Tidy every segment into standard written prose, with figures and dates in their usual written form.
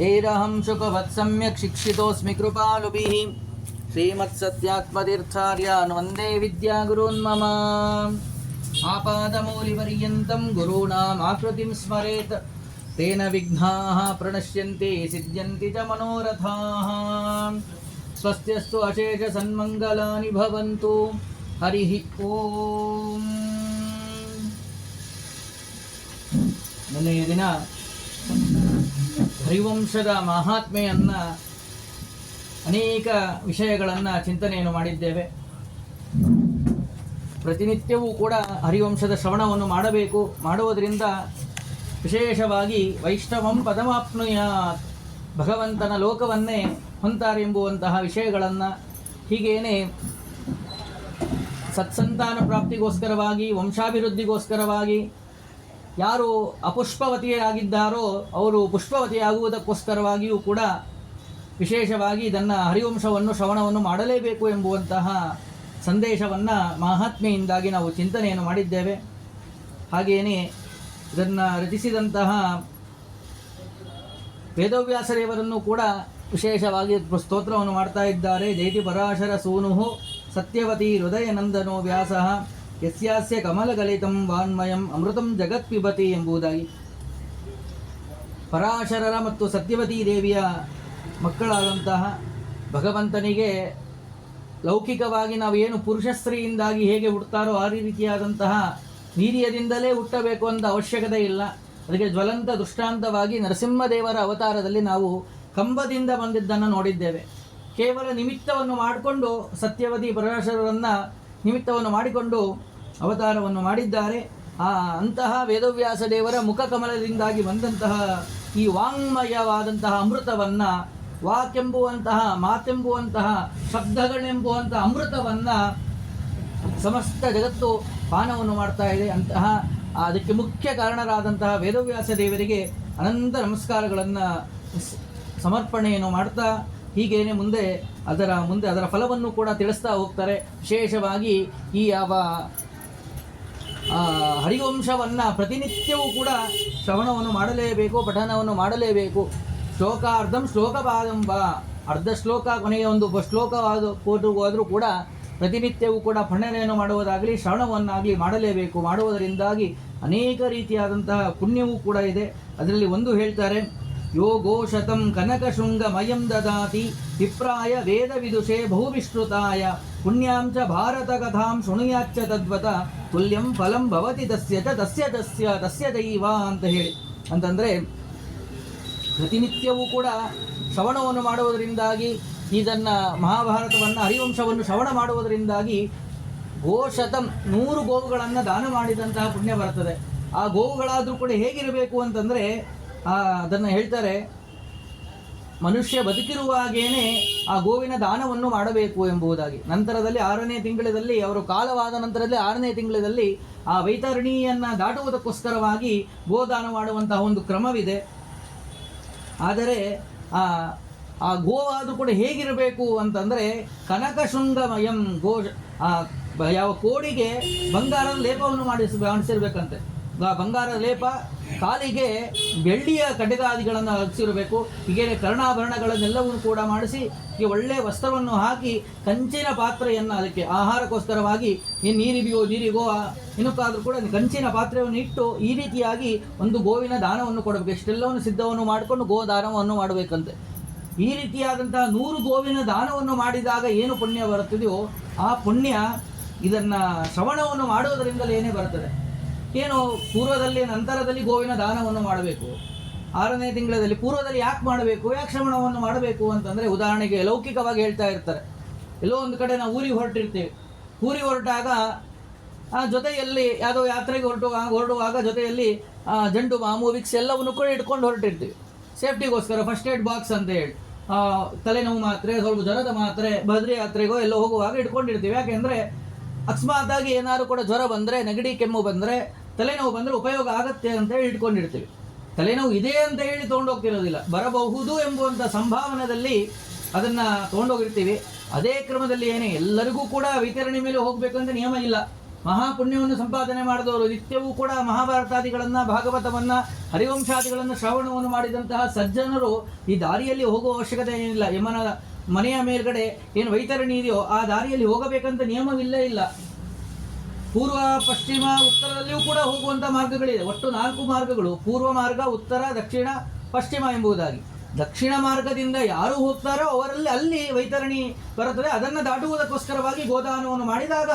ಏರಹಂ ಶುಕವತ್ ಸಮ್ಯಕ್ ಶಿಕ್ಷಿತೋಸ್ಮಿ ಕೃಪಾಲುಭಿಃ ಶ್ರೀಮತ್ಸತ್ಯಾತ್ಮತೀರ್ಥಾರ್ಯಾನ್ ವಂದೇ ವಿದ್ಯಾಗುರುನ್ ಮಮ. ಆಪಾದಮೌಲಿಪರ್ಯಂತಂ ಗುರೂಣಾಂ ಆಕೃತಿಂ ಸ್ಮರೇತ್ ತೇನ ವಿಘ್ನಾಃ ಪ್ರಣಶ್ಯಂತಿ ಸಿದ್ಧ್ಯಂತಿ ಚ ಮನೋರಥಾಃ. ಸ್ವಸ್ತ್ಯಸ್ತು ಅಶೇಷ ಸನ್ಮಂಗಲಾನಿ ಭವಂತು. ಹರಿಃ ಓಂ. ಮೊನ್ನೆಯ ದಿನ ಹರಿವಂಶದ ಮಹಾತ್ಮೆಯನ್ನು ಅನೇಕ ವಿಷಯಗಳನ್ನು ಚಿಂತನೆಯನ್ನು ಮಾಡಿದ್ದೇವೆ. ಪ್ರತಿನಿತ್ಯವೂ ಕೂಡ ಹರಿವಂಶದ ಶ್ರವಣವನ್ನು ಮಾಡಬೇಕು. ಮಾಡುವುದರಿಂದ ವಿಶೇಷವಾಗಿ ವೈಷ್ಣವಂ ಪದಮಾಪ್ನುಯಾತ್, ಭಗವಂತನ ಲೋಕವನ್ನೇ ಹೊಂತಾರೆ ಎಂಬುವಂತಹ ವಿಷಯಗಳನ್ನು, ಹೀಗೇನೆ ಸತ್ಸಂತಾನ ಪ್ರಾಪ್ತಿಗೋಸ್ಕರವಾಗಿ, ವಂಶಾಭಿವೃದ್ಧಿಗೋಸ್ಕರವಾಗಿ ಯಾರು ಅಪುಷ್ಪವತಿಯಾಗಿದ್ದಾರೋ ಅವರು ಪುಷ್ಪವತಿಯಾಗುವುದಕ್ಕೋಸ್ಕರವಾಗಿಯೂ ಕೂಡ ವಿಶೇಷವಾಗಿ ಇದನ್ನು ಹರಿವಂಶವನ್ನು ಶ್ರವಣವನ್ನು ಮಾಡಲೇಬೇಕು ಎಂಬುವಂತಹ ಸಂದೇಶವನ್ನು ಮಹಾತ್ಮೆಯಿಂದಾಗಿ ನಾವು ಚಿಂತನೆಯನ್ನು ಮಾಡಿದ್ದೇವೆ. ಹಾಗೆಯೇ ಇದನ್ನು ರಚಿಸಿದಂತಹ ವೇದವ್ಯಾಸದೇವರನ್ನು ಕೂಡ ವಿಶೇಷವಾಗಿ ಸ್ತೋತ್ರವನ್ನು ಮಾಡ್ತಾ ಇದ್ದಾರೆ. ಜೈತಿ ಪರಾಶರ ಸೂನು ಸತ್ಯವತಿ ಹೃದಯನಂದನೋ ವ್ಯಾಸ ಯಸ್ಯಾಸ್ಯ ಕಮಲಗಲಿತಂ ವಾನ್ಮಯಂ ಅಮೃತಂ ಜಗತ್ ಪಿಬತಿ ಎಂಬುದಾಗಿ. ಪರಾಶರರ ಮತ್ತು ಸತ್ಯವತಿ ದೇವಿಯ ಮಕ್ಕಳಾದಂತಹ ಭಗವಂತನಿಗೆ ಲೌಕಿಕವಾಗಿ ನಾವು ಏನು ಪುರುಷ ಸ್ತ್ರೀಯಿಂದಾಗಿ ಹೇಗೆ ಹುಟ್ಟುತ್ತಾರೋ ಆ ರೀತಿಯಾದಂತಹ ವೀರ್ಯದಿಂದಲೇ ಹುಟ್ಟಬೇಕು ಅಂತ ಅವಶ್ಯಕತೆ ಇಲ್ಲ. ಅದಕ್ಕೆ ಜ್ವಲಂತ ದೃಷ್ಟಾಂತವಾಗಿ ನರಸಿಂಹದೇವರ ಅವತಾರದಲ್ಲಿ ನಾವು ಕಂಬದಿಂದ ಬಂದಿದ್ದನ್ನು ನೋಡಿದ್ದೇವೆ. ಕೇವಲ ನಿಮಿತ್ತವನ್ನು ಮಾಡಿಕೊಂಡು ಸತ್ಯವತಿ ಪರಾಶರರನ್ನು ನಿಮಿತ್ತವನ್ನು ಮಾಡಿಕೊಂಡು ಅವತಾರವನ್ನು ಮಾಡಿದ್ದಾರೆ. ಅಂತಹ ವೇದವ್ಯಾಸ ದೇವರ ಮುಖಕಮಲದಿಂದಾಗಿ ಬಂದಂತಹ ಈ ವಾಂಗ್ಮಯವಾದಂತಹ ಅಮೃತವನ್ನು, ವಾಕೆಂಬುವಂತಹ ಮಾತೆಂಬುವಂತಹ ಶಬ್ದಗಳೆಂಬುವಂತಹ ಅಮೃತವನ್ನು ಸಮಸ್ತ ಜಗತ್ತು ಪಾನವನ್ನು ಮಾಡ್ತಾ ಇದೆ. ಅಂತಹ ಅದಕ್ಕೆ ಮುಖ್ಯ ಕಾರಣರಾದಂತಹ ವೇದವ್ಯಾಸ ದೇವರಿಗೆ ಅನಂತ ನಮಸ್ಕಾರಗಳನ್ನು ಸಮರ್ಪಣೆಯನ್ನು ಮಾಡ್ತಾ ಹೀಗೇನೆ ಮುಂದೆ ಅದರ ಫಲವನ್ನು ಕೂಡ ತಿಳಿಸ್ತಾ ಹೋಗ್ತಾರೆ. ವಿಶೇಷವಾಗಿ ಈ ಯಾವ ಹರಿವಂಶವನ್ನು ಪ್ರತಿನಿತ್ಯವೂ ಕೂಡ ಶ್ರವಣವನ್ನು ಮಾಡಲೇಬೇಕು, ಪಠನವನ್ನು ಮಾಡಲೇಬೇಕು. ಶ್ಲೋಕಾರ್ಧಂ ಶ್ಲೋಕಪಾದಂ ವಾ, ಅರ್ಧ ಶ್ಲೋಕ ಕೊನೆಯ ಒಂದು ಶ್ಲೋಕವಾದರೂ ಕೂಡ ಪ್ರತಿನಿತ್ಯವೂ ಕೂಡ ಪಠನೆಯನ್ನು ಮಾಡುವುದಾಗಲಿ ಶ್ರವಣವನ್ನಾಗಲಿ ಮಾಡಲೇಬೇಕು. ಮಾಡುವುದರಿಂದಾಗಿ ಅನೇಕ ರೀತಿಯಾದಂತಹ ಪುಣ್ಯವೂ ಕೂಡ ಇದೆ. ಅದರಲ್ಲಿ ಒಂದು ಹೇಳ್ತಾರೆ, ಯೋಗೋಶತಂ ಕನಕಶೃಂಗಮಯಂ ದದಾತಿ ವಿಪ್ರಾಯ ವೇದ ವಿದುಷೇ ಬಹುವಿಶ್ರುತಾಯ ಪುಣ್ಯಾಂಚ ಭಾರತ ಕಥಾಂ ಶೃಣುಯಾಚ್ಚ ತದ್ವತ ತುಲ್ಯಂ ಫಲಂ ಭವತಿ ತಸ್ಯ ದೈವ ಅಂತ ಹೇಳಿ. ಅಂತಂದರೆ ಪ್ರತಿನಿತ್ಯವೂ ಕೂಡ ಶ್ರವಣವನ್ನು ಮಾಡುವುದರಿಂದಾಗಿ, ಇದನ್ನು ಮಹಾಭಾರತವನ್ನು ಹರಿವಂಶವನ್ನು ಶ್ರವಣ ಮಾಡುವುದರಿಂದಾಗಿ ಗೋಶತಂ 100 ಗೋವುಗಳನ್ನು ದಾನ ಮಾಡಿದಂತಹ ಪುಣ್ಯ ಬರ್ತದೆ. ಆ ಗೋವುಗಳಾದರೂ ಕೂಡ ಹೇಗಿರಬೇಕು ಅಂತಂದರೆ ಅದನ್ನು ಹೇಳ್ತಾರೆ, ಮನುಷ್ಯ ಬದುಕಿರುವಾಗೇನೆ ಆ ಗೋವಿನ ದಾನವನ್ನು ಮಾಡಬೇಕು ಎಂಬುದಾಗಿ. ನಂತರದಲ್ಲಿ 6ನೇ ತಿಂಗಳಲ್ಲಿ, ಅವರು ಕಾಲವಾದ ನಂತರದಲ್ಲಿ 6ನೇ ತಿಂಗಳಲ್ಲಿ ಆ ವೈತರಣಿಯನ್ನು ದಾಟುವುದಕ್ಕೋಸ್ಕರವಾಗಿ ಗೋದಾನ ಮಾಡುವಂತಹ ಒಂದು ಕ್ರಮವಿದೆ. ಆದರೆ ಆ ಗೋವಾದರೂ ಕೂಡ ಹೇಗಿರಬೇಕು ಅಂತಂದರೆ ಕನಕಶೃಂಗಮಯಂ ಯಾವ ಕೋಡಿಗೆ ಬಂಗಾರದ ಲೇಪವನ್ನು ಮಾಡಿಸಿರ್ಬೇಕಂತೆ. ಬಂಗಾರದ ಲೇಪ, ಕಾಲಿಗೆ ಬೆಳ್ಳಿಯ ಕಡೆಗಾದಿಗಳನ್ನು ಹಚ್ಚಿರಬೇಕು. ಹೀಗೇನೆ ಕರ್ಣಾಭರಣಗಳನ್ನೆಲ್ಲವನ್ನು ಕೂಡ ಮಾಡಿಸಿ ಈ ಒಳ್ಳೆಯ ವಸ್ತ್ರವನ್ನು ಹಾಕಿ ಕಂಚಿನ ಪಾತ್ರೆಯನ್ನು, ಅದಕ್ಕೆ ಆಹಾರಕ್ಕೋಸ್ಕರವಾಗಿ ನೀರಿಗೋ ಏನಕ್ಕಾದರೂ ಕೂಡ ಕಂಚಿನ ಪಾತ್ರೆಯನ್ನು ಇಟ್ಟು ಈ ರೀತಿಯಾಗಿ ಒಂದು ಗೋವಿನ ದಾನವನ್ನು ಕೊಡಬೇಕು. ಇಷ್ಟೆಲ್ಲವನ್ನು ಸಿದ್ಧವನ್ನು ಮಾಡಿಕೊಂಡು ಗೋದಾನವನ್ನು ಮಾಡಬೇಕಂತೆ. ಈ ರೀತಿಯಾದಂತಹ 100 ಗೋವಿನ ದಾನವನ್ನು ಮಾಡಿದಾಗ ಏನು ಪುಣ್ಯ ಬರುತ್ತದೆಯೋ ಆ ಪುಣ್ಯ ಇದನ್ನು ಶ್ರವಣವನ್ನು ಮಾಡುವುದರಿಂದಲೇನೇ ಬರ್ತದೆ. ಏನು ಪೂರ್ವದಲ್ಲಿ ನಂತರದಲ್ಲಿ ಗೋವಿನ ದಾನವನ್ನು ಮಾಡಬೇಕು, 6ನೇ ತಿಂಗಳಲ್ಲಿ ಪೂರ್ವದಲ್ಲಿ ಯಾಕೆ ಮಾಡಬೇಕು, ಯಾಕೆ ಶ್ರವಣವನ್ನು ಮಾಡಬೇಕು ಅಂತಂದರೆ, ಉದಾಹರಣೆಗೆ ಲೌಕಿಕವಾಗಿ ಹೇಳ್ತಾ ಇರ್ತಾರೆ. ಎಲ್ಲೋ ಒಂದು ಕಡೆ ನಾವು ಊರಿಗೆ ಹೊರಟಿರ್ತೀವಿ. ಊರಿಗೆ ಹೊರಟಾಗ ಜೊತೆಯಲ್ಲಿ ಯಾವುದೋ ಯಾತ್ರೆಗೆ ಹೊರಡುವಾಗ ಜೊತೆಯಲ್ಲಿ ಜಂಡು ಬಾಂಬು, ವಿಕ್ಸ್ ಎಲ್ಲವನ್ನು ಕೂಡ ಇಟ್ಕೊಂಡು ಹೊರಟಿರ್ತೀವಿ. ಸೇಫ್ಟಿಗೋಸ್ಕರ ಫಸ್ಟ್ ಏಡ್ ಬಾಕ್ಸ್ ಅಂತ ಹೇಳಿ ತಲೆನೋವು ಮಾತ್ರೆ, ಸ್ವಲ್ಪ ಜ್ವರದ ಮಾತ್ರೆ, ಬದ್ರಿ ಯಾತ್ರೆಗೋ ಎಲ್ಲೋ ಹೋಗುವಾಗ ಇಟ್ಕೊಂಡಿರ್ತೀವಿ. ಯಾಕೆಂದರೆ ಅಕಸ್ಮಾತಾಗಿ ಏನಾದರೂ ಕೂಡ ಜ್ವರ ಬಂದರೆ, ನೆಗಡಿ ಕೆಮ್ಮು ಬಂದರೆ, ತಲೆನೋವು ಬಂದರೆ ಉಪಯೋಗ ಆಗುತ್ತೆ ಅಂತ ಹೇಳಿ ಇಟ್ಕೊಂಡಿರ್ತೀವಿ. ತಲೆನೋವು ಇದೆ ಅಂತ ಹೇಳಿ ತೊಗೊಂಡೋಗ್ತಿರೋದಿಲ್ಲ, ಬರಬಹುದು ಎಂಬುವಂಥ ಸಂಭಾವನೆಯಲ್ಲಿ ಅದನ್ನು ತೊಗೊಂಡೋಗಿರ್ತೀವಿ. ಅದೇ ಕ್ರಮದಲ್ಲಿ ಎಲ್ಲರಿಗೂ ಕೂಡ ವಿತರಣೆ ಮೇಲೆ ಹೋಗಬೇಕು ಅಂತ ನಿಯಮ ಇಲ್ಲ. ಮಹಾಪುಣ್ಯವನ್ನು ಸಂಪಾದನೆ ಮಾಡಿದವರು, ನಿತ್ಯವೂ ಕೂಡ ಮಹಾಭಾರತಾದಿಗಳನ್ನು, ಭಾಗವತವನ್ನು, ಹರಿವಂಶಾದಿಗಳನ್ನು ಶ್ರವಣವನ್ನು ಮಾಡಿದಂತಹ ಸಜ್ಜನರು ಈ ದಾರಿಯಲ್ಲಿ ಹೋಗುವ ಅವಶ್ಯಕತೆ ಏನಿಲ್ಲ. ಯಮನ ಮನೆಯ ಮೇಲ್ಗಡೆ ಏನು ವೈತರಣಿ ಇದೆಯೋ ಆ ದಾರಿಯಲ್ಲಿ ಹೋಗಬೇಕಂತ ನಿಯಮವಿಲ್ಲೇ ಇಲ್ಲ. ಪೂರ್ವ, ಪಶ್ಚಿಮ, ಉತ್ತರದಲ್ಲಿಯೂ ಕೂಡ ಹೋಗುವಂಥ ಮಾರ್ಗಗಳಿದೆ. ಒಟ್ಟು 4 ಮಾರ್ಗಗಳು: ಪೂರ್ವ ಮಾರ್ಗ, ಉತ್ತರ, ದಕ್ಷಿಣ, ಪಶ್ಚಿಮ ಎಂಬುದಾಗಿ. ದಕ್ಷಿಣ ಮಾರ್ಗದಿಂದ ಯಾರು ಹೋಗ್ತಾರೋ ಅವರಲ್ಲಿ ಅಲ್ಲಿ ವೈತರಣಿ ಬರುತ್ತದೆ. ಅದನ್ನು ದಾಟುವುದಕ್ಕೋಸ್ಕರವಾಗಿ ಗೋದಾನವನ್ನು ಮಾಡಿದಾಗ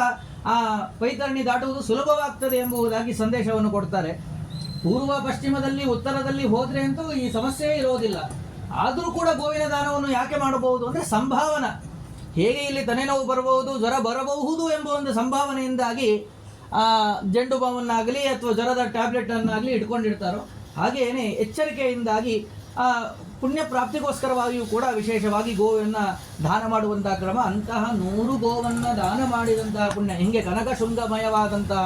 ಆ ವೈತರಣಿ ದಾಟುವುದು ಸುಲಭವಾಗ್ತದೆ ಎಂಬುದಾಗಿ ಸಂದೇಶವನ್ನು ಕೊಡ್ತಾರೆ. ಪೂರ್ವ, ಪಶ್ಚಿಮದಲ್ಲಿ, ಉತ್ತರದಲ್ಲಿ ಹೋದ್ರೆ ಅಂತೂ ಈ ಸಮಸ್ಯೆ ಇರೋದಿಲ್ಲ. ಆದರೂ ಕೂಡ ಗೋವಿನ ದಾನವನ್ನು ಯಾಕೆ ಮಾಡಬಹುದು ಅಂದರೆ ಸಂಭಾವನ. ಹೇಗೆ ಇಲ್ಲಿ ತಲೆನೋವು ಬರಬಹುದು, ಜ್ವರ ಬರಬಹುದು ಎಂಬ ಒಂದು ಸಂಭಾವನೆಯಿಂದಾಗಿ ಜಂಡು ಬಾವನ್ನಾಗಲಿ ಅಥವಾ ಜ್ವರದ ಟ್ಯಾಬ್ಲೆಟನ್ನಾಗಲಿ ಇಟ್ಕೊಂಡಿರ್ತಾರೋ, ಹಾಗೆಯೇ ಎಚ್ಚರಿಕೆಯಿಂದಾಗಿ ಪುಣ್ಯ ಪ್ರಾಪ್ತಿಗೋಸ್ಕರವಾಗಿಯೂ ಕೂಡ ವಿಶೇಷವಾಗಿ ಗೋವನ್ನು ದಾನ ಮಾಡುವಂತಹ ಕ್ರಮ. ಅಂತಹ 100 ಗೋವನ್ನು ದಾನ ಮಾಡಿದಂತಹ ಪುಣ್ಯ, ಹಿಂಗೆ ಕನಕಶೃಂಗಮಯವಾದಂತಹ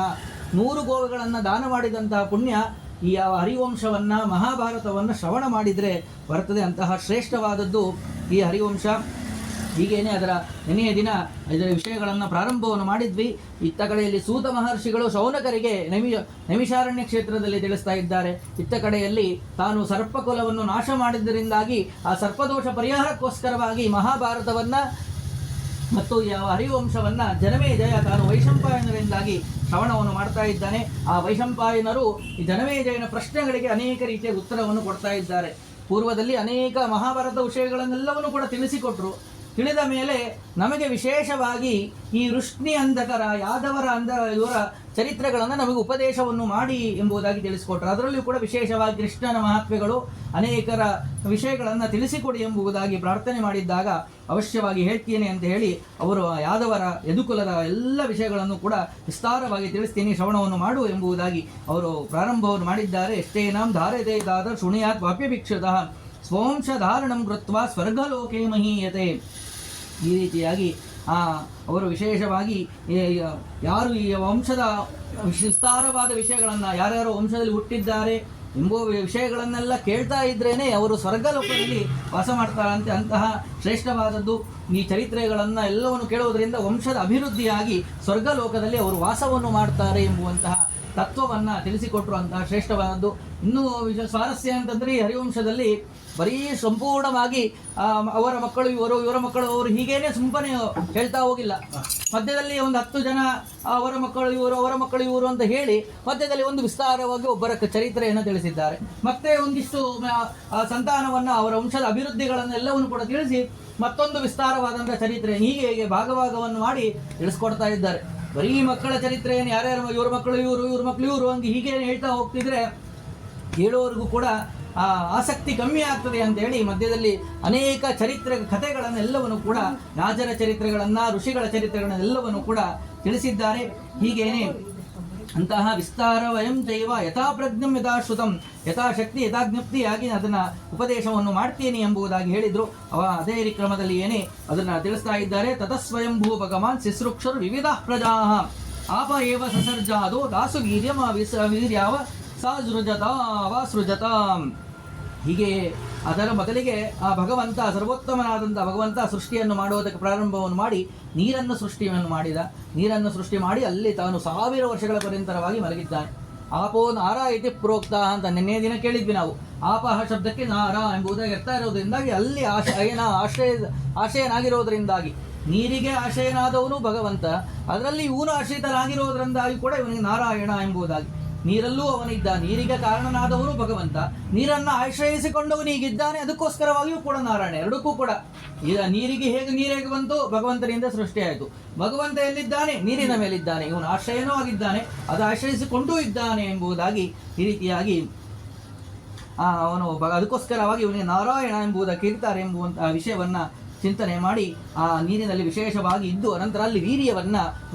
100 ಗೋವುಗಳನ್ನು ದಾನ ಮಾಡಿದಂತಹ ಪುಣ್ಯ ಈ ಹರಿವಂಶವನ್ನು, ಮಹಾಭಾರತವನ್ನು ಶ್ರವಣ ಮಾಡಿದರೆ ಬರ್ತದೆ. ಅಂತಹ ಶ್ರೇಷ್ಠವಾದದ್ದು ಈ ಹರಿವಂಶ. ಹೀಗೇನೆ ಅದರ ನೆನೆಯ ದಿನ ಇದರ ವಿಷಯಗಳನ್ನು ಪ್ರಾರಂಭವನ್ನು ಮಾಡಿದ್ವಿ. ಇತ್ತ ಕಡೆಯಲ್ಲಿ ಸೂತ ಮಹರ್ಷಿಗಳು ಶೌನಕರಿಗೆ ನೈಮಿಷಾರಣ್ಯ ಕ್ಷೇತ್ರದಲ್ಲಿ ತಿಳಿಸ್ತಾ ಇದ್ದಾರೆ. ಇತ್ತ ಕಡೆಯಲ್ಲಿ ತಾನು ಸರ್ಪಕುಲವನ್ನು ನಾಶ ಮಾಡಿದ್ದರಿಂದಾಗಿ ಆ ಸರ್ಪದೋಷ ಪರಿಹಾರಕ್ಕೋಸ್ಕರವಾಗಿ ಮಹಾಭಾರತವನ್ನು ಮತ್ತು ಯಾವ ಹರಿವಂಶವನ್ನು ಜನಮೇಜಯ ತಾನು ವೈಶಂಪಾಯನರಿಂದಾಗಿ ಶ್ರವಣವನ್ನು ಮಾಡ್ತಾ ಇದ್ದಾನೆ. ಆ ವೈಶಂಪಾಯನರು ಈ ಜನಮೇಜಯನ ಪ್ರಶ್ನೆಗಳಿಗೆ ಅನೇಕ ರೀತಿಯ ಉತ್ತರವನ್ನು ಕೊಡ್ತಾ ಇದ್ದಾರೆ. ಪೂರ್ವದಲ್ಲಿ ಅನೇಕ ಮಹಾಭಾರತ ವಿಷಯಗಳನ್ನೆಲ್ಲವನ್ನು ಕೂಡ ತಿಳಿಸಿಕೊಟ್ರು. ತಿಳಿದ ಮೇಲೆ ನಮಗೆ ವಿಶೇಷವಾಗಿ ಈ ವೃಷ್ಣಿ ಅಂಧಕರ, ಯಾದವರ ಇವರ ಚರಿತ್ರೆಗಳನ್ನು ನಮಗೆ ಉಪದೇಶವನ್ನು ಮಾಡಿ ಎಂಬುದಾಗಿ ತಿಳಿಸಿಕೊಟ್ರು. ಅದರಲ್ಲಿಯೂ ಕೂಡ ವಿಶೇಷವಾಗಿ ಕೃಷ್ಣನ ಮಹಾತ್ಮೆಗಳು, ಅನೇಕರ ವಿಷಯಗಳನ್ನು ತಿಳಿಸಿಕೊಡಿ ಎಂಬುದಾಗಿ ಪ್ರಾರ್ಥನೆ ಮಾಡಿದ್ದಾಗ ಅವಶ್ಯವಾಗಿ ಹೇಳ್ತೀನಿ ಅಂತ ಹೇಳಿ ಅವರು ಯಾದವರ ಯದುಕುಲದ ಎಲ್ಲ ವಿಷಯಗಳನ್ನು ಕೂಡ ವಿಸ್ತಾರವಾಗಿ ತಿಳಿಸ್ತೀನಿ, ಶ್ರವಣವನ್ನು ಮಾಡು ಎಂಬುದಾಗಿ ಅವರು ಪ್ರಾರಂಭವನ್ನು ಮಾಡಿದ್ದಾರೆ. ಎಷ್ಟೇನಾಂ ಧಾರಯತೆ ದಾದ ಶೃಣಿಯಾತ್ ವಾಪ್ಯಭಿಕ್ಷತಃ ಸ್ವಂಶ ಧಾರಣಂ ಕೃತ್ವ ಸ್ವರ್ಗಲೋಕೆ ಮಹೀಯತೆ. ಈ ರೀತಿಯಾಗಿ ಅವರು ವಿಶೇಷವಾಗಿ ಯಾರು ಈ ವಂಶದ ವಿಸ್ತಾರವಾದ ವಿಷಯಗಳನ್ನು, ಯಾರ್ಯಾರು ವಂಶದಲ್ಲಿ ಹುಟ್ಟಿದ್ದಾರೆ ಎಂಬುವ ವಿಷಯಗಳನ್ನೆಲ್ಲ ಕೇಳ್ತಾ ಇದ್ರೇನೆ ಅವರು ಸ್ವರ್ಗಲೋಕದಲ್ಲಿ ವಾಸ ಮಾಡ್ತಾರಂತೆ. ಅಂತಹ ಶ್ರೇಷ್ಠವಾದದ್ದು ಈ ಚರಿತ್ರೆಗಳನ್ನು ಎಲ್ಲವನ್ನು ಕೇಳುವುದರಿಂದ ವಂಶದ ಅಭಿವೃದ್ಧಿಯಾಗಿ ಸ್ವರ್ಗಲೋಕದಲ್ಲಿ ಅವರು ವಾಸವನ್ನು ಮಾಡ್ತಾರೆ ಎಂಬುವಂತಹ ತತ್ವವನ್ನು ತಿಳಿಸಿಕೊಟ್ರು. ಅಂತಹ ಶ್ರೇಷ್ಠವಾದದ್ದು. ಇನ್ನೂ ಸ್ವಾರಸ್ಯ ಅಂತಂದರೆ ಈ ಹರಿವಂಶದಲ್ಲಿ ಬರೀ ಸಂಪೂರ್ಣವಾಗಿ ಅವರ ಮಕ್ಕಳು ಇವರು, ಇವರ ಮಕ್ಕಳು ಅವರು, ಹೀಗೇನೆ ಸುಮ್ಮನೆ ಹೇಳ್ತಾ ಹೋಗಿಲ್ಲ. ಮಧ್ಯದಲ್ಲಿ ಒಂದು 10 ಜನ ಅವರ ಮಕ್ಕಳು ಇವರು, ಅವರ ಮಕ್ಕಳು ಇವರು ಅಂತ ಹೇಳಿ ಮಧ್ಯದಲ್ಲಿ ಒಂದು ವಿಸ್ತಾರವಾಗಿ ಒಬ್ಬರ ಚರಿತ್ರೆಯನ್ನು ತಿಳಿಸಿದ್ದಾರೆ. ಮತ್ತೆ ಒಂದಿಷ್ಟು ಸಂತಾನವನ್ನು, ಅವರ ವಂಶದ ಅಭಿವೃದ್ಧಿಗಳನ್ನೆಲ್ಲವನ್ನು ಕೂಡ ತಿಳಿಸಿ ಮತ್ತೊಂದು ವಿಸ್ತಾರವಾದಂಥ ಚರಿತ್ರೆ, ಹೀಗೆ ಭಾಗವನ್ನು ಮಾಡಿ ತಿಳಿಸ್ಕೊಡ್ತಾ ಇದ್ದಾರೆ. ಬರೀ ಮಕ್ಕಳ ಚರಿತ್ರೆಯನ್ನು ಯಾರ್ಯಾರು ಇವ್ರ ಮಕ್ಕಳು ಇವರು, ಇವ್ರ ಮಕ್ಕಳು ಇವರು ಹಂಗೆ ಹೀಗೇನು ಹೇಳ್ತಾ ಹೋಗ್ತಿದ್ರೆ ಹೇಳೋರಿಗೂ ಕೂಡ ಆಸಕ್ತಿ ಕಮ್ಮಿ ಆಗ್ತದೆ ಅಂತೇಳಿ ಮಧ್ಯದಲ್ಲಿ ಅನೇಕ ಕಥೆಗಳನ್ನೆಲ್ಲವನ್ನು ಕೂಡ, ರಾಜರ ಚರಿತ್ರೆಗಳನ್ನು, ಋಷಿಗಳ ಚರಿತ್ರೆಗಳನ್ನೆಲ್ಲವನ್ನು ಕೂಡ ತಿಳಿಸಿದ್ದಾರೆ. ಹೀಗೇನೆ ಅಂತಹ ವಿಸ್ತಾರ ವಯಂ ಚೈವ ಯಥಾ ಪ್ರಜ್ಞಂ ಯಥಾ ಶ್ರುತಂ ಯಥಾಶಕ್ತಿ ಯಥಾಜ್ಞಪ್ತಿಯಾಗಿ ಅದನ್ನು ಉಪದೇಶವನ್ನು ಮಾಡ್ತೀನಿ ಎಂಬುದಾಗಿ ಹೇಳಿದರು. ಅದೇ ಕ್ರಮದಲ್ಲಿ ಏನೇ ಅದನ್ನು ತಿಳಿಸ್ತಾ ಇದ್ದಾರೆ. ತತಸ್ವಯಂಭೂ ಭಗವಾನ್ ಶಿಶ್ರುಕ್ಷರು ವಿವಿಧ ಪ್ರಜಾ ಆಪ ಏವ ಸಸರ್ಜಾದೋ ದಾಸು ವೀರ್ಯಾವ ಸೃಜತ. ಹೀಗೆ ಅದರ ಮೊದಲಿಗೆ ಆ ಭಗವಂತ, ಸರ್ವೋತ್ತಮನಾದಂಥ ಭಗವಂತ ಸೃಷ್ಟಿಯನ್ನು ಮಾಡುವುದಕ್ಕೆ ಪ್ರಾರಂಭವನ್ನು ಮಾಡಿ ನೀರನ್ನು ಸೃಷ್ಟಿ ಮಾಡಿ ಅಲ್ಲಿ ತಾನು 1000 ವರ್ಷಗಳ ಪರ್ಯಂತರವಾಗಿ ಮಲಗಿದ್ದಾನೆ. ಆಪೋ ನಾರ ಇತಿ ಪ್ರೋಕ್ತ ಅಂತ ನಿನ್ನೆ ದಿನ ಕೇಳಿದ್ವಿ ನಾವು. ಆಪಹ ಶಬ್ದಕ್ಕೆ ನಾರ ಎಂಬುದಾಗಿ ಅರ್ಥ ಇರೋದ್ರಿಂದಾಗಿ ಅಲ್ಲಿ ಆಶ್ರಯನಾಗಿರೋದ್ರಿಂದಾಗಿ ನೀರಿಗೆ ಆಶ್ರಯನಾದವನು ಭಗವಂತ, ಅದರಲ್ಲಿ ಇವನು ಆಶ್ರಿತನಾಗಿರೋದ್ರಿಂದಾಗಿ ಕೂಡ ಇವನಿಗೆ ನಾರಾಯಣ ಎಂಬುದಾಗಿ. ನೀರಲ್ಲೂ ಅವನಿದ್ದ, ನೀರಿಗೆ ಕಾರಣನಾದವನು ಭಗವಂತ, ನೀರನ್ನು ಆಶ್ರಯಿಸಿಕೊಂಡವನಿಗಿದ್ದಾನೆ, ಅದಕ್ಕೋಸ್ಕರವಾಗಿಯೂ ಕೂಡ ನಾರಾಯಣ. ಎರಡಕ್ಕೂ ಕೂಡ ಈಗ ನೀರಿಗೆ ಹೇಗೆ ಬಂತು, ಭಗವಂತನಿಂದ ಸೃಷ್ಟಿಯಾಯಿತು. ಭಗವಂತ ಎಲ್ಲಿದ್ದಾನೆ, ನೀರಿನ ಮೇಲಿದ್ದಾನೆ, ಇವನು ಆಶ್ರಯನೂ ಆಗಿದ್ದಾನೆ, ಅದು ಆಶ್ರಯಿಸಿಕೊಂಡೂ ಇದ್ದಾನೆ ಎಂಬುದಾಗಿ ಈ ರೀತಿಯಾಗಿ ಅವನು ಅದಕ್ಕೋಸ್ಕರವಾಗಿ ಇವನಿಗೆ ನಾರಾಯಣ ಎಂಬುದಾಗಿ ಕರೀತಾರೆ ಎಂಬುವಂತಹ ವಿಷಯವನ್ನು ಚಿಂತನೆ ಮಾಡಿ ಆ ನೀರಿನಲ್ಲಿ ವಿಶೇಷವಾಗಿ ಇದ್ದು ಅನಂತರ ಅಲ್ಲಿ ವೀರ್ಯವನ್ನು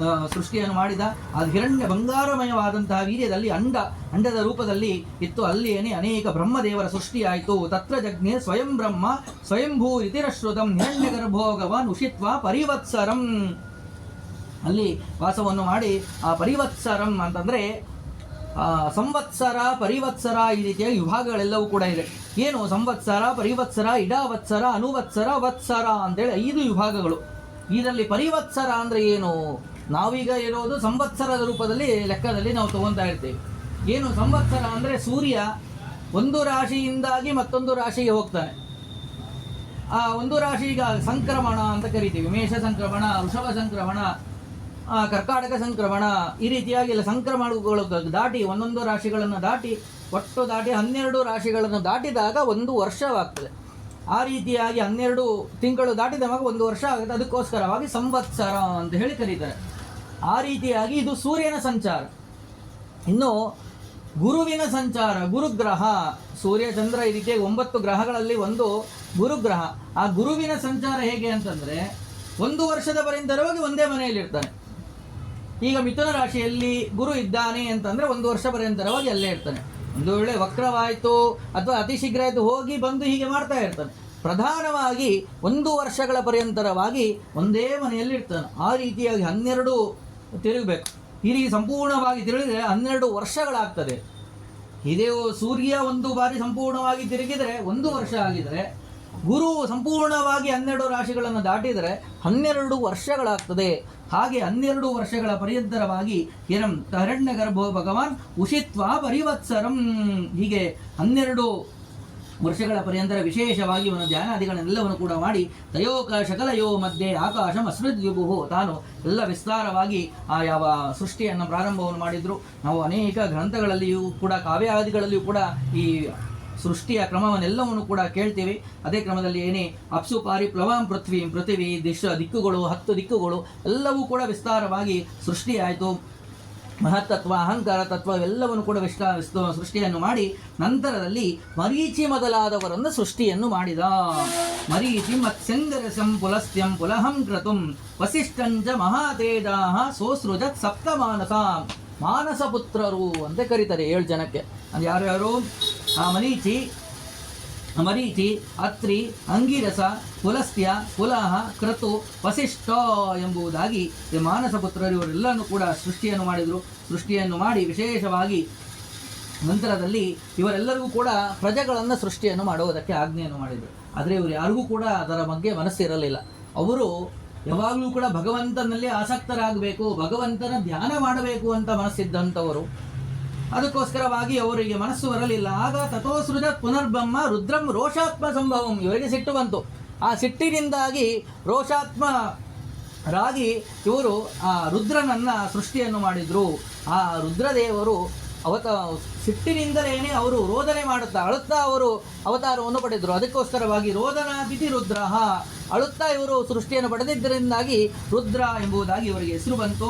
ಸೃಷ್ಟಿಯನ್ನು ಮಾಡಿದ. ಅದು ಹಿರಣ್ಯ ಬಂಗಾರಮಯವಾದಂತಹ ವೀರ್ಯದಲ್ಲಿ ಅಂಡದ ರೂಪದಲ್ಲಿ ಇತ್ತು. ಅಲ್ಲಿಯೇ ಅನೇಕ ಬ್ರಹ್ಮದೇವರ ಸೃಷ್ಟಿಯಾಯಿತು. ತತ್ರ ಜಜ್ಞೆ ಸ್ವಯಂ ಬ್ರಹ್ಮ ಸ್ವಯಂಭೂ ಇತಿರಶ್ರುತಂ ಹಿರಣ್ಯ ಗರ್ಭೋಗವಾನ್ ಉಷಿತ್ವ ಪರಿವತ್ಸರಂ. ಅಲ್ಲಿ ವಾಸವನ್ನು ಮಾಡಿ ಆ ಪರಿವತ್ಸರಂ ಅಂತಂದರೆ ಸಂವತ್ಸರ, ಪರಿವತ್ಸರ, ಈ ರೀತಿಯ ವಿಭಾಗಗಳೆಲ್ಲವೂ ಕೂಡ ಇದೆ. ಏನು ಸಂವತ್ಸರ, ಪರಿವತ್ಸರ, ಇಡಾವತ್ಸರ, ಅನುವತ್ಸರ, ವತ್ಸರ ಅಂತೇಳಿ 5 ವಿಭಾಗಗಳು. ಇದರಲ್ಲಿ ಪರಿವತ್ಸರ ಅಂದರೆ ಏನು, ನಾವೀಗ ಇರೋದು ಸಂವತ್ಸರದ ರೂಪದಲ್ಲಿ ಲೆಕ್ಕದಲ್ಲಿ ನಾವು ತಗೊತಾ ಇರ್ತೀವಿ. ಏನು ಸಂವತ್ಸರ ಅಂದರೆ ಸೂರ್ಯ ಒಂದು ರಾಶಿಯಿಂದಾಗಿ ಮತ್ತೊಂದು ರಾಶಿಗೆ ಹೋಗ್ತಾನೆ. ಆ ಒಂದು ರಾಶಿ ಈಗ ಸಂಕ್ರಮಣ ಅಂತ ಕರಿತೀವಿ. ಮೇಷ ಸಂಕ್ರಮಣ, ವೃಷಭ ಸಂಕ್ರಮಣ, ಕರ್ಕಾಟಕ ಸಂಕ್ರಮಣ, ಈ ರೀತಿಯಾಗಿ ಎಲ್ಲ ಸಂಕ್ರಮಣಗಳು ದಾಟಿ ಒಂದೊಂದು ರಾಶಿಗಳನ್ನು ದಾಟಿ ಒಟ್ಟು ದಾಟಿ 12 ರಾಶಿಗಳನ್ನು ದಾಟಿದಾಗ ಒಂದು ವರ್ಷವಾಗ್ತದೆ. ಆ ರೀತಿಯಾಗಿ 12 ತಿಂಗಳು ದಾಟಿದಾಗ ಒಂದು ವರ್ಷ ಆಗುತ್ತೆ. ಅದಕ್ಕೋಸ್ಕರವಾಗಿ ಸಂವತ್ಸರ ಅಂತ ಹೇಳಿ ಕರೀತಾರೆ. ಆ ರೀತಿಯಾಗಿ ಇದು ಸೂರ್ಯನ ಸಂಚಾರ. ಇನ್ನು ಗುರುವಿನ ಸಂಚಾರ, ಗುರುಗ್ರಹ, ಸೂರ್ಯ ಚಂದ್ರ ಈ ರೀತಿಯಾಗಿ 9 ಗ್ರಹಗಳಲ್ಲಿ ಒಂದು ಗುರುಗ್ರಹ. ಆ ಗುರುವಿನ ಸಂಚಾರ ಹೇಗೆ ಅಂತಂದರೆ ಒಂದು ವರ್ಷದ ಪರ್ಯಂತರವಾಗಿ ಒಂದೇ ಮನೆಯಲ್ಲಿರ್ತಾನೆ. ಈಗ ಮಿಥುನ ರಾಶಿಯಲ್ಲಿ ಗುರು ಇದ್ದಾನೆ ಅಂತಂದರೆ ಒಂದು ವರ್ಷ ಪರ್ಯಂತರವಾಗಿ ಅಲ್ಲೇ ಇರ್ತಾನೆ. ಒಂದು ವೇಳೆ ವಕ್ರವಾಯಿತು ಅಥವಾ ಅತಿ ಶೀಘ್ರ ಆಯಿತು ಹೋಗಿ ಬಂದು ಹೀಗೆ ಮಾಡ್ತಾ ಇರ್ತಾನೆ. ಪ್ರಧಾನವಾಗಿ 1 ವರ್ಷಗಳ ಪರ್ಯಂತರವಾಗಿ ಒಂದೇ ಮನೆಯಲ್ಲಿ ಇರ್ತಾನೆ. ಆ ರೀತಿಯಾಗಿ 12 ತಿರುಗಬೇಕು. ಈ ರೀತಿ ಸಂಪೂರ್ಣವಾಗಿ ತಿರುಗಿದರೆ 12 ವರ್ಷಗಳಾಗ್ತದೆ. ಇದೇ ಸೂರ್ಯ ಒಂದು ಬಾರಿ ಸಂಪೂರ್ಣವಾಗಿ ತಿರುಗಿದರೆ 1 ವರ್ಷ ಆಗಿದರೆ, ಗುರು ಸಂಪೂರ್ಣವಾಗಿ 12 ರಾಶಿಗಳನ್ನು ದಾಟಿದರೆ 12 ವರ್ಷಗಳಾಗ್ತದೆ. ಹಾಗೆ 12 ವರ್ಷಗಳ ಪರ್ಯಂತರವಾಗಿ ಏನಂ ಹಿರಣ್ಯ ಗರ್ಭೋ ಭಗವಾನ್ ಉಷಿತ್ವ ಪರಿವತ್ಸರಂ, ಹೀಗೆ 12 ವರ್ಷಗಳ ಪರ್ಯಂತರ ವಿಶೇಷವಾಗಿ ಅವನ ಧ್ಯಾನಾದಿಗಳನ್ನೆಲ್ಲವನ್ನು ಕೂಡ ಮಾಡಿ ತಯೋಕ ಶಕಲಯೋ ಮಧ್ಯೆ ಆಕಾಶಂ ಅಸ್ಮೃದ್ಯುಭು, ತಾನು ಎಲ್ಲ ವಿಸ್ತಾರವಾಗಿ ಆ ಯಾವ ಸೃಷ್ಟಿಯನ್ನು ಪ್ರಾರಂಭವನ್ನು ಮಾಡಿದ್ರು. ನಾವು ಅನೇಕ ಗ್ರಂಥಗಳಲ್ಲಿಯೂ ಕೂಡ ಕಾವ್ಯಾದಿಗಳಲ್ಲಿಯೂ ಕೂಡ ಈ ಸೃಷ್ಟಿಯ ಕ್ರಮವನ್ನೆಲ್ಲವನ್ನು ಕೂಡ ಕೇಳ್ತೀವಿ. ಅದೇ ಕ್ರಮದಲ್ಲಿ ಏನೇ ಅಪ್ಸು ಪಾರಿ ಪ್ಲವಾಂ ಪೃಥ್ವಿ ದಿಕ್ಕುಗಳು 10 ದಿಕ್ಕುಗಳು ಎಲ್ಲವೂ ಕೂಡ ವಿಸ್ತಾರವಾಗಿ ಸೃಷ್ಟಿಯಾಯಿತು. ಮಹತ್ತತ್ವ, ಅಹಂಕಾರ ತತ್ವ ಎಲ್ಲವನ್ನು ಕೂಡ ಸೃಷ್ಟಿಯನ್ನು ಮಾಡಿ ನಂತರದಲ್ಲಿ ಮರೀಚಿ ಮೊದಲಾದವರನ್ನು ಸೃಷ್ಟಿಯನ್ನು ಮಾಡಿದ. ಮರೀಚಿ ಮತ್ಸ್ಯಂಗರಸಂ ಪುಲಸ್ತ್ಯಂ ಪುಲಹಂ ಕ್ರತುಂ ವಸಿಷ್ಠಂಚ ಮಹಾತೇಜಾಃ ಸೋಸೃಜತ್ ಸಪ್ತಮಾನಸ. ಮಾನಸ ಪುತ್ರರು ಅಂತ ಕರೀತಾರೆ 7 ಜನಕ್ಕೆ. ಅದು ಯಾರ್ಯಾರು? ಮರೀಚಿ, ಅತ್ರಿ, ಅಂಗಿರಸ, ಪುಲಸ್ತ್ಯ, ಪುಲಹ, ಕ್ರತು, ವಸಿಷ್ಠ ಎಂಬುದಾಗಿ ಈ ಮಾನಸ ಪುತ್ರರು ಇವರೆಲ್ಲನೂ ಕೂಡ ಸೃಷ್ಟಿಯನ್ನು ಮಾಡಿದರು. ಸೃಷ್ಟಿಯನ್ನು ಮಾಡಿ ವಿಶೇಷವಾಗಿ ನಂತರದಲ್ಲಿ ಇವರೆಲ್ಲರಿಗೂ ಕೂಡ ಪ್ರಜೆಗಳನ್ನು ಸೃಷ್ಟಿಯನ್ನು ಮಾಡುವುದಕ್ಕೆ ಆಜ್ಞೆಯನ್ನು ಮಾಡಿದರು. ಆದರೆ ಇವರು ಯಾರಿಗೂ ಕೂಡ ಅದರ ಬಗ್ಗೆ ಮನಸ್ಸಿರಲಿಲ್ಲ. ಅವರು ಯಾವಾಗಲೂ ಕೂಡ ಭಗವಂತನಲ್ಲಿ ಆಸಕ್ತರಾಗಬೇಕು, ಭಗವಂತನ ಧ್ಯಾನ ಮಾಡಬೇಕು ಅಂತ ಮನಸ್ಸಿದ್ದಂಥವರು. ಅದಕ್ಕೋಸ್ಕರವಾಗಿ ಅವರಿಗೆ ಮನಸ್ಸು ಬರಲಿಲ್ಲ. ಆಗ ತಥೋಸೃಜತ್ ಪುನರ್ಬ್ರಹ್ಮ ರುದ್ರಂ ರೋಷಾತ್ಮ ಸಂಭವಂ, ಇವರಿಗೆ ಸಿಟ್ಟು ಬಂತು. ಆ ಸಿಟ್ಟಿನಿಂದಾಗಿ ರೋಷಾತ್ಮರಾಗಿ ಇವರು ಆ ರುದ್ರನನ್ನು ಸೃಷ್ಟಿಯನ್ನು ಮಾಡಿದರು. ಆ ರುದ್ರದೇವರು ಸಿಟ್ಟಿನಿಂದಲೇ ಅವರು ರೋದನೆ ಮಾಡುತ್ತಾ ಅಳುತ್ತಾ ಅವರು ಅವತಾರವನ್ನು ಪಡೆದರು. ಅದಕ್ಕೋಸ್ಕರವಾಗಿ ರೋದನಾತಿಥಿ ರುದ್ರ, ಅಳುತ್ತಾ ಇವರು ಸೃಷ್ಟಿಯನ್ನು ಪಡೆದಿದ್ದರಿಂದಾಗಿ ರುದ್ರ ಎಂಬುದಾಗಿ ಇವರಿಗೆ ಹೆಸರು ಬಂತು.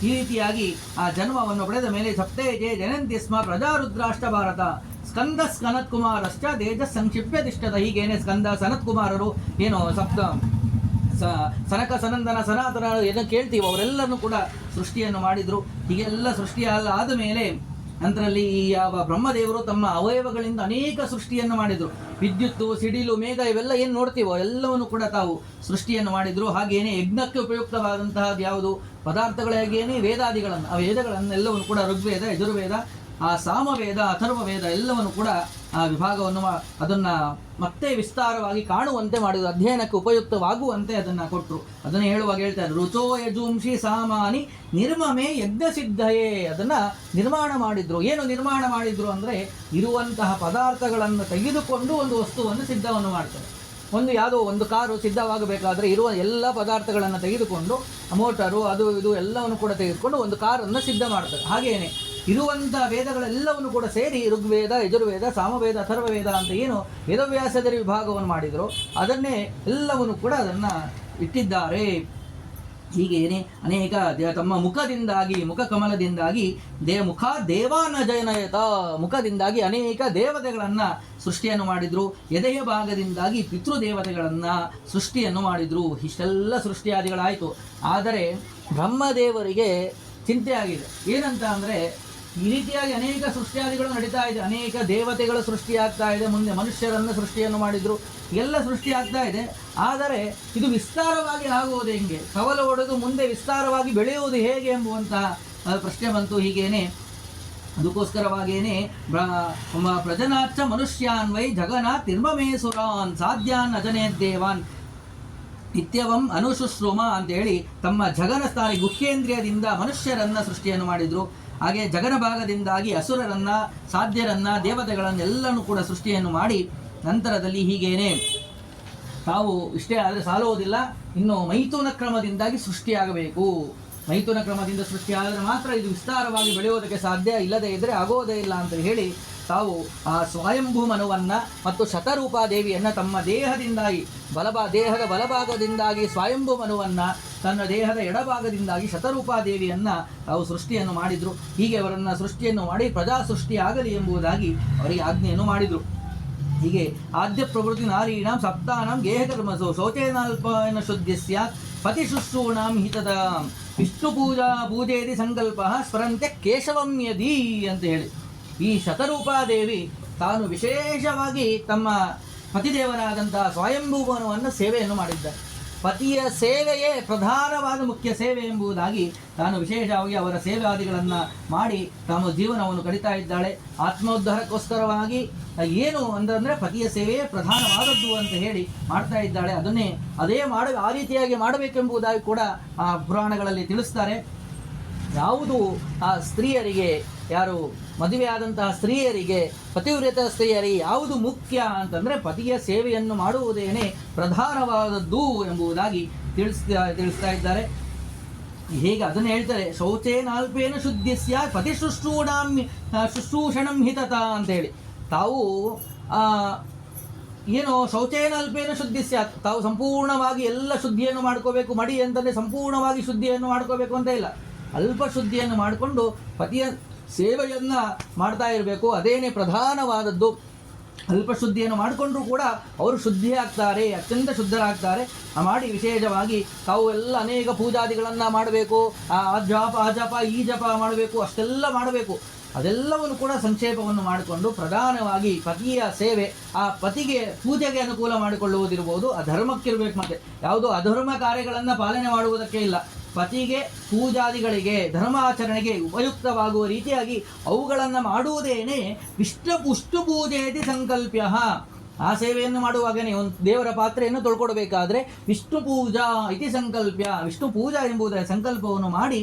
ಈ ರೀತಿಯಾಗಿ ಆ ಜನ್ಮವನ್ನು ಪಡೆದ ಮೇಲೆ ಸಪ್ತೇಜೆ ಜನಂತಿ ಸ್ಮ ಪ್ರಜಾರುದ್ರಾಷ್ಟ ಭಾರತ ಸ್ಕಂದ ಸನತ್ ಕುಮಾರಶ್ಚ ತೇಜಸ್ ಸಂಕ್ಷಿಪ್ಯ ತಿಷ್ಠದ. ಹೀಗೇನೆ ಸ್ಕಂದ ಸನತ್ ಕುಮಾರರು ಏನೋ ಸನಕ ಸನಂದನ ಸನಾತನ ಏನೋ ಕೇಳ್ತೀವಿ, ಅವರೆಲ್ಲರನ್ನು ಕೂಡ ಸೃಷ್ಟಿಯನ್ನು ಮಾಡಿದರು. ಹೀಗೆಲ್ಲ ಸೃಷ್ಟಿಯಲ್ಲ ಆದ ಮೇಲೆ ನಂತರಲ್ಲಿ ಈ ಯಾವ ಬ್ರಹ್ಮದೇವರು ತಮ್ಮ ಅವಯವಗಳಿಂದ ಅನೇಕ ಸೃಷ್ಟಿಯನ್ನು ಮಾಡಿದರು. ವಿದ್ಯುತ್ತು, ಸಿಡಿಲು, ಮೇಘ ಇವೆಲ್ಲ ಏನು ನೋಡ್ತೀವೋ ಎಲ್ಲವನ್ನು ಕೂಡ ತಾವು ಸೃಷ್ಟಿಯನ್ನು ಮಾಡಿದರು. ಹಾಗೇನೆ ಯಜ್ಞಕ್ಕೆ ಉಪಯುಕ್ತವಾದಂತಹದ್ದು ಯಾವುದು ಪದಾರ್ಥಗಳಾಗೇನೆ ವೇದಾದಿಗಳನ್ನು, ಆ ವೇದಗಳನ್ನೆಲ್ಲವನ್ನು ಕೂಡ ಋಗ್ವೇದ, ಯಜುರ್ವೇದ, ಆ ಸಾಮವೇದ, ಅಥರ್ವವೇದ ಎಲ್ಲವನ್ನು ಕೂಡ ಆ ವಿಭಾಗವನ್ನು ಅದನ್ನು ಮತ್ತೆ ವಿಸ್ತಾರವಾಗಿ ಕಾಣುವಂತೆ ಮಾಡಿದ್ರು. ಅಧ್ಯಯನಕ್ಕೆ ಉಪಯುಕ್ತವಾಗುವಂತೆ ಅದನ್ನು ಕೊಟ್ಟರು. ಅದನ್ನು ಹೇಳುವಾಗ ಹೇಳ್ತಾರೆ, ರುಚೋ ಯಜುಂಷಿ ಸಾಮಾನಿ ನಿರ್ಮಮೆ ಯಜ್ಞ ಸಿದ್ಧಯೇ, ಅದನ್ನು ನಿರ್ಮಾಣ ಮಾಡಿದ್ರು. ಏನು ನಿರ್ಮಾಣ ಮಾಡಿದ್ರು ಅಂದರೆ ಇರುವಂತಹ ಪದಾರ್ಥಗಳನ್ನು ತೆಗೆದುಕೊಂಡು ಒಂದು ವಸ್ತುವನ್ನು ಸಿದ್ಧವನ್ನು ಮಾಡ್ತಾರೆ. ಯಾವುದೋ ಒಂದು ಕಾರು ಸಿದ್ಧವಾಗಬೇಕಾದ್ರೆ ಇರುವ ಎಲ್ಲ ಪದಾರ್ಥಗಳನ್ನು ತೆಗೆದುಕೊಂಡು ಮೋಟರು ಅದು ಇದು ಎಲ್ಲವನ್ನು ಕೂಡ ತೆಗೆದುಕೊಂಡು ಒಂದು ಕಾರನ್ನು ಸಿದ್ಧ ಮಾಡ್ತಾರೆ. ಹಾಗೇನೆ ಇರುವಂಥ ವೇದಗಳೆಲ್ಲವನ್ನು ಕೂಡ ಸೇರಿ ಋಗ್ವೇದ, ಯಜುರ್ವೇದ, ಸಾಮವೇದ, ಅಥರ್ವವೇದ ಅಂತ ಏನು ವೇದವ್ಯಾಸದರಿ ವಿಭಾಗವನ್ನು ಮಾಡಿದರು ಅದನ್ನೇ ಎಲ್ಲವನ್ನು ಕೂಡ ಅದನ್ನು ಇಟ್ಟಿದ್ದಾರೆ. ಹೀಗೇನೆ ಅನೇಕ ತಮ್ಮ ಮುಖದಿಂದಾಗಿ, ಮುಖ ಕಮಲದಿಂದಾಗಿ ಮುಖ ದೇವಾನ ಜಯನಯತ, ಮುಖದಿಂದಾಗಿ ಅನೇಕ ದೇವತೆಗಳನ್ನು ಸೃಷ್ಟಿಯನ್ನು ಮಾಡಿದರು. ಎದೆಯ ಭಾಗದಿಂದಾಗಿ ಪಿತೃದೇವತೆಗಳನ್ನು ಸೃಷ್ಟಿಯನ್ನು ಮಾಡಿದರು. ಇಷ್ಟೆಲ್ಲ ಸೃಷ್ಟಿಯಾದಿಗಳಾಯಿತು. ಆದರೆ ಬ್ರಹ್ಮದೇವರಿಗೆ ಚಿಂತೆ ಆಗಿದೆ. ಏನಂತ ಅಂದರೆ ಈ ರೀತಿಯಾಗಿ ಅನೇಕ ಸೃಷ್ಟಿಯಾದಿಗಳು ನಡೀತಾ ಇದೆ, ಅನೇಕ ದೇವತೆಗಳ ಸೃಷ್ಟಿಯಾಗ್ತಾ ಇದೆ, ಮುಂದೆ ಮನುಷ್ಯರನ್ನು ಸೃಷ್ಟಿಯನ್ನು ಮಾಡಿದರು, ಎಲ್ಲ ಸೃಷ್ಟಿಯಾಗ್ತಾ ಇದೆ. ಆದರೆ ಇದು ವಿಸ್ತಾರವಾಗಿ ಆಗುವುದು ಹೆಂಗೆ, ಕವಲು ಹೊಡೆದು ಮುಂದೆ ವಿಸ್ತಾರವಾಗಿ ಬೆಳೆಯುವುದು ಹೇಗೆ ಎಂಬುವಂತಹ ಪ್ರಶ್ನೆ ಬಂತು. ಹೀಗೇನೆ ಅದಕ್ಕೋಸ್ಕರವಾಗೇನೆ ಪ್ರಜನಾಚ್ಚ ಮನುಷ್ಯಾನ್ ವೈ ಜಗನ್ನಾಥ್ ನಿರ್ಮಮೇಸುರಾನ್ ಸಾಧ್ಯಾನ್ ಅಜನೇ ದೇವಾನ್ ನಿತ್ಯವಂ ಅನುಶುಶ್ರೂಮ ಅಂತೇಳಿ ತಮ್ಮ ಜಗನ ಸ್ಥಾನ ಗುಹ್ಯೇಂದ್ರಿಯದಿಂದ ಮನುಷ್ಯರನ್ನ ಸೃಷ್ಟಿಯನ್ನು ಮಾಡಿದರು. ಹಾಗೆ ಜಗನ ಭಾಗದಿಂದಾಗಿ ಅಸುರರನ್ನ, ಸಾಧ್ಯರನ್ನ, ದೇವತೆಗಳನ್ನೆಲ್ಲನೂ ಕೂಡ ಸೃಷ್ಟಿಯನ್ನು ಮಾಡಿ ನಂತರದಲ್ಲಿ ಹೀಗೇನೆ ತಾವು ಇಷ್ಟೇ ಆದರೆ ಸಾಲುವುದಿಲ್ಲ, ಇನ್ನು ಮೈಥುನ ಕ್ರಮದಿಂದಾಗಿ ಸೃಷ್ಟಿಯಾಗಬೇಕು. ಮೈಥುನ ಕ್ರಮದಿಂದ ಸೃಷ್ಟಿಯಾದರೆ ಮಾತ್ರ ಇದು ವಿಸ್ತಾರವಾಗಿ ಬೆಳೆಯೋದಕ್ಕೆ ಸಾಧ್ಯ, ಇಲ್ಲದೇ ಇದ್ದರೆ ಆಗೋದೇ ಇಲ್ಲ ಅಂತ ಹೇಳಿ ತಾವು ಆ ಸ್ವಯಂಭೂ ಮನುವನ್ನು ಮತ್ತು ಶತರೂಪಾದೇವಿಯನ್ನು ತಮ್ಮ ದೇಹದಿಂದಾಗಿ ದೇಹದ ಬಲಭಾಗದಿಂದಾಗಿ ಸ್ವಯಂಭೂ ಮನುವನ್ನು, ತನ್ನ ದೇಹದ ಎಡಭಾಗದಿಂದಾಗಿ ಶತರೂಪಾದೇವಿಯನ್ನು ತಾವು ಸೃಷ್ಟಿಯನ್ನು ಮಾಡಿದರು. ಹೀಗೆ ಅವರನ್ನು ಸೃಷ್ಟಿಯನ್ನು ಮಾಡಿ ಪ್ರಜಾ ಸೃಷ್ಟಿಯಾಗಲಿ ಎಂಬುದಾಗಿ ಅವರಿಗೆ ಆಜ್ಞೆಯನ್ನು ಮಾಡಿದರು. ಹೀಗೆ ಆದ್ಯ ಪ್ರವೃತ್ತಿ ನಾರೀಣಾಂ ಸಪ್ತಾನಾಂ ಗೇಹಕರ್ಮಸು ಶೌಚೇನಾಲ್ಪನ ಶುದ್ಧಿ ಸ್ಯಾತ್ ಪತಿಶುಶ್ರೂಣಾಂ ಹಿತದ ವಿಷ್ಣು ಪೂಜೇದಿ ಸಂಕಲ್ಪ ಸ್ಮರಂತೆ ಕೇಶವಂ ಯದಿ ಅಂತ ಹೇಳಿ ಈ ಶತರೂಪಾದೇವಿ ತಾನು ವಿಶೇಷವಾಗಿ ತಮ್ಮ ಪತಿದೇವರಾದಂತಹ ಸ್ವಯಂಭೂವನವನ್ನು ಸೇವೆಯನ್ನು ಮಾಡಿದ್ದಾರೆ. ಪತಿಯ ಸೇವೆಯೇ ಪ್ರಧಾನವಾದ ಮುಖ್ಯ ಸೇವೆ ಎಂಬುದಾಗಿ ತಾನು ವಿಶೇಷವಾಗಿ ಅವರ ಸೇವಾದಿಗಳನ್ನು ಮಾಡಿ ತಮ್ಮ ಜೀವನವನ್ನು ಕಳೀತಾ ಇದ್ದಾಳೆ. ಆತ್ಮೋದ್ಧಾರಕ್ಕೋಸ್ಕರವಾಗಿ ಏನು ಅಂತಂದರೆ ಪತಿಯ ಸೇವೆಯೇ ಪ್ರಧಾನವಾದದ್ದು ಅಂತ ಹೇಳಿ ಮಾಡ್ತಾ ಇದ್ದಾಳೆ. ಆ ರೀತಿಯಾಗಿ ಮಾಡಬೇಕೆಂಬುದಾಗಿ ಕೂಡ ಆ ಪುರಾಣಗಳಲ್ಲಿ ತಿಳಿಸ್ತಾರೆ. ಯಾವುದು ಆ ಸ್ತ್ರೀಯರಿಗೆ, ಯಾರು ಮದುವೆಯಾದಂತಹ ಸ್ತ್ರೀಯರಿಗೆ, ಪತಿವ್ರತ ಸ್ತ್ರೀಯರಿಗೆ ಯಾವುದು ಮುಖ್ಯ ಅಂತಂದರೆ ಪತಿಯ ಸೇವೆಯನ್ನು ಮಾಡುವುದೇನೆ ಪ್ರಧಾನವಾದದ್ದು ಎಂಬುದಾಗಿ ತಿಳಿಸ್ತಾ ಇದ್ದಾರೆ. ಹೇಗೆ ಅದನ್ನು ಹೇಳ್ತಾರೆ, ಶೌಚೇನಾಲ್ಪೇನ ಶುದ್ಧಿ ಸ್ಯಾತ್ ಪತಿ ಶುಶ್ರೂಷಣಂ ಹಿತತ ಅಂತೇಳಿ ತಾವು ಏನು ಶೌಚೇನಾಲ್ಪೇನ ಶುದ್ಧಿ ಸ್ಯಾತ್, ತಾವು ಸಂಪೂರ್ಣವಾಗಿ ಎಲ್ಲ ಶುದ್ಧಿಯನ್ನು ಮಾಡ್ಕೋಬೇಕು. ಮಡಿ ಅಂತಂದರೆ ಸಂಪೂರ್ಣವಾಗಿ ಶುದ್ಧಿಯನ್ನು ಮಾಡ್ಕೋಬೇಕು ಅಂತ ಇಲ್ಲ, ಅಲ್ಪ ಶುದ್ಧಿಯನ್ನು ಮಾಡಿಕೊಂಡು ಪತಿಯ ಸೇವೆಯನ್ನು ಮಾಡ್ತಾ ಇರಬೇಕು. ಅದೇನೇ ಪ್ರಧಾನವಾದದ್ದು. ಅಲ್ಪ ಶುದ್ಧಿಯನ್ನು ಮಾಡಿಕೊಂಡ್ರೂ ಕೂಡ ಅವರು ಶುದ್ಧಿ ಆಗ್ತಾರೆ, ಅತ್ಯಂತ ಶುದ್ಧರಾಗ್ತಾರೆ. ಮಾಡಿ ವಿಶೇಷವಾಗಿ ತಾವು ಎಲ್ಲ ಅನೇಕ ಪೂಜಾದಿಗಳನ್ನು ಮಾಡಬೇಕು, ಆ ಜಪ ಈ ಜಪ ಮಾಡಬೇಕು, ಅಷ್ಟೆಲ್ಲ ಮಾಡಬೇಕು. ಅದೆಲ್ಲವನ್ನು ಕೂಡ ಸಂಕ್ಷೇಪವನ್ನು ಮಾಡಿಕೊಂಡು ಪ್ರಧಾನವಾಗಿ ಪತಿಯ ಸೇವೆ, ಆ ಪತಿಗೆ ಪೂಜೆಗೆ ಅನುಕೂಲ ಮಾಡಿಕೊಳ್ಳುವುದಿರ್ಬೋದು, ಅಧರ್ಮಕ್ಕಿರಬೇಕು. ಮತ್ತು ಯಾವುದೋ ಅಧರ್ಮ ಕಾರ್ಯಗಳನ್ನು ಪಾಲನೆ ಮಾಡುವುದಕ್ಕೆ ಇಲ್ಲ. ಪತಿಗೆ ಪೂಜಾದಿಗಳಿಗೆ ಧರ್ಮಾಚರಣೆಗೆ ಉಪಯುಕ್ತವಾಗುವ ರೀತಿಯಾಗಿ ಅವುಗಳನ್ನು ಮಾಡುವುದೇನೆ ವಿಷ್ಣು ಪೂಜೆಯತಿ ಸಂಕಲ್ಪ್ಯ. ಆ ಸೇವೆಯನ್ನು ಮಾಡುವಾಗನೇ ಒಂದು ದೇವರ ಪಾತ್ರೆಯನ್ನು ತೊಳ್ಕೊಡ್ಬೇಕಾದ್ರೆ ವಿಷ್ಣು ಪೂಜಾ ಇತಿ ಸಂಕಲ್ಪ್ಯ, ವಿಷ್ಣು ಪೂಜಾ ಎಂಬುದರ ಸಂಕಲ್ಪವನ್ನು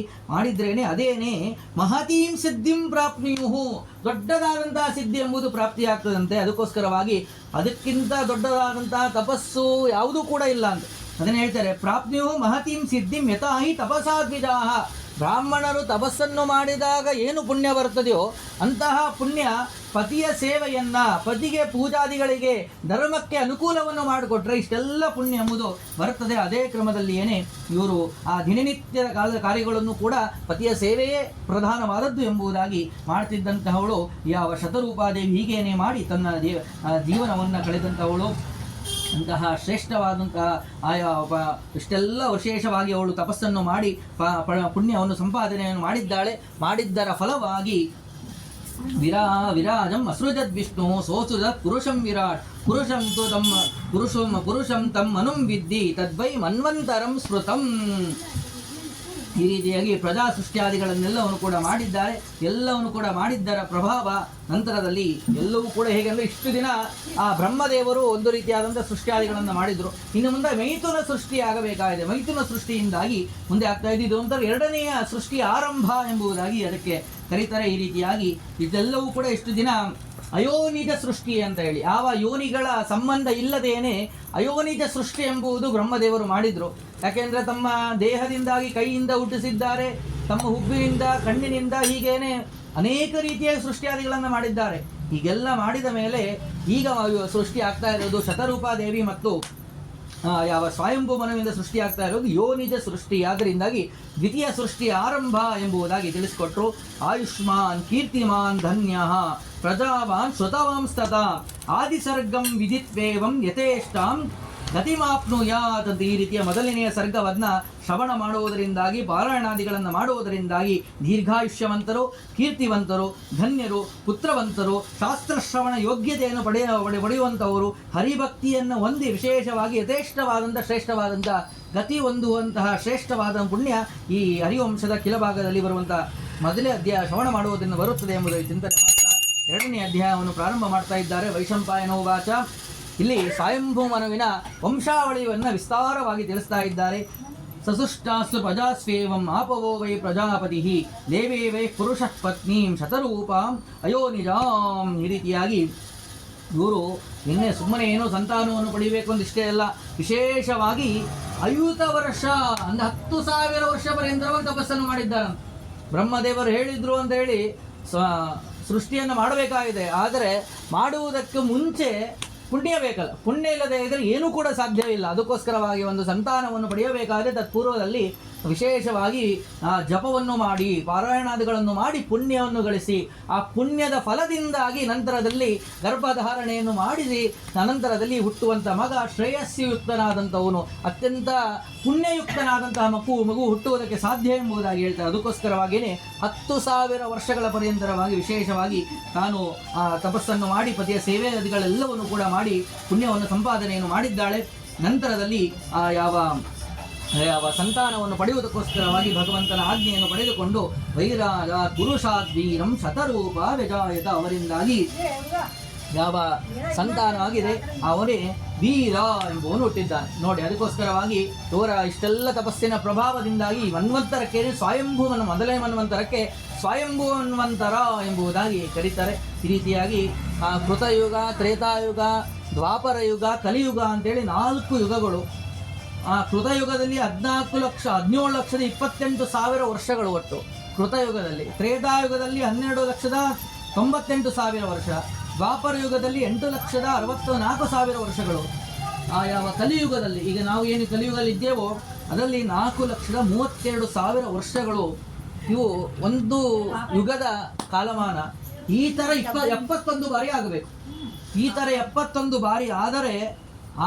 ಮಾಡಿದ್ರೇನೆ ಅದೇನೇ ಮಹತೀಂ ಸಿದ್ಧಿಂ ಪ್ರಾಪ್ನಿಯುಹು, ದೊಡ್ಡದಾದಂತಹ ಸಿದ್ಧಿ ಎಂಬುದು ಪ್ರಾಪ್ತಿಯಾಗ್ತದಂತೆ. ಅದಕ್ಕೋಸ್ಕರವಾಗಿ ಅದಕ್ಕಿಂತ ದೊಡ್ಡದಾದಂತಹ ತಪಸ್ಸು ಯಾವುದೂ ಕೂಡ ಇಲ್ಲ ಅಂತ ಅದನ್ನು ಹೇಳ್ತಾರೆ. ಪ್ರಾಪ್ನಿಯು ಮಹತೀಂ ಸಿದ್ಧಿಂ ಯಥಾಹಿ ತಪಸಾದ್ವಿಜಾಹ. ಬ್ರಾಹ್ಮಣರು ತಪಸ್ಸನ್ನು ಮಾಡಿದಾಗ ಏನು ಪುಣ್ಯ ಬರ್ತದೆಯೋ ಅಂತಹ ಪುಣ್ಯ ಪತಿಯ ಸೇವೆಯನ್ನು, ಪತಿಗೆ ಪೂಜಾದಿಗಳಿಗೆ ಧರ್ಮಕ್ಕೆ ಅನುಕೂಲವನ್ನು ಮಾಡಿಕೊಟ್ರೆ ಇಷ್ಟೆಲ್ಲ ಪುಣ್ಯ ಎಂಬುದು ಬರುತ್ತದೆ. ಅದೇ ಕ್ರಮದಲ್ಲಿ ಇವರು ಆ ದಿನನಿತ್ಯದ ಕಾಲದ ಕಾರ್ಯಗಳನ್ನು ಕೂಡ ಪತಿಯ ಸೇವೆಯೇ ಪ್ರಧಾನವಾದದ್ದು ಎಂಬುದಾಗಿ ಮಾಡ್ತಿದ್ದಂತಹವಳು ಯಾವ ಶತರೂಪಾದೇವಿ ಹೀಗೇನೆ ಮಾಡಿ ತನ್ನ ಜೀವನವನ್ನು ಕಳೆದಂಥವಳು. ಅಂತಹ ಶ್ರೇಷ್ಠವಾದಂತಹ ಆಯಾ ಇಷ್ಟೆಲ್ಲ ವಿಶೇಷವಾಗಿ ಅವಳು ತಪಸ್ಸನ್ನು ಮಾಡಿ ಪುಣ್ಯವನ್ನು ಸಂಪಾದನೆಯನ್ನು ಮಾಡಿದ್ದರ ಫಲವಾಗಿ ವಿರಾಜಂ ಅಸೃಜದ್ ವಿಷ್ಣು ಸೋಸೃಜತ್ ಪುರುಷಂ ವಿರಾಟ್ ಪುರುಷಂ ತಮ್ಮ ಮನುಂ ವಿದ್ಧಿ ತದ್ವೈ ಮನ್ವಂತರಂ ಸ್ಮೃತಂ. ಈ ರೀತಿಯಾಗಿ ಪ್ರಜಾ ಸೃಷ್ಟಿಯಾದಿಗಳನ್ನೆಲ್ಲವನ್ನು ಕೂಡ ಮಾಡಿದ್ದಾರೆ. ಎಲ್ಲವನ್ನು ಕೂಡ ಮಾಡಿದ್ದರ ಪ್ರಭಾವ ನಂತರದಲ್ಲಿ ಎಲ್ಲವೂ ಕೂಡ ಹೇಗೆ ಅಂದರೆ ಇಷ್ಟು ದಿನ ಆ ಬ್ರಹ್ಮದೇವರು ಒಂದು ರೀತಿಯಾದಂಥ ಸೃಷ್ಟಿಯಾದಿಗಳನ್ನು ಮಾಡಿದರು. ಇನ್ನು ಮುಂದೆ ಮೈಥುನ ಸೃಷ್ಟಿ ಆಗಬೇಕಾಗಿದೆ. ಮೈಥುನ ಸೃಷ್ಟಿಯಿಂದಾಗಿ ಮುಂದೆ ಆಗ್ತಾ ಇದೆ. ಇದು ಒಂಥರ ಎರಡನೆಯ ಸೃಷ್ಟಿ ಆರಂಭ ಎಂಬುದಾಗಿ ಅದಕ್ಕೆ ಕರೀತಾರೆ. ಈ ರೀತಿಯಾಗಿ ಇದೆಲ್ಲವೂ ಕೂಡ ಇಷ್ಟು ದಿನ ಅಯೋನಿಜ ಸೃಷ್ಟಿ ಅಂತ ಹೇಳಿ, ಯಾವ ಯೋನಿಗಳ ಸಂಬಂಧ ಇಲ್ಲದೇನೆ ಅಯೋನಿಜ ಸೃಷ್ಟಿ ಎಂಬುದು ಬ್ರಹ್ಮದೇವರು ಮಾಡಿದರು. ಯಾಕೆಂದರೆ ತಮ್ಮ ದೇಹದಿಂದಾಗಿ ಕೈಯಿಂದ ಹುಟ್ಟಿಸಿದ್ದಾರೆ, ತಮ್ಮ ಹುಬ್ಬಿನಿಂದ ಕಣ್ಣಿನಿಂದ ಹೀಗೇನೆ ಅನೇಕ ರೀತಿಯ ಸೃಷ್ಟಿಯಾದಿಗಳನ್ನು ಮಾಡಿದ್ದಾರೆ. ಹೀಗೆಲ್ಲ ಮಾಡಿದ ಮೇಲೆ ಈಗ ಸೃಷ್ಟಿ ಆಗ್ತಾ ಇರೋದು ಶತರೂಪಾದೇವಿ ಮತ್ತು ಯಾವ ಸ್ವಯಂಭೂ ಮನುವಿಂದ ಸೃಷ್ಟಿಯಾಗ್ತಾ ಇರೋದು ಯೋನಿಜ ಸೃಷ್ಟಿ. ಆದ್ದರಿಂದಾಗಿ ದ್ವಿತೀಯ ಸೃಷ್ಟಿ ಆರಂಭ ಎಂಬುದಾಗಿ ತಿಳಿಸಿಕೊಟ್ರು. ಆಯುಷ್ಮಾನ್ ಕೀರ್ತಿಮಾನ್ ಧನ್ಯ ಪ್ರಜಾವಾನ್ ಶ್ರುತವಾಂಸ್ತತಾ ಆದಿಸರ್ಗಂ ವಿದಿತ್ವೇವಂ ಯಥೇಷ್ಟಾಂ ಗತಿಮಾಪ್ನುಯಾತ್ ಅಂತ ಈ ರೀತಿಯ ಮೊದಲನೆಯ ಸರ್ಗವನ್ನು ಶ್ರವಣ ಮಾಡುವುದರಿಂದಾಗಿ, ಪಾರಾಯಣಾದಿಗಳನ್ನು ಮಾಡುವುದರಿಂದಾಗಿ ದೀರ್ಘಾಯುಷ್ಯವಂತರು, ಕೀರ್ತಿವಂತರು, ಧನ್ಯರು, ಪುತ್ರವಂತರು, ಶಾಸ್ತ್ರಶ್ರವಣ ಯೋಗ್ಯತೆಯನ್ನು ಪಡೆಯುವಂಥವರು, ಹರಿಭಕ್ತಿಯನ್ನು ಹೊಂದಿ ವಿಶೇಷವಾಗಿ ಯಥೇಷ್ಟವಾದಂಥ ಶ್ರೇಷ್ಠವಾದಂಥ ಗತಿ ಹೊಂದುವಂತಹ ಶ್ರೇಷ್ಠವಾದ ಪುಣ್ಯ ಈ ಹರಿವಂಶದ ಕಿಲಭಾಗದಲ್ಲಿ ಬರುವಂಥ ಮೊದಲೇ ಅಧ್ಯಾಯ ಶ್ರವಣ ಮಾಡುವುದರಿಂದ ಬರುತ್ತದೆ ಎಂಬುದನ್ನು ಚಿಂತನೆ ಮಾಡ್ತಾ ಎರಡನೇ ಅಧ್ಯಾಯವನ್ನು ಪ್ರಾರಂಭ ಮಾಡ್ತಾ ಇದ್ದಾರೆ. ವೈಶಂಪಾಯನೋ ವಾಚ ಇಲ್ಲಿ ಸ್ವಯಂಭೂ ಮನುವಿನ ವಂಶಾವಳಿಯನ್ನು ವಿಸ್ತಾರವಾಗಿ ತಿಳಿಸ್ತಾ ಇದ್ದಾರೆ. ಸಸುಷ್ಟಾಸ್ತು ಪ್ರಜಾಸ್ವೇವಂ ಆಪವೋ ವೈ ಪ್ರಜಾಪತಿ ದೇವೇ ವೈ ಪುರುಷ ಪತ್ನೀಂ ಶತರೂಪಾಂ ಅಯೋನಿಜಾಂ. ಈ ರೀತಿಯಾಗಿ ಇವರು ನಿನ್ನೆ ಸುಮ್ಮನೆ ಏನೋ ಸಂತಾನವನ್ನು ಪಡಿಬೇಕು ಅಂದಿಷ್ಟೇ ಅಲ್ಲ, ವಿಶೇಷವಾಗಿ 50 ವರ್ಷ ಅಂದರೆ 10,000 ವರ್ಷ ಪರ್ಯಂತರವಾಗಿ ತಪಸ್ಸನ್ನು ಮಾಡಿದ್ದಾರಂತೆ. ಬ್ರಹ್ಮದೇವರು ಹೇಳಿದ್ರು ಅಂತ ಹೇಳಿ ಸೃಷ್ಟಿಯನ್ನು ಮಾಡಬೇಕಾಗಿದೆ, ಆದರೆ ಮಾಡುವುದಕ್ಕೆ ಮುಂಚೆ ಪುಣ್ಯ ಬೇಕಲ್ಲ, ಪುಣ್ಯ ಇಲ್ಲದೆ ಇದ್ದರೆ ಏನೂ ಕೂಡ ಸಾಧ್ಯವಿಲ್ಲ. ಅದಕ್ಕೋಸ್ಕರವಾಗಿ ಒಂದು ಸಂತಾನವನ್ನು ಪಡೆಯಬೇಕಾದರೆ ತತ್ಪೂರ್ವದಲ್ಲಿ ವಿಶೇಷವಾಗಿ ಜಪವನ್ನು ಮಾಡಿ ಪಾರಾಯಣಾದಿಗಳನ್ನು ಮಾಡಿ ಪುಣ್ಯವನ್ನು ಗಳಿಸಿ ಆ ಪುಣ್ಯದ ಫಲದಿಂದಾಗಿ ನಂತರದಲ್ಲಿ ಗರ್ಭಧಾರಣೆಯನ್ನು ಮಾಡಿಸಿ ಅನಂತರದಲ್ಲಿ ಹುಟ್ಟುವಂಥ ಮಗ ಶ್ರೇಯಸ್ಸುಯುಕ್ತನಾದಂಥವನು, ಅತ್ಯಂತ ಪುಣ್ಯಯುಕ್ತನಾದಂತಹ ಮಗು ಹುಟ್ಟುವುದಕ್ಕೆ ಸಾಧ್ಯ ಎಂಬುದಾಗಿ ಹೇಳ್ತಾರೆ. ಅದಕ್ಕೋಸ್ಕರವಾಗಿಯೇ 10,000 ವರ್ಷಗಳ ಪರ್ಯಂತರವಾಗಿ ವಿಶೇಷವಾಗಿ ತಾನು ತಪಸ್ಸನ್ನು ಮಾಡಿ ಪತಿಯ ಸೇವೆಗಳೆಲ್ಲವನ್ನು ಕೂಡ ಮಾಡಿ ಪುಣ್ಯವನ್ನು ಸಂಪಾದನೆಯನ್ನು ಮಾಡಿದ್ದಾಳೆ. ನಂತರದಲ್ಲಿ ಯಾವ ಸಂತಾನವನ್ನು ಪಡೆಯುವುದಕ್ಕೋಸ್ಕರವಾಗಿ ಭಗವಂತನ ಆಜ್ಞೆಯನ್ನು ಪಡೆದುಕೊಂಡು ವೈರಾಜ ಪುರುಷಾದ್ವೀರಂ ಶತರೂಪ ವ್ಯಜಾಯತ, ಅವರಿಂದಾಗಿ ಯಾವ ಸಂತಾನ ಆಗಿದೆ ಅವನೇ ವೀರ ಎಂಬುವನು ಹುಟ್ಟಿದ್ದಾನೆ. ನೋಡಿ, ಅದಕ್ಕೋಸ್ಕರವಾಗಿ ಇವರ ಇಷ್ಟೆಲ್ಲ ತಪಸ್ಸಿನ ಪ್ರಭಾವದಿಂದಾಗಿ ಮನ್ವಂತರಕ್ಕೆ ಸ್ವಯಂಭೂವನ್ನು ಮೊದಲನೇ ಮನ್ವಂತರಕ್ಕೆ ಸ್ವಯಂಭೂ ಮನ್ವಂತರ ಎಂಬುದಾಗಿ ಕರೀತಾರೆ. ಈ ರೀತಿಯಾಗಿ ಕೃತಯುಗ, ತ್ರೇತಾಯುಗ, ದ್ವಾಪರ ಯುಗ, ಕಲಿಯುಗ ಅಂತೇಳಿ 4 ಯುಗಗಳು. ಕೃತಯುಗದಲ್ಲಿ 14,17,28,000 ವರ್ಷಗಳು ಒಟ್ಟು ಕೃತಯುಗದಲ್ಲಿ. ತ್ರೇತಾಯುಗದಲ್ಲಿ 12,98,000 ವರ್ಷ. ದ್ವಾಪರ ಯುಗದಲ್ಲಿ 8,64,000 ವರ್ಷಗಳು. ಯಾವ ಕಲಿಯುಗದಲ್ಲಿ, ಈಗ ನಾವು ಏನು ಕಲಿಯುಗದಲ್ಲಿ ಇದ್ದೇವೋ ಅದರಲ್ಲಿ 4,32,000 ವರ್ಷಗಳು. ಇವು ಒಂದು ಯುಗದ ಕಾಲಮಾನ. ಈ ಥರ 71 ಬಾರಿ ಆಗಬೇಕು. ಈ ಥರ 71 ಬಾರಿ ಆದರೆ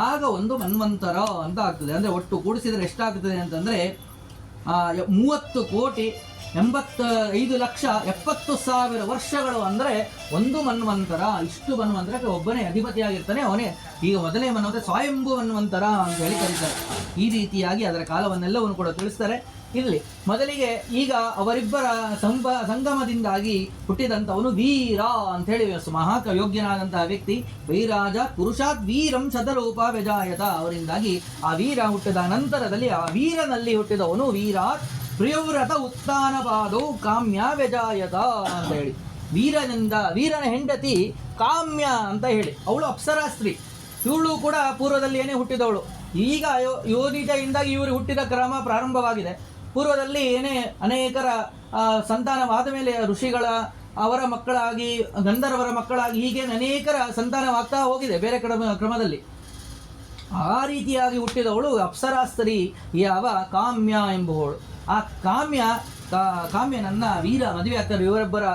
ಆಗ ಒಂದು ಮನ್ವಂತರ ಅಂತ ಆಗ್ತದೆ. ಅಂದರೆ ಒಟ್ಟು ಕೂಡಿಸಿದರೆ ಎಷ್ಟಾಗ್ತದೆ ಅಂತಂದರೆ 30,85,70,000 ವರ್ಷಗಳು ಅಂದರೆ ಒಂದು ಮನ್ವಂತರ. ಇಷ್ಟು ಮನ್ವಂತರಕ್ಕೆ ಒಬ್ಬನೇ ಅಧಿಪತಿಯಾಗಿರ್ತಾನೆ, ಅವನೇ ಈಗ ಮೊದಲನೇ ಮನ್ವಂತರ ಸ್ವಯಂಭೂ ಮನ್ವಂತರ ಅಂತ ಹೇಳಿ ಕರೀತಾರೆ. ಈ ರೀತಿಯಾಗಿ ಅದರ ಕಾಲವನ್ನೆಲ್ಲವನ್ನು ಕೂಡ ತಿಳಿಸ್ತಾರೆ. ಇಲ್ಲಿ ಮೊದಲಿಗೆ ಈಗ ಅವರಿಬ್ಬರ ಸಂಗಮದಿಂದಾಗಿ ಹುಟ್ಟಿದಂಥವನು ವೀರ ಅಂಥೇಳಿ ಮಹಾಯೋಗ್ಯನಾದಂತಹ ವ್ಯಕ್ತಿ. ವೈರಾಜ ಪುರುಷಾತ್ ವೀರಂ ಶತರೂಪ ವ್ಯಜಾಯತ, ಅವರಿಂದಾಗಿ ಆ ವೀರ ಹುಟ್ಟಿದ ನಂತರದಲ್ಲಿ ಆ ವೀರನಲ್ಲಿ ಹುಟ್ಟಿದವನು ವೀರಾತ್ ಪ್ರಿಯವ್ರತ ಉತ್ಥಾನಪಾದೌ ಕಾಮ್ಯ ವ್ಯಜಾಯತ ಅಂತ ಹೇಳಿ. ವೀರನ ಹೆಂಡತಿ ಕಾಮ್ಯ ಅಂತ ಹೇಳಿ ಅವಳು ಅಪ್ಸರಾಸ್ತ್ರೀ. ಇವಳು ಕೂಡ ಪೂರ್ವದಲ್ಲಿ ಏನೇ ಹುಟ್ಟಿದವಳು. ಈಗ ಯೋನಿಜೆಯಿಂದಾಗಿ ಇವರು ಹುಟ್ಟಿದ ಕ್ರಮ ಪ್ರಾರಂಭವಾಗಿದೆ. ಪೂರ್ವದಲ್ಲಿ ಏನೇ ಅನೇಕರ ಸಂತಾನವಾದ ಮೇಲೆ ಋಷಿಗಳ ಅವರ ಮಕ್ಕಳಾಗಿ ಗಂಧರ್ವರ ಮಕ್ಕಳಾಗಿ ಹೀಗೆ ಅನೇಕರ ಸಂತಾನವಾಗ್ತಾ ಹೋಗಿದೆ ಬೇರೆ ಕ್ರಮದಲ್ಲಿ. ಆ ರೀತಿಯಾಗಿ ಹುಟ್ಟಿದವಳು ಅಪ್ಸರಾಸ್ತ್ರೀ ಯಾವ ಕಾಮ್ಯ ಎಂಬುವಳು. ಆ ಕಾಮ್ಯನನ್ನ ವೀರ ಮದುವೆ ಆಗ್ತಾರೆ. ಇವರೊಬ್ಬರ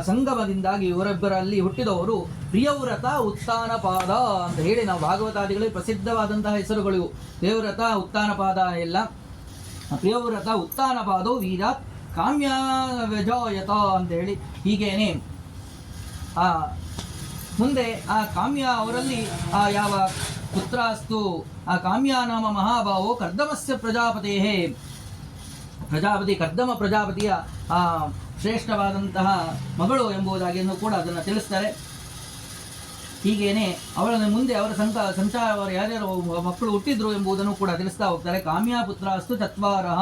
ಸಂಗಮದಿಂದಾಗಿ ಇವರೊಬ್ಬರಲ್ಲಿ ಹುಟ್ಟಿದವರು ಪ್ರಿಯವ್ರತ ಉತ್ಥಾನಪಾದ ಅಂತ ಹೇಳಿ ನಾವು ಭಾಗವತಾದಿಗಳಲ್ಲಿ ಪ್ರಸಿದ್ಧವಾದಂತಹ ಹೆಸರುಗಳು. ದೇವವ್ರತ ಉತ್ಥಾನಪಾದ ಎಲ್ಲ. ಪ್ರಿಯವ್ರತ ಉತ್ಥಾನಪಾದೋ ವೀರಾತ್ ಕಾಮ್ಯ ವ್ಯಜಾಯತ ಅಂತ ಹೇಳಿ ಹೀಗೇನೆ ಮುಂದೆ ಆ ಕಾಮ್ಯ ಅವರಲ್ಲಿ ಯಾವ ಪುತ್ರಾಸ್ತು ಆ ಕಾಮ್ಯ ನಾಮ ಮಹಾಭಾವೋ ಕರ್ದಮಸ್ಯ ಕರ್ದಮ ಪ್ರಜಾಪತಿಯ ಶ್ರೇಷ್ಠವಾದಂತಹ ಮಗಳು ಎಂಬುದಾಗಿ ಕೂಡ ಅದನ್ನು ತಿಳಿಸ್ತಾರೆ. ಹೀಗೇನೆ ಅವಳನ್ನು ಮುಂದೆ ಅವರ ಸಂಚಾರ ಯಾರ್ಯಾರು ಮಕ್ಕಳು ಹುಟ್ಟಿದ್ರು ಎಂಬುದನ್ನು ಕೂಡ ತಿಳಿಸ್ತಾ ಹೋಗ್ತಾರೆ. ಕಾಮ್ಯ ಪುತ್ರಾಸ್ತು ಚತ್ವಾರಃ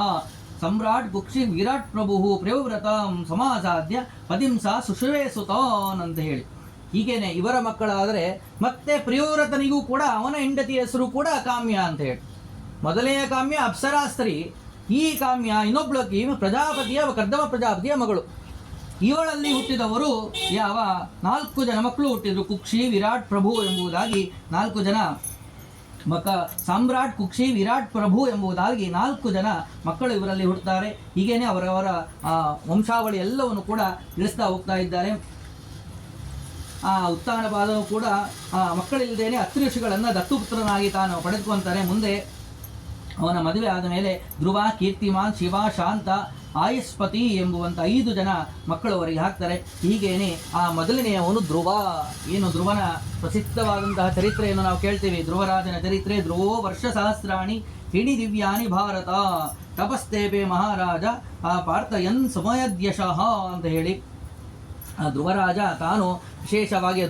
ಸಮ್ರಾಟ್ ಕುಕ್ಷಿ ವಿರಾಟ್ ಪ್ರಭು ಪ್ರೇವ್ರತ ಸಮಾಸಾಧ್ಯ ಪತಿಂಸ ಸುಶ್ರೇ ಸುತಾನ್ ಅಂತ ಹೇಳಿ ಹೀಗೇನೆ ಇವರ ಮಕ್ಕಳಾದರೆ ಮತ್ತೆ ಪ್ರಿಯವ್ರತನಿಗೂ ಕೂಡ ಅವನ ಹೆಂಡತಿಯ ಹೆಸರು ಕೂಡ ಕಾಮ್ಯ ಅಂತ ಹೇಳಿ. ಮೊದಲನೆಯ ಕಾಮ್ಯ ಅಪ್ಸರಾಸ್ತ್ರೀ. ಈ ಕಾಮ್ಯ ಇನ್ನೊಬ್ಬಳಕ್ಕೆ ಪ್ರಜಾಪತಿಯ ಕರ್ದಮ ಪ್ರಜಾಪತಿಯ ಮಗಳು. ಇವಳಲ್ಲಿ ಹುಟ್ಟಿದವರು ಯಾವ 4 ಜನ ಮಕ್ಕಳು ಹುಟ್ಟಿದ್ರು. ಕುಕ್ಷಿ ವಿರಾಟ್ ಪ್ರಭು ಎಂಬುದಾಗಿ 4 ಜನ ಸಾಮ್ರಾಟ್ ಕುಕ್ಷಿ ವಿರಾಟ್ ಪ್ರಭು ಎಂಬುದಾಗಿ 4 ಜನ ಮಕ್ಕಳು ಇವರಲ್ಲಿ ಹುಟ್ಟುತ್ತಾರೆ. ಹೀಗೇನೆ ಅವರವರ ವಂಶಾವಳಿ ಎಲ್ಲವನ್ನು ಕೂಡ ತಿಳಿಸ್ತಾ ಹೋಗ್ತಾ ಇದ್ದಾರೆ. ಉತ್ಥಾನಪಾದವು ಕೂಡ ಮಕ್ಕಳಿಲ್ಲದೇನೆ ಅತ್ರಿ ಋಷಿಗಳನ್ನು ದತ್ತುಪುತ್ರನಾಗಿ ತಾನು ಪಡೆದುಕೊಂತಾರೆ. ಮುಂದೆ ಅವನ ಮದುವೆ ಆದ ಮೇಲೆ ಧ್ರುವ, ಕೀರ್ತಿಮಾನ್, ಶಿವ, ಶಾಂತ, ಆಯುಷ್ಪತಿ ಎಂಬುವಂಥ 5 ಜನ ಮಕ್ಕಳು ಅವರಿಗೆ ಹಾಕ್ತಾರೆ. ಹೀಗೇನೆ ಆ ಮೊದಲನೆಯವನು ಧ್ರುವ. ಏನು ಧ್ರುವನ ಪ್ರಸಿದ್ಧವಾದಂತಹ ಚರಿತ್ರೆಯನ್ನು ನಾವು ಕೇಳ್ತೀವಿ. ಧ್ರುವರಾಜನ ಚರಿತ್ರೆ. ಧ್ರುವೋ ವರ್ಷ ಸಹಸ್ರಾಣಿ ಹಿಡಿ ದಿವ್ಯಾನಿ ಭಾರತ ತಪಸ್ತೇಪೆ ಮಹಾರಾಜ ಪಾರ್ಥಯನ್ ಸಮಯದ್ಯಶಃ ಅಂತ ಹೇಳಿ ಧ್ರುವರಾಜ ತಾನು ವಿಶೇಷವಾಗಿ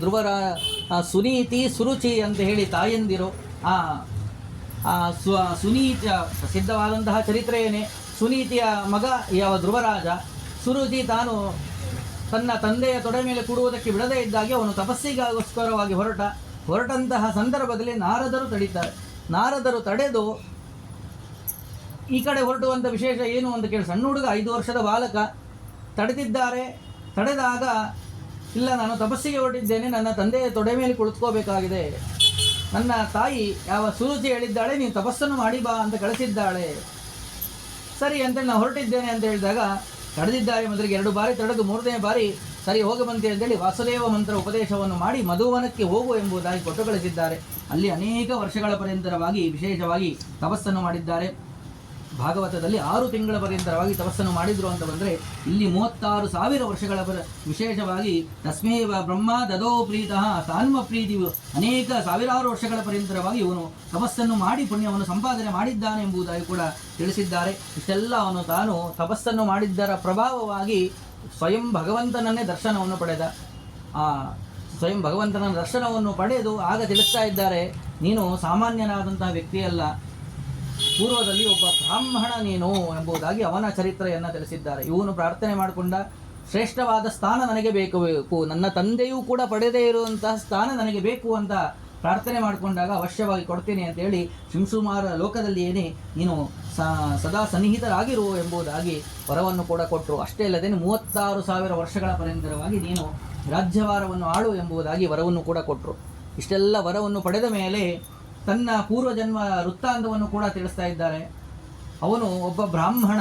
ಸುನೀತಿ ಸುರುಚಿ ಅಂತ ಹೇಳಿ ತಾಯಂದಿರು. ಆ ಸುನೀತಿ ಪ್ರಸಿದ್ಧವಾದಂತಹ ಚರಿತ್ರೆಯೇನೆ. ಸುನೀತಿಯ ಮಗ ಯಾವ ಧ್ರುವರಾಜ. ಸುರುಚಿ ತಾನು ತನ್ನ ತಂದೆಯ ತೊಡೆ ಮೇಲೆ ಕೂಡುವುದಕ್ಕೆ ಬಿಡದೇ ಇದ್ದಾಗೆ ಅವನು ತಪಸ್ಸಿಗೋಸ್ಕರವಾಗಿ ಹೊರಟಂತಹ ಸಂದರ್ಭದಲ್ಲಿ ನಾರದರು ತಡೀತಾರೆ. ನಾರದರು ತಡೆದು ಈ ಕಡೆ ಹೊರಟುವಂಥ ವಿಶೇಷ ಏನು ಅಂತ ಕೇಳಿ, ಸಣ್ಣ ಹುಡುಗ 5 ವರ್ಷದ ಬಾಲಕ ತಡೆದಿದ್ದಾರೆ. ತಡೆದಾಗ, ಇಲ್ಲ ನಾನು ತಪಸ್ಸಿಗೆ ಹೊರಟಿದ್ದೇನೆ, ನನ್ನ ತಂದೆಯ ತೊಡೆ ಮೇಲೆ ಕುಳಿತುಕೋಬೇಕಾಗಿದೆ, ನನ್ನ ತಾಯಿ ಯಾವ ಸುರುಚಿ ಹೇಳಿದ್ದಾಳೆ ನೀನು ತಪಸ್ಸನ್ನು ಮಾಡಿ ಬಾ ಅಂತ ಕಳಿಸಿದ್ದಾಳೆ, ಸರಿ ಅಂತೇಳಿ ನಾನು ಹೊರಟಿದ್ದೇನೆ ಅಂತ ಹೇಳಿದಾಗ ತಡೆದಿದ್ದಾರೆ. ಮೊದಲಿಗೆ 2 ಬಾರಿ ತಡೆದು 3ನೇ ಬಾರಿ ಸರಿ ಹೋಗಬಂತೆ ಅಂತೇಳಿ ವಾಸುದೇವ ಮಂತ್ರ ಉಪದೇಶವನ್ನು ಮಾಡಿ ಮಧುವನಕ್ಕೆ ಹೋಗು ಎಂಬುದಾಗಿ ಕೊಟ್ಟು ಕಳಿಸಿದ್ದಾರೆ. ಅಲ್ಲಿ ಅನೇಕ ವರ್ಷಗಳ ಪರ್ಯಂತರವಾಗಿ ವಿಶೇಷವಾಗಿ ತಪಸ್ಸನ್ನು ಮಾಡಿದ್ದಾರೆ. ಭಾಗವತದಲ್ಲಿ 6 ತಿಂಗಳ ಪರ್ಯಂತರವಾಗಿ ತಪಸ್ಸನ್ನು ಮಾಡಿದ್ರು ಅಂತ ಬಂದರೆ, ಇಲ್ಲಿ 36,000 ವರ್ಷಗಳ ವಿಶೇಷವಾಗಿ ತಸ್ಮೇ ಬ್ರಹ್ಮ ದದೋ ಪ್ರೀತಃ ಸಾನ್ಮ ಪ್ರೀತಿ, ಅನೇಕ ಸಾವಿರಾರು ವರ್ಷಗಳ ಪರ್ಯಂತರವಾಗಿ ಇವನು ತಪಸ್ಸನ್ನು ಮಾಡಿ ಪುಣ್ಯವನ್ನು ಸಂಪಾದನೆ ಮಾಡಿದ್ದಾನೆ ಎಂಬುದಾಗಿ ಕೂಡ ತಿಳಿಸಿದ್ದಾರೆ. ಇಷ್ಟೆಲ್ಲ ಅವನು ತಾನು ತಪಸ್ಸನ್ನು ಮಾಡಿದ್ದರ ಪ್ರಭಾವವಾಗಿ ಸ್ವಯಂ ಭಗವಂತನನ್ನೇ ದರ್ಶನವನ್ನು ಪಡೆದ. ಸ್ವಯಂ ಭಗವಂತನ ದರ್ಶನವನ್ನು ಪಡೆದು ಆಗ ತಿಳಿಸ್ತಾ ಇದ್ದಾರೆ, ನೀನು ಸಾಮಾನ್ಯನಾದಂತಹ ವ್ಯಕ್ತಿಯಲ್ಲ, ಪೂರ್ವದಲ್ಲಿ ಒಬ್ಬ ಬ್ರಾಹ್ಮಣ ನೀನು ಎಂಬುದಾಗಿ ಅವನ ಚರಿತ್ರೆಯನ್ನು ತಿಳಿಸಿದ್ದಾರೆ. ಇವನು ಪ್ರಾರ್ಥನೆ ಮಾಡಿಕೊಂಡ, ಶ್ರೇಷ್ಠವಾದ ಸ್ಥಾನ ನನಗೆ ಬೇಕು, ನನ್ನ ತಂದೆಯೂ ಕೂಡ ಪಡೆದೇ ಇರುವಂತಹ ಸ್ಥಾನ ನನಗೆ ಬೇಕು ಅಂತ ಪ್ರಾರ್ಥನೆ ಮಾಡಿಕೊಂಡಾಗ ಅವಶ್ಯವಾಗಿ ಕೊಡ್ತೇನೆ ಅಂತೇಳಿ ಶಿಂಸುಮಾರ ಲೋಕದಲ್ಲಿ ಏನೇ ನೀನು ಸದಾ ಸನ್ನಿಹಿತರಾಗಿರು ಎಂಬುದಾಗಿ ವರವನ್ನು ಕೂಡ ಕೊಟ್ಟರು. ಅಷ್ಟೇ ಅಲ್ಲದೇನೆ 36,000 ವರ್ಷಗಳ ಪರ್ಯಂತರವಾಗಿ ನೀನು ರಾಜ್ಯಭಾರವನ್ನು ಆಳು ಎಂಬುದಾಗಿ ವರವನ್ನು ಕೂಡ ಕೊಟ್ಟರು. ಇಷ್ಟೆಲ್ಲ ವರವನ್ನು ಪಡೆದ ಮೇಲೆ ತನ್ನ ಪೂರ್ವಜನ್ಮ ವೃತ್ತಾಂತವನ್ನು ಕೂಡ ತಿಳಿಸ್ತಾ ಇದ್ದಾರೆ. ಅವನು ಒಬ್ಬ ಬ್ರಾಹ್ಮಣ,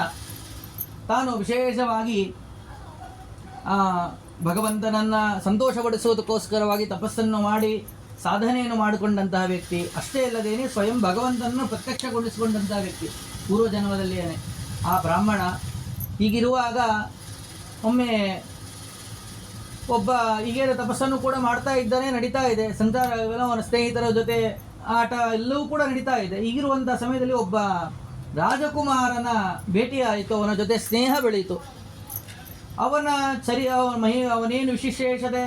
ತಾನು ವಿಶೇಷವಾಗಿ ಭಗವಂತನನ್ನು ಸಂತೋಷಪಡಿಸುವುದಕ್ಕೋಸ್ಕರವಾಗಿ ತಪಸ್ಸನ್ನು ಮಾಡಿ ಸಾಧನೆಯನ್ನು ಮಾಡಿಕೊಂಡಂತಹ ವ್ಯಕ್ತಿ. ಅಷ್ಟೇ ಅಲ್ಲದೇನೆ ಸ್ವಯಂ ಭಗವಂತನನ್ನು ಪ್ರತ್ಯಕ್ಷಗೊಳಿಸಿಕೊಂಡಂತಹ ವ್ಯಕ್ತಿ ಪೂರ್ವಜನ್ಮದಲ್ಲಿಯೇ ಆ ಬ್ರಾಹ್ಮಣ. ಹೀಗಿರುವಾಗ ಒಮ್ಮೆ ಒಬ್ಬ ಹೀಗೆ ತಪಸ್ಸನ್ನು ಕೂಡ ಮಾಡ್ತಾ ಇದ್ದಾನೆ, ನಡೀತಾ ಇದೆ ಸಂಸಾರ, ಅವನ ಸ್ನೇಹಿತರ ಜೊತೆ ಆಟ ಎಲ್ಲವೂ ಕೂಡ ನಡೀತಾ ಇದೆ. ಈಗಿರುವಂಥ ಸಮಯದಲ್ಲಿ ಒಬ್ಬ ರಾಜಕುಮಾರನ ಭೇಟಿಯಾಯಿತು, ಅವನ ಜೊತೆ ಸ್ನೇಹ ಬೆಳೀತು. ಅವನೇನು ವಿಶೇಷತೆ,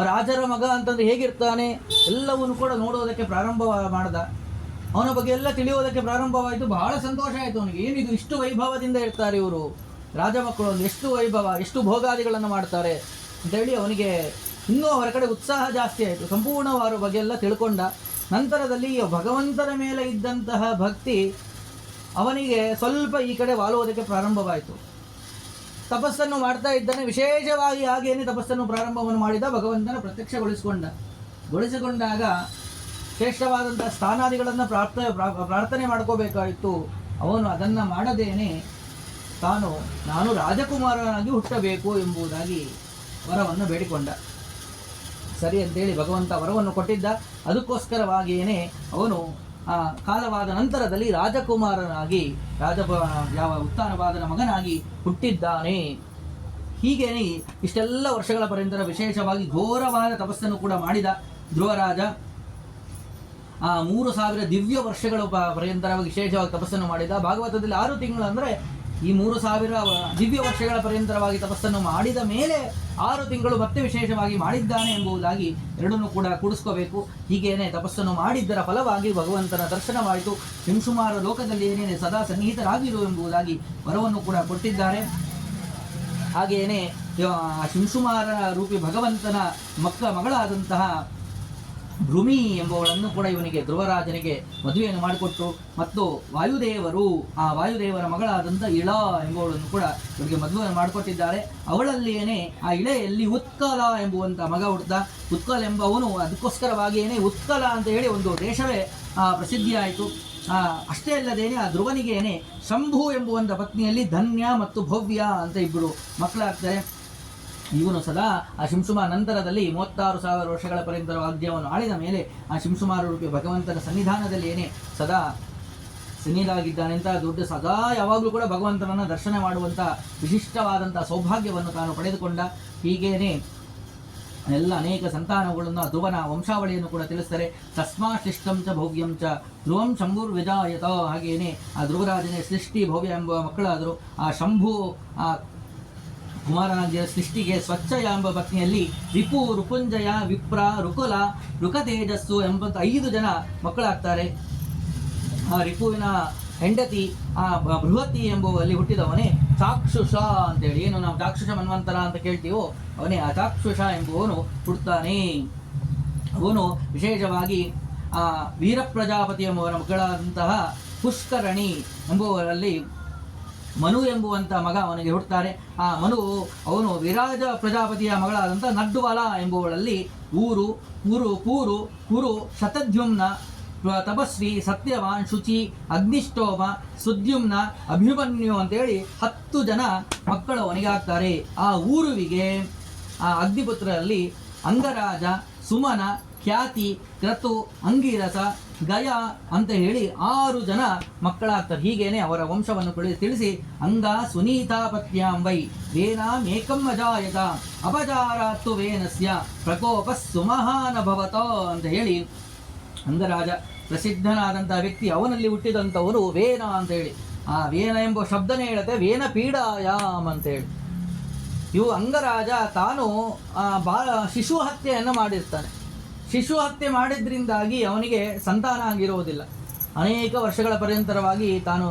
ರಾಜರ ಮಗ ಅಂತಂದ್ರೆ ಹೇಗಿರ್ತಾನೆ ಎಲ್ಲವನ್ನು ಕೂಡ ನೋಡೋದಕ್ಕೆ ಪ್ರಾರಂಭ ಮಾಡ್ದ. ಅವನ ಬಗ್ಗೆ ಎಲ್ಲ ತಿಳಿಯೋದಕ್ಕೆ ಪ್ರಾರಂಭವಾಯಿತು. ಬಹಳ ಸಂತೋಷ ಆಯಿತು ಅವನಿಗೆ. ಏನಿದು ಇಷ್ಟು ವೈಭವದಿಂದ ಇರ್ತಾರೆ ಇವರು ರಾಜ ಮಕ್ಕಳು, ಎಷ್ಟು ವೈಭವ, ಎಷ್ಟು ಭೋಗಾದಿಗಳನ್ನು ಮಾಡ್ತಾರೆ ಅಂತೇಳಿ ಅವನಿಗೆ ಇನ್ನೂ ಅವರ ಕಡೆ ಉತ್ಸಾಹ ಜಾಸ್ತಿ ಆಯಿತು. ಸಂಪೂರ್ಣವಾದ ಬಗ್ಗೆ ಎಲ್ಲ ತಿಳ್ಕೊಂಡ ನಂತರದಲ್ಲಿ ಭಗವಂತನ ಮೇಲೆ ಇದ್ದಂತಹ ಭಕ್ತಿ ಅವನಿಗೆ ಸ್ವಲ್ಪ ಈ ಕಡೆ ವಾಲುವುದಕ್ಕೆ ಪ್ರಾರಂಭವಾಯಿತು. ತಪಸ್ಸನ್ನು ಮಾಡ್ತಾ ಇದ್ದಾನೆ. ವಿಶೇಷವಾಗಿ ಹಾಗೇನೆ ತಪಸ್ಸನ್ನು ಪ್ರಾರಂಭವನ್ನು ಮಾಡಿದ, ಭಗವಂತನ ಗೊಳಿಸಿಕೊಂಡಾಗ ಶ್ರೇಷ್ಠವಾದಂತಹ ಸ್ಥಾನಾದಿಗಳನ್ನು ಪ್ರಾರ್ಥನೆ ಮಾಡ್ಕೋಬೇಕಾಯಿತು. ಅವನು ಅದನ್ನು ಮಾಡದೇನೆ ನಾನು ರಾಜಕುಮಾರನಾಗಿ ಹುಟ್ಟಬೇಕು ಎಂಬುದಾಗಿ ವರವನ್ನು ಬೇಡಿಕೊಂಡ. ಸರಿ ಅಂತೇಳಿ ಭಗವಂತ ವರವನ್ನು ಕೊಟ್ಟಿದ್ದ. ಅದಕ್ಕೋಸ್ಕರವಾಗಿಯೇ ಅವನು ಕಾಲವಾದ ನಂತರದಲ್ಲಿ ರಾಜಕುಮಾರನಾಗಿ ಯಾವ ಉತ್ತಾನವಾದನ ಮಗನಾಗಿ ಹುಟ್ಟಿದ್ದಾನೆ. ಹೀಗೇನೆ ಇಷ್ಟೆಲ್ಲ ವರ್ಷಗಳ ಪರ್ಯಂತರ ವಿಶೇಷವಾಗಿ ಘೋರವಾದ ತಪಸ್ಸನ್ನು ಕೂಡ ಮಾಡಿದ ಧ್ರುವರಾಜ. 3,000 ದಿವ್ಯ ವರ್ಷಗಳ ಪರ್ಯಂತರವಾಗಿ ವಿಶೇಷವಾಗಿ ತಪಸ್ಸನ್ನು ಮಾಡಿದ. ಭಾಗವತದಲ್ಲಿ 6 ತಿಂಗಳು ಅಂದರೆ ಈ 3,000 ದಿವ್ಯ ವರ್ಷಗಳ ಪರ್ಯಂತರವಾಗಿ ತಪಸ್ಸನ್ನು ಮಾಡಿದ ಮೇಲೆ 6 ತಿಂಗಳು ಮತ್ತೆ ವಿಶೇಷವಾಗಿ ಮಾಡಿದ್ದಾನೆ ಎಂಬುದಾಗಿ ಎರಡನ್ನೂ ಕೂಡ ಕೂಡಿಸ್ಕೋಬೇಕು. ಹೀಗೇನೆ ತಪಸ್ಸನ್ನು ಮಾಡಿದ್ದರ ಫಲವಾಗಿ ಭಗವಂತನ ದರ್ಶನವಾಯಿತು. ಶಿಂಸುಮಾರ ಲೋಕದಲ್ಲಿ ಏನೇನೆ ಸದಾ ಸನ್ನಿಹಿತರಾಗಿರು ಎಂಬುದಾಗಿ ವರವನ್ನು ಕೂಡ ಕೊಟ್ಟಿದ್ದಾರೆ. ಹಾಗೆಯೇ ಶಿಂಸುಮಾರ ರೂಪಿ ಭಗವಂತನ ಮಗಳಾದಂತಹ ಭೃಮಿ ಎಂಬುವಳನ್ನು ಕೂಡ ಇವನಿಗೆ ಧ್ರುವರಾಜನಿಗೆ ಮದುವೆಯನ್ನು ಮಾಡಿಕೊಟ್ಟು, ಮತ್ತು ವಾಯುದೇವರ ಮಗಳಾದಂಥ ಇಳ ಎಂಬುವಳನ್ನು ಕೂಡ ಇವರಿಗೆ ಮದುವೆಯನ್ನು ಮಾಡಿಕೊಟ್ಟಿದ್ದಾರೆ. ಅವಳಲ್ಲಿಯೇ ಆ ಇಳೆಯಲ್ಲಿ ಉತ್ಕಲ ಎಂಬುವಂಥ ಮಗ ಹುಟ್ಟಿದ. ಉತ್ಕಲ ಎಂಬವನು ಅದಕ್ಕೋಸ್ಕರವಾಗಿಯೇ ಉತ್ಕಲ ಅಂತ ಹೇಳಿ ಒಂದು ದೇಶವೇ ಪ್ರಸಿದ್ಧಿಯಾಯಿತು. ಅಷ್ಟೇ ಅಲ್ಲದೇನೆ ಆ ಧ್ರುವನಿಗೇನೆ ಶಂಭು ಎಂಬುವಂಥ ಪತ್ನಿಯಲ್ಲಿ ಧನ್ಯ ಮತ್ತು ಭವ್ಯ ಅಂತ ಇಬ್ಬರು ಮಕ್ಕಳಾಗ್ತಾರೆ. ಇವನು ಸದಾ ಆ ಶಿಂಸುಮಾರ ನಂತರದಲ್ಲಿ 36,000 ವರ್ಷಗಳ ಪರ್ಯಂತರ ವಾಗ್ಯವನ್ನು ಆಳಿದ ಮೇಲೆ ಆ ಶಿಂಸುಮಾರ ರೂಪಿ ಭಗವಂತನ ಸನ್ನಿಧಾನದಲ್ಲಿ ಏನೇ ಸದಾ ಸನ್ನಿಧಾಗಿದ್ದಾನೆ ಅಂತ ದೊಡ್ಡ ಸದಾ ಯಾವಾಗಲೂ ಕೂಡ ಭಗವಂತನನ್ನು ದರ್ಶನ ಮಾಡುವಂಥ ವಿಶಿಷ್ಟವಾದಂಥ ಸೌಭಾಗ್ಯವನ್ನು ತಾನು ಪಡೆದುಕೊಂಡ. ಹೀಗೇನೆ ಎಲ್ಲ ಅನೇಕ ಸಂತಾನಗಳನ್ನು ಧ್ರುವನ ವಂಶಾವಳಿಯನ್ನು ಕೂಡ ತಿಳಿಸ್ತಾರೆ. ತಸ್ಮಾಶ್ಲಿಷ್ಟಂ ಚ ಭವ್ಯಂ ಚ ಧ್ರುವಂ ಶಂಭುರ್ವಿಜಾಯತ. ಹಾಗೆಯೇ ಆ ಧ್ರುವರಾಜನೇ ಸೃಷ್ಟಿ ಭವ್ಯ ಎಂಬ ಮಕ್ಕಳಾದರು. ಆ ಶಂಭು ಕುಮಾರನಾಗಿಯ ಸೃಷ್ಟಿಗೆ ಸ್ವಚ್ಛ ಎಂಬ ಪತ್ನಿಯಲ್ಲಿ ರಿಪು, ರುಕುಂಜಯ, ವಿಪ್ರ, ರುಕುಲ, ರುಕತೇಜಸ್ಸು ಎಂಬ 5 ಜನ ಮಕ್ಕಳಾಗ್ತಾರೆ. ಆ ರಿಪುವಿನ ಹೆಂಡತಿ ಆ ಬೃಹತಿ ಎಂಬುವಲ್ಲಿ ಹುಟ್ಟಿದವನೇ ಚಾಕ್ಷುಷ ಅಂತೇಳಿ, ಏನು ನಾವು ಚಾಕ್ಷುಷ ಮನ್ವಂತರ ಅಂತ ಕೇಳ್ತೀವೋ ಅವನೇ ಆ ಚಾಕ್ಷುಷ ಎಂಬುವನು ಹುಡ್ತಾನೆ. ಅವನು ವಿಶೇಷವಾಗಿ ಆ ವೀರ ಪ್ರಜಾಪತಿ ಎಂಬುವನ ಮಗಳಾದಂತಹ ಪುಷ್ಕರಣಿ ಎಂಬುವರಲ್ಲಿ ಮನು ಎಂಬುವಂಥ ಮಗ ಅವನಿಗೆ ಹುಟ್ಟುತ್ತಾರೆ. ಆ ಮನು ಅವನು ವಿರಾಜ ಪ್ರಜಾಪತಿಯ ಮಗಳಾದಂಥ ನಡ್ಡುವಲ ಎಂಬುವಳಲ್ಲಿ ಊರು ಪೂರು ಪೂರು ಕುರು ಶತದ್ಯುಮ್ನ ತಪಸ್ವಿ ಸತ್ಯವಾನ್ ಶುಚಿ ಅಗ್ನಿಷ್ಠೋಮ ಸುದ್ಯುಮ್ನ ಅಭಿಮನ್ಯು ಅಂತೇಳಿ 10 ಜನ ಮಕ್ಕಳು ಅವನಿಗಾಗ್ತಾರೆ. ಆ ಊರುವಿಗೆ ಆ ಅಗ್ನಿಪುತ್ರರಲ್ಲಿ ಅಂಗರಾಜ, ಸುಮನ, ಖ್ಯಾತಿ, ಕ್ರತು, ಅಂಗಿರಸ, ಗಯ ಅಂತ ಹೇಳಿ 6 ಜನ ಮಕ್ಕಳಾಗ್ತಾರೆ. ಹೀಗೇನೆ ಅವರ ವಂಶವನ್ನು ತಿಳಿಸಿ ಅಂಗ ಸುನೀತಾಪತ್ಯಾಂ ವೈ ವೇನಾಂ ಏಕಂ ಅಜಾಯತ ಅಪಚಾರಾತ್ತು ವೇನಸ್ಯ ಪ್ರಕೋಪ ಸುಮಹಾನಭವತ ಅಂತ ಹೇಳಿ ಅಂಗರಾಜ ಪ್ರಸಿದ್ಧನಾದಂತಹ ವ್ಯಕ್ತಿ, ಅವನಲ್ಲಿ ಹುಟ್ಟಿದಂಥವನು ವೇನ ಅಂತ ಹೇಳಿ. ಆ ವೇನ ಎಂಬ ಶಬ್ದನೇ ಹೇಳುತ್ತೆ ವೇನ ಪೀಡಾಯಾಮ್ ಅಂತೇಳಿ. ಇವು ಅಂಗರಾಜ ತಾನು ಶಿಶು ಹತ್ಯೆಯನ್ನು ಮಾಡಿರ್ತಾನೆ. ಶಿಶು ಹತ್ಯೆ ಮಾಡಿದ್ರಿಂದಾಗಿ ಅವನಿಗೆ ಸಂತಾನ ಆಗಿರುವುದಿಲ್ಲ. ಅನೇಕ ವರ್ಷಗಳ ಪರ್ಯಂತರವಾಗಿ ತಾನು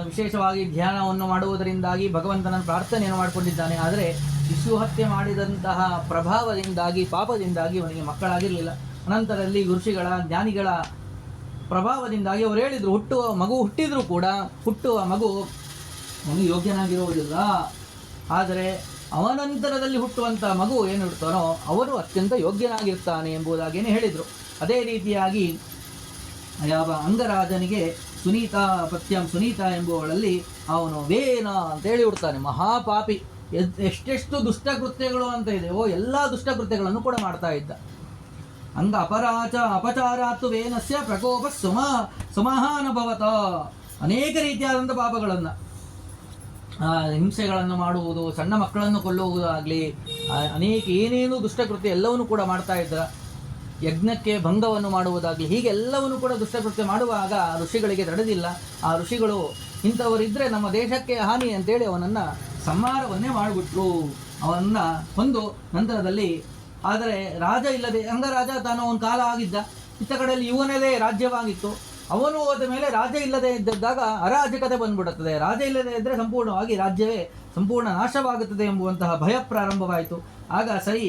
ವಿಶೇಷವಾಗಿ ಧ್ಯಾನವನ್ನು ಮಾಡುವುದರಿಂದಾಗಿ ಭಗವಂತನನ್ನು ಪ್ರಾರ್ಥನೆಯನ್ನು ಮಾಡಿಕೊಂಡಿದ್ದಾನೆ. ಆದರೆ ಶಿಶು ಹತ್ಯೆ ಮಾಡಿದಂತಹ ಪ್ರಭಾವದಿಂದಾಗಿ, ಪಾಪದಿಂದಾಗಿ ಅವನಿಗೆ ಮಕ್ಕಳಾಗಿರಲಿಲ್ಲ. ಅನಂತರದಲ್ಲಿ ಋಷಿಗಳ ಜ್ಞಾನಿಗಳ ಪ್ರಭಾವದಿಂದಾಗಿ ಅವರು ಹೇಳಿದರು, ಹುಟ್ಟಿದರೂ ಕೂಡ ಹುಟ್ಟುವ ಮಗು ಅವನಿಗೆ ಯೋಗ್ಯನಾಗಿರುವುದಿಲ್ಲ. ಆದರೆ ಅವನಂತರದಲ್ಲಿ ಹುಟ್ಟುವಂಥ ಮಗು ಏನು ಹುಟ್ಟುತ್ತಾನೋ ಅವನು ಅತ್ಯಂತ ಯೋಗ್ಯನಾಗಿರ್ತಾನೆ ಎಂಬುದಾಗೇನೆ ಹೇಳಿದರು. ಅದೇ ರೀತಿಯಾಗಿ ಯಾವ ಅಂಗರಾಜನಿಗೆ ಸುನೀತಾ ಎಂಬುವಳಲ್ಲಿ ಅವನು ವೇನ ಅಂತೇಳಿ ಹುಡ್ತಾನೆ. ಮಹಾಪಾಪಿ, ಎಷ್ಟೆಷ್ಟು ದುಷ್ಟಕೃತ್ಯಗಳು ಅಂತ ಇದೆಯೋ ಎಲ್ಲ ದುಷ್ಟಕೃತ್ಯಗಳನ್ನು ಕೂಡ ಮಾಡ್ತಾ ಇದ್ದ. ಅಂಗ ಅಪಚಾರಾತ್ತು ವೇನಸ್ಯ ಪ್ರಕೋಪ ಸುಮಹಾನುಭವತ, ಅನೇಕ ರೀತಿಯಾದಂಥ ಪಾಪಗಳನ್ನು, ಹಿಂಸೆಗಳನ್ನು ಮಾಡುವುದು, ಸಣ್ಣ ಮಕ್ಕಳನ್ನು ಕೊಲ್ಲುವುದಾಗಲಿ, ಅನೇಕ ಏನೇನು ದುಷ್ಟಕೃತ್ಯ ಎಲ್ಲವನ್ನೂ ಕೂಡ ಮಾಡ್ತಾ ಇದ್ದ. ಯಜ್ಞಕ್ಕೆ ಭಂಗವನ್ನು ಮಾಡುವುದಾಗಲಿ, ಹೀಗೆ ಎಲ್ಲವನ್ನೂ ಕೂಡ ದುಷ್ಟಕೃತ್ಯ ಮಾಡುವಾಗ ಋಷಿಗಳಿಗೆ ತಡೆದಿಲ್ಲ. ಆ ಋಷಿಗಳು ಇಂಥವರಿದ್ದರೆ ನಮ್ಮ ದೇಶಕ್ಕೆ ಹಾನಿ ಅಂತೇಳಿ ಅವನನ್ನು ಸಂಹಾರವನ್ನೇ ಮಾಡಿಬಿಟ್ರು. ಅವನನ್ನು ಒಂದು ನಂತರದಲ್ಲಿ, ಆದರೆ ರಾಜ ಇಲ್ಲದೆ, ಅಂಗರಾಜ ತಾನು ಅವನ ಕಾಲ ಆಗಿದ್ದ, ಇತ್ತ ಕಡೆಯಲ್ಲಿ ಇವನದೇ ರಾಜ್ಯವಾಗಿತ್ತು. ಅವನು ಹೋದ ಮೇಲೆ ರಾಜ ಇಲ್ಲದೆ ಇದ್ದಾಗ ಅರಾಜಕತೆ ಬಂದ್ಬಿಡುತ್ತದೆ. ರಾಜ ಇಲ್ಲದೆ ಇದ್ದರೆ ಸಂಪೂರ್ಣವಾಗಿ ರಾಜ್ಯವೇ ಸಂಪೂರ್ಣ ನಾಶವಾಗುತ್ತದೆ ಎಂಬುವಂತಹ ಭಯ ಪ್ರಾರಂಭವಾಯಿತು. ಆಗ ಸರಿ,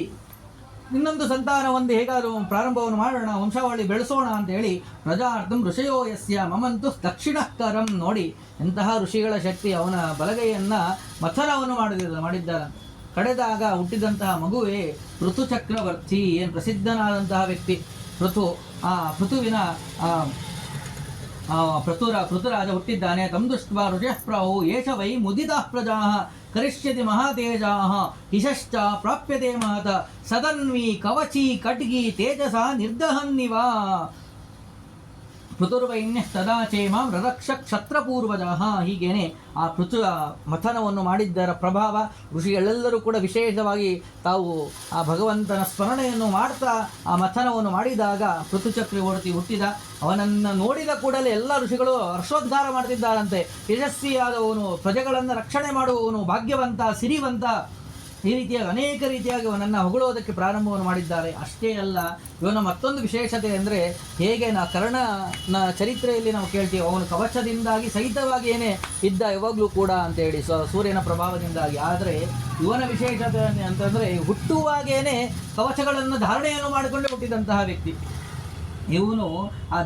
ಇನ್ನೊಂದು ಸಂತಾನವೊಂದು ಹೇಗಾದರೂ ಪ್ರಾರಂಭವನ್ನು ಮಾಡೋಣ, ವಂಶಾವಳಿ ಬೆಳೆಸೋಣ ಅಂತೇಳಿ ಪ್ರಜಾರ್ಥಂ ಋಷಯೋ ಯಸ್ಯ ಮಮಂತು ದಕ್ಷಿಣಕರಂ, ನೋಡಿ ಎಂತಹ ಋಷಿಗಳ ಶಕ್ತಿ, ಅವನ ಬಲಗೈಯನ್ನು ಮಥನವನ್ನು ಮಾಡಿದ್ದಾರೆ. ಕಡೆದಾಗ ಹುಟ್ಟಿದಂತಹ ಮಗುವೇ ಪೃಥು ಚಕ್ರವರ್ತಿ, ಏನು ಪ್ರಸಿದ್ಧನಾದಂತಹ ವ್ಯಕ್ತಿ ಪೃಥು. ಆ ಪೃಥುವಿನ ಪೃಥುರಾಜ ಹುಟ್ಟಿದ್ದಾನೆ. ತಂ ದೃಷ್ಟ್ವಾ ಋಷಃ ಪ್ರಾಹು ಏಷ ವೈ ಮುದಿತಾ ಪ್ರಜಾ ಕರಿಷ್ಯತಿ ಮಹಾತೇಜಾ ಹಿಶಶ್ಚ ಪ್ರಾಪ್ಯತೆ ಮಹತ ಸದನ್ವಿ ಕವಚಿ ಖಡ್ಗಿ ತೇಜಸ ನಿರ್ದಹನ್ನಿವ ಪೃಥುರ್ವೈನ್ಯ ತದಾ ಚೇಮಾಂ ರರಕ್ಷ ಕ್ಷತ್ರಪೂರ್ವಜಃ. ಹೀಗೇನೆ ಆ ಪೃಥು ಮಥನವನ್ನು ಮಾಡಿದ್ದರ ಪ್ರಭಾವ ಋಷಿಗಳೆಲ್ಲರೂ ಕೂಡ ವಿಶೇಷವಾಗಿ ತಾವು ಆ ಭಗವಂತನ ಸ್ಮರಣೆಯನ್ನು ಮಾಡ್ತಾ ಆ ಮಥನವನ್ನು ಮಾಡಿದಾಗ ಪೃಥು ಚಕ್ರವರ್ತಿ ಹುಟ್ಟಿದ. ಅವನನ್ನು ನೋಡಿದ ಕೂಡಲೇ ಎಲ್ಲ ಋಷಿಗಳು ಹರ್ಷೋದ್ಗಾರ ಮಾಡ್ತಿದ್ದಾರಂತೆ. ಯಶಸ್ವಿಯಾದವನು, ಪ್ರಜೆಗಳನ್ನು ರಕ್ಷಣೆ ಮಾಡುವವನು, ಭಾಗ್ಯವಂತ, ಸಿರಿವಂತ, ಈ ರೀತಿಯಾಗಿ ಅನೇಕ ರೀತಿಯಾಗಿ ಅವನನ್ನು ಹೊಗಳೋದಕ್ಕೆ ಪ್ರಾರಂಭವನ್ನು ಮಾಡಿದ್ದಾರೆ. ಅಷ್ಟೇ ಅಲ್ಲ, ಇವನ ಮತ್ತೊಂದು ವಿಶೇಷತೆ ಅಂದರೆ, ಹೇಗೆ ಕರ್ಣನ ಚರಿತ್ರೆಯಲ್ಲಿ ನಾವು ಕೇಳ್ತೀವಿ, ಅವನು ಕವಚದಿಂದಾಗಿ ಸಹಿತವಾಗಿ ಏನೇ ಇದ್ದ ಯಾವಾಗಲೂ ಕೂಡ ಅಂತೇಳಿ, ಸೂರ್ಯನ ಪ್ರಭಾವದಿಂದಾಗಿ. ಆದರೆ ಇವನ ವಿಶೇಷತೆ ಅಂತಂದರೆ, ಹುಟ್ಟುವಾಗೇನೆ ಕವಚಗಳನ್ನು ಧಾರಣೆಯನ್ನು ಮಾಡಿಕೊಂಡು ಹುಟ್ಟಿದಂತಹ ವ್ಯಕ್ತಿ ಇವನು. ಆ